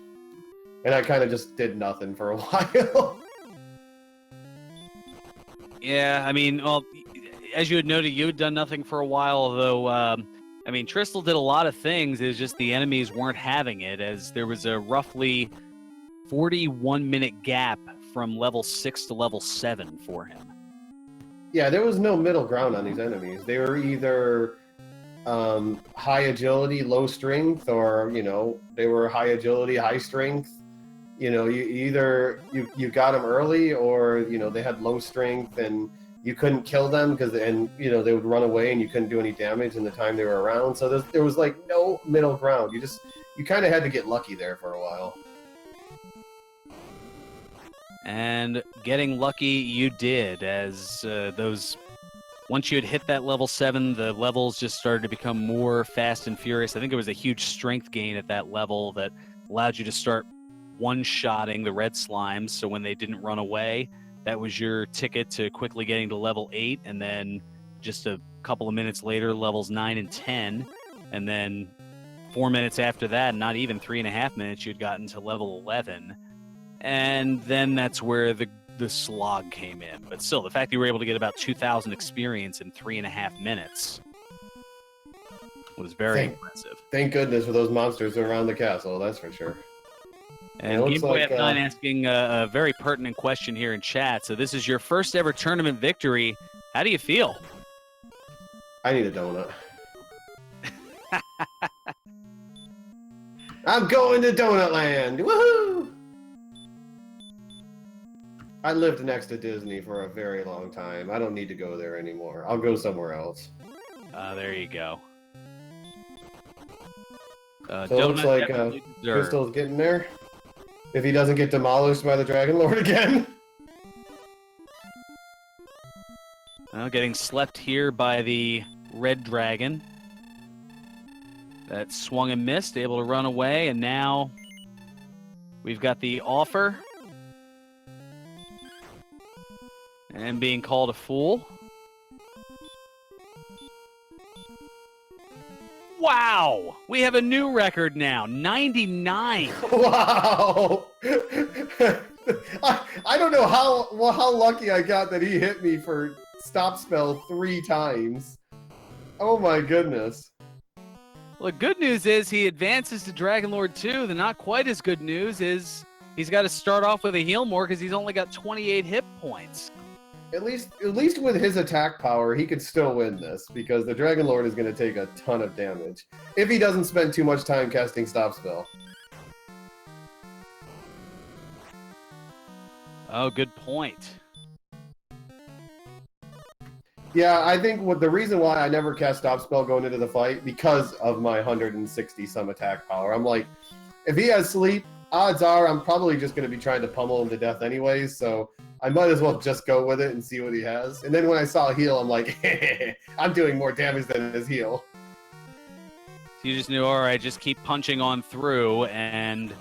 And I kind of just did nothing for a while.
Yeah, I mean, well, as you had noted, you had done nothing for a while, although, I mean, Tristal did a lot of things. It's just the enemies weren't having it, as there was a roughly 41-minute gap from level 6 to level 7 for him.
Yeah, there was no middle ground on these enemies. They were either high agility, low strength, or, you know, they were high agility, high strength. You know, you got them early, or, you know, they had low strength and you couldn't kill them and you know, they would run away and you couldn't do any damage in the time they were around. So there was like no middle ground. You kind of had to get lucky there for a while.
And getting lucky you did, as once you had hit that level 7, the levels just started to become more fast and furious. I think it was a huge strength gain at that level that allowed you to start one-shotting the red slimes, so when they didn't run away, that was your ticket to quickly getting to level 8, and then just a couple of minutes later, levels 9 and 10, and then 4 minutes after that, not even 3.5 minutes, you'd gotten to level 11, and then that's where the slog came in. But still, the fact that you were able to get about 2,000 experience in 3.5 minutes was very impressive.
Thank goodness for those monsters around the castle, that's for sure.
And Game Boy F9 asking a very pertinent question here in chat. So this is your first ever tournament victory. How do you feel?
I need a donut. I'm going to Donut Land! Woohoo! I lived next to Disney for a very long time. I don't need to go there anymore. I'll go somewhere else.
There you go.
So it looks like Crystal's getting there. If he doesn't get demolished by the Dragon Lord again.
Well, getting slept here by the red dragon. That swung and missed, able to run away, and now we've got the offer. And being called a fool. Wow! We have a new record now, 99.
Wow! I don't know how lucky I got that he hit me for stop spell 3 times. Oh my goodness.
Well, the good news is he advances to Dragon Lord 2. The not quite as good news is he's got to start off with a heal more because he's only got 28 hit points.
At least with his attack power, he could still win this, because the Dragon Lord is going to take a ton of damage if he doesn't spend too much time casting Stop Spell.
Oh, good point.
Yeah, I think the reason why I never cast Stop Spell going into the fight, because of my 160 some attack power. I'm like, if he has sleep, odds are I'm probably just going to be trying to pummel him to death anyways, so I might as well just go with it and see what he has. And then when I saw heal, I'm like, I'm doing more damage than his heal.
You just knew, all right, just keep punching on through, and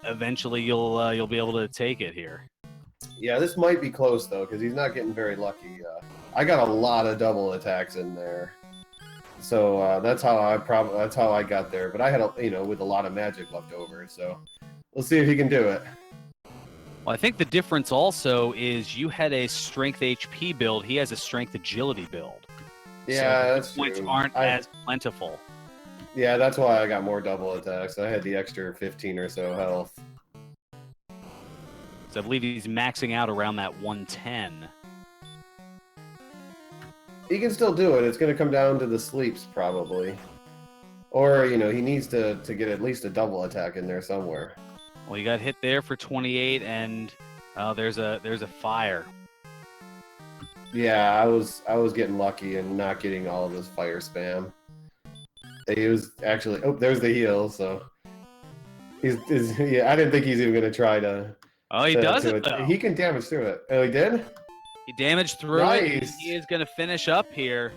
eventually you'll be able to take it here.
Yeah, this might be close though, because he's not getting very lucky. I got a lot of double attacks in there, so that's how I got there. But I had with a lot of magic left over, so we'll see if he can do it.
Well, I think the difference also is you had a strength HP build. He has a strength agility build.
Yeah,
so
that's
points
true.
aren't as plentiful.
Yeah, that's why I got more double attacks. I had the extra 15 or so health.
So I believe he's maxing out around that 110.
He can still do it. It's going to come down to the sleeps, probably. Or, he needs to get at least a double attack in there somewhere.
Well, you got hit there for 28, and there's a fire.
Yeah, I was getting lucky and not getting all of this fire spam. He was actually there's the heal. So I didn't think he's even gonna try to.
Oh, he does it though.
He can damage through it. Oh, he did.
He damaged through it. He is gonna finish up here.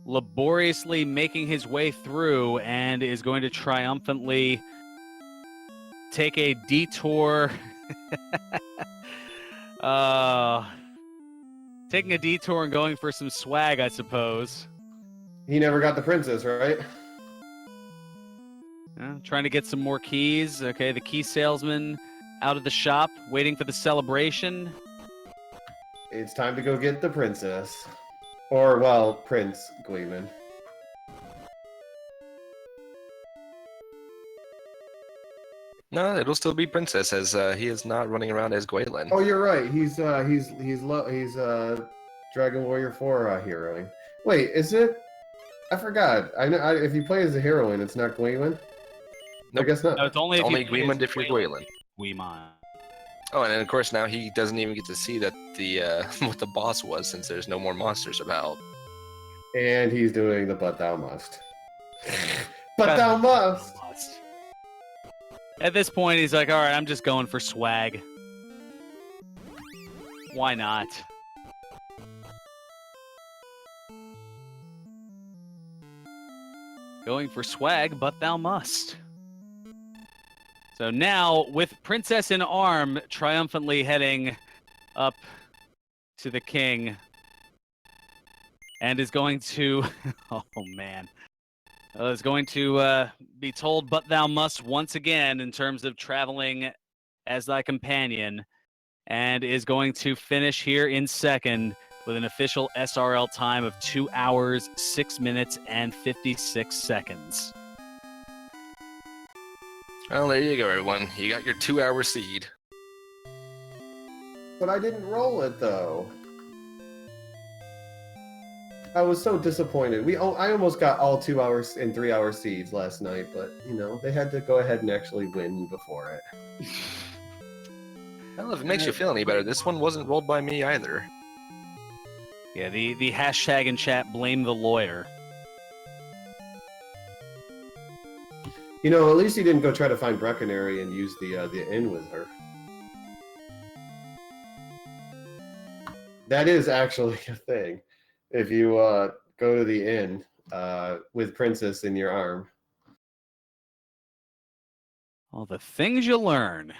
Laboriously making his way through, and is going to triumphantly take a detour. Taking a detour and going for some swag, I suppose.
He never got the princess, right?
Trying to get some more keys. Okay, the key salesman out of the shop, waiting for the celebration.
It's time to go get the princess. Or, well, Prince Gleeman.
No, it'll still be Princess, as he is not running around as Gwaylin.
Oh, you're right. He's Dragon Warrior 4 heroing. Wait, is it? I forgot. I know if you play as a heroine, it's not Gleeman.
Nope.
I guess not.
No, it's only
Gleeman if you're Gwaylin.
Gleeman.
Oh, and then of course now he doesn't even get to see that the what the boss was, since there's no more monsters about.
And he's doing the but thou must. But thou must.
At this point, he's like, all right, I'm just going for swag. Why not? Going for swag, but thou must. So now, with Princess in arm, triumphantly heading up to the king, and is going to, oh man, is going to be told, but thou must once again in terms of traveling as thy companion, and is going to finish here in second with an official SRL time of 2 hours, 6 minutes, and 56 seconds.
Well, there you go, everyone. You got your 2-hour seed.
But I didn't roll it though. I was so disappointed. I almost got all 2 hours and 3 hour seeds last night, but you know they had to go ahead and actually win before it.
Well, if it makes you feel any better, this one wasn't rolled by me either.
Yeah, the hashtag in chat, blame the lawyer.
You know, at least he didn't go try to find Breckenary and use the inn with her. That is actually a thing. If you go to the inn with Princess in your arm.
All the things you learn.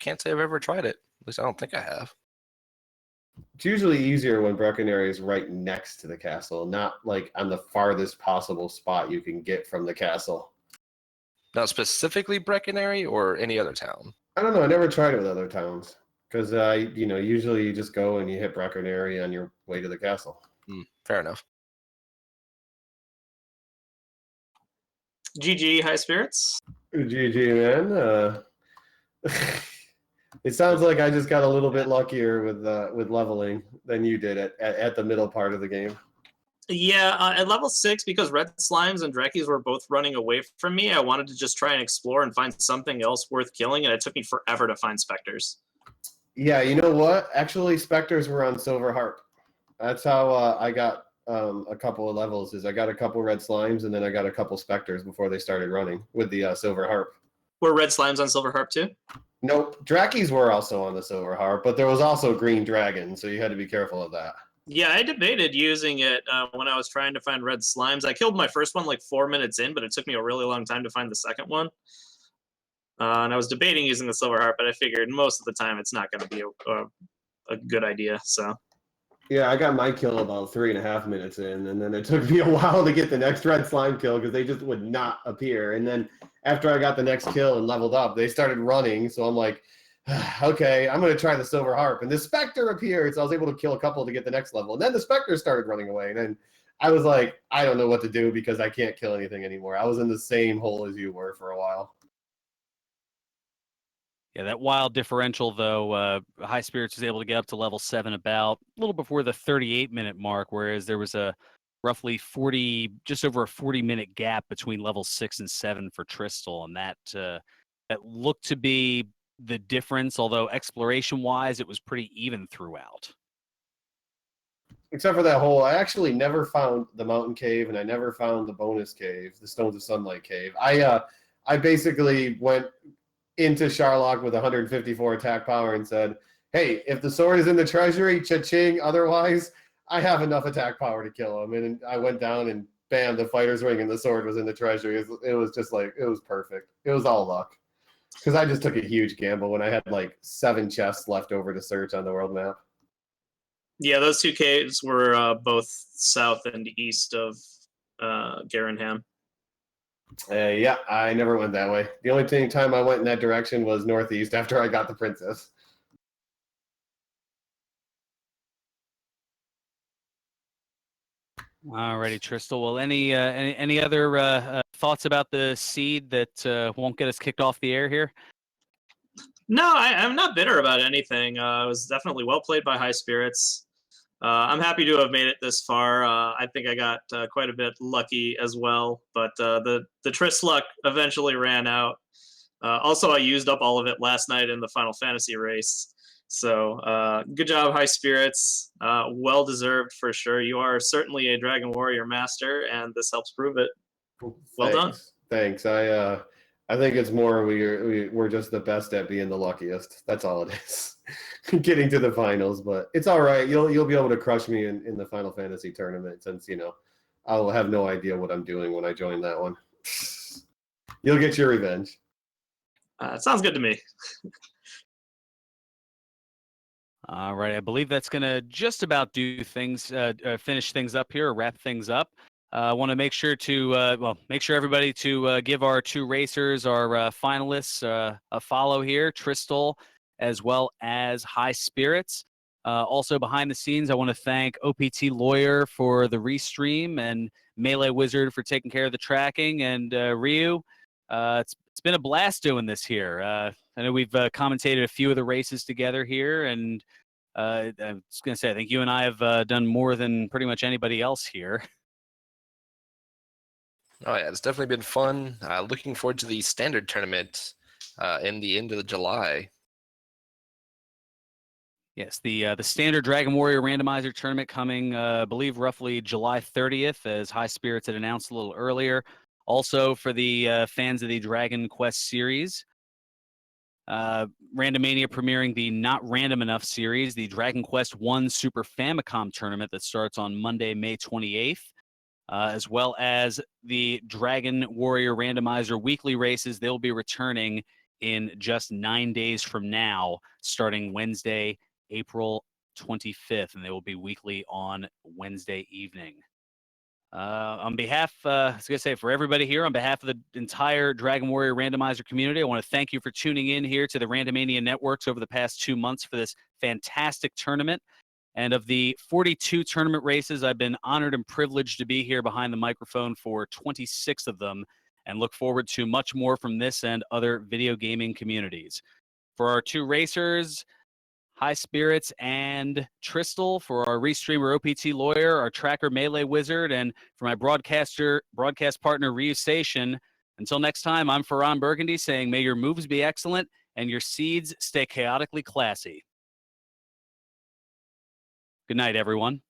Can't say I've ever tried it. At least I don't think I have.
It's usually easier when Breckenary is right next to the castle, not like on the farthest possible spot you can get from the castle.
Now, specifically Breckenary or any other town?
I don't know. I never tried it with other towns because usually you just go and you hit Breckenary on your way to the castle.
Fair enough.
GG, Highspirits.
GG, man. It sounds like I just got a little bit luckier with leveling than you did at the middle part of the game.
Yeah, at level 6, because red slimes and drekkies were both running away from me, I wanted to just try and explore and find something else worth killing, and it took me forever to find specters.
Yeah, you know what? Actually, specters were on Silver Harp. That's how I got a couple of levels. Is I got a couple red slimes, and then I got a couple specters before they started running with the Silver Harp.
Were red slimes on Silver Harp too?
Nope. Drakkies were also on the Silver Harp, but there was also green dragon, so you had to be careful of that.
Yeah, I debated using it when I was trying to find red slimes. I killed my first one like 4 minutes in, but it took me a really long time to find the second one. And I was debating using the Silver Harp, but I figured most of the time it's not going to be a good idea. So.
Yeah, I got my kill about 3.5 minutes in, and then it took me a while to get the next red slime kill because they just would not appear. And then after I got the next kill and leveled up, they started running. So I'm like, okay, I'm going to try the Silver Harp. And the Spectre appeared, so I was able to kill a couple to get the next level. And then the Spectre started running away. And then I was like, I don't know what to do because I can't kill anything anymore. I was in the same hole as you were for a while.
Yeah, that wild differential, though, Highspirits was able to get up to level 7 about a little before the 38-minute mark, whereas there was a roughly just over a 40-minute gap between level 6 and 7 for Tristal, and that looked to be the difference, although exploration-wise, it was pretty even throughout.
Except for that hole, I actually never found the Mountain Cave, and I never found the bonus cave, the Stones of Sunlight Cave. I basically went into Sharlock with 154 attack power and said, hey, if the sword is in the treasury, cha-ching, otherwise, I have enough attack power to kill him. And I went down and bam, the fighter's ring and the sword was in the treasury. It was just like, it was perfect. It was all luck. Because I just took a huge gamble when I had like 7 chests left over to search on the world map.
Yeah, those 2 caves were both south and east of Garenham.
Yeah, I never went that way. The only time I went in that direction was northeast after I got the princess.
Alrighty, Tristal. Well, any other thoughts about the seed that won't get us kicked off the air here?
No, I'm not bitter about anything. It was definitely well played by Highspirits. I'm happy to have made it this far. I think I got quite a bit lucky as well, but the Tris luck eventually ran out. Also, I used up all of it last night in the Final Fantasy race. So good job, Highspirits. Well deserved for sure. You are certainly a Dragon Warrior master, and this helps prove it. Well done.
Thanks. I think it's more we're just the best at being the luckiest. That's all it is. Getting to the finals, but it's all right. You'll be able to crush me in the Final Fantasy tournament since I'll have no idea what I'm doing when I join that one. You'll get your revenge.
Sounds good to me.
All right, I believe that's going to just about do things, finish things up here, or wrap things up. I want to make sure to, make sure everybody to give our 2 racers, our finalists, a follow here, Tristal, as well as Highspirits. Also behind the scenes, I want to thank OPT Lawyer for the restream and Melee Wizard for taking care of the tracking, and Ryu. It's been a blast doing this here. I know we've commentated a few of the races together here, and I was going to say, I think you and I have done more than pretty much anybody else here.
Oh yeah, it's definitely been fun. Looking forward to the standard tournament in the end of July.
Yes, the standard Dragon Warrior Randomizer tournament coming, I believe, roughly July 30th, as Highspirits had announced a little earlier. Also, for the fans of the Dragon Quest series, Randomania premiering the Not Random Enough series, the Dragon Quest 1 Super Famicom tournament that starts on Monday, May 28th. As well as the Dragon Warrior Randomizer weekly races. They'll be returning in just 9 days from now, starting Wednesday, April 25th, and they will be weekly on Wednesday evening. On behalf, I was going to say, for everybody here, on behalf of the entire Dragon Warrior Randomizer community, I want to thank you for tuning in here to the Randomania Networks over the past 2 months for this fantastic tournament. And of the 42 tournament races, I've been honored and privileged to be here behind the microphone for 26 of them, and look forward to much more from this and other video gaming communities. For our 2 racers, Highspirits and Tristal; for our restreamer OPT Lawyer, our tracker Melee Wizard; and for my broadcast partner Ryu Station. Until next time, I'm Ferran Burgundy saying, may your moves be excellent and your seeds stay chaotically classy. Good night, everyone.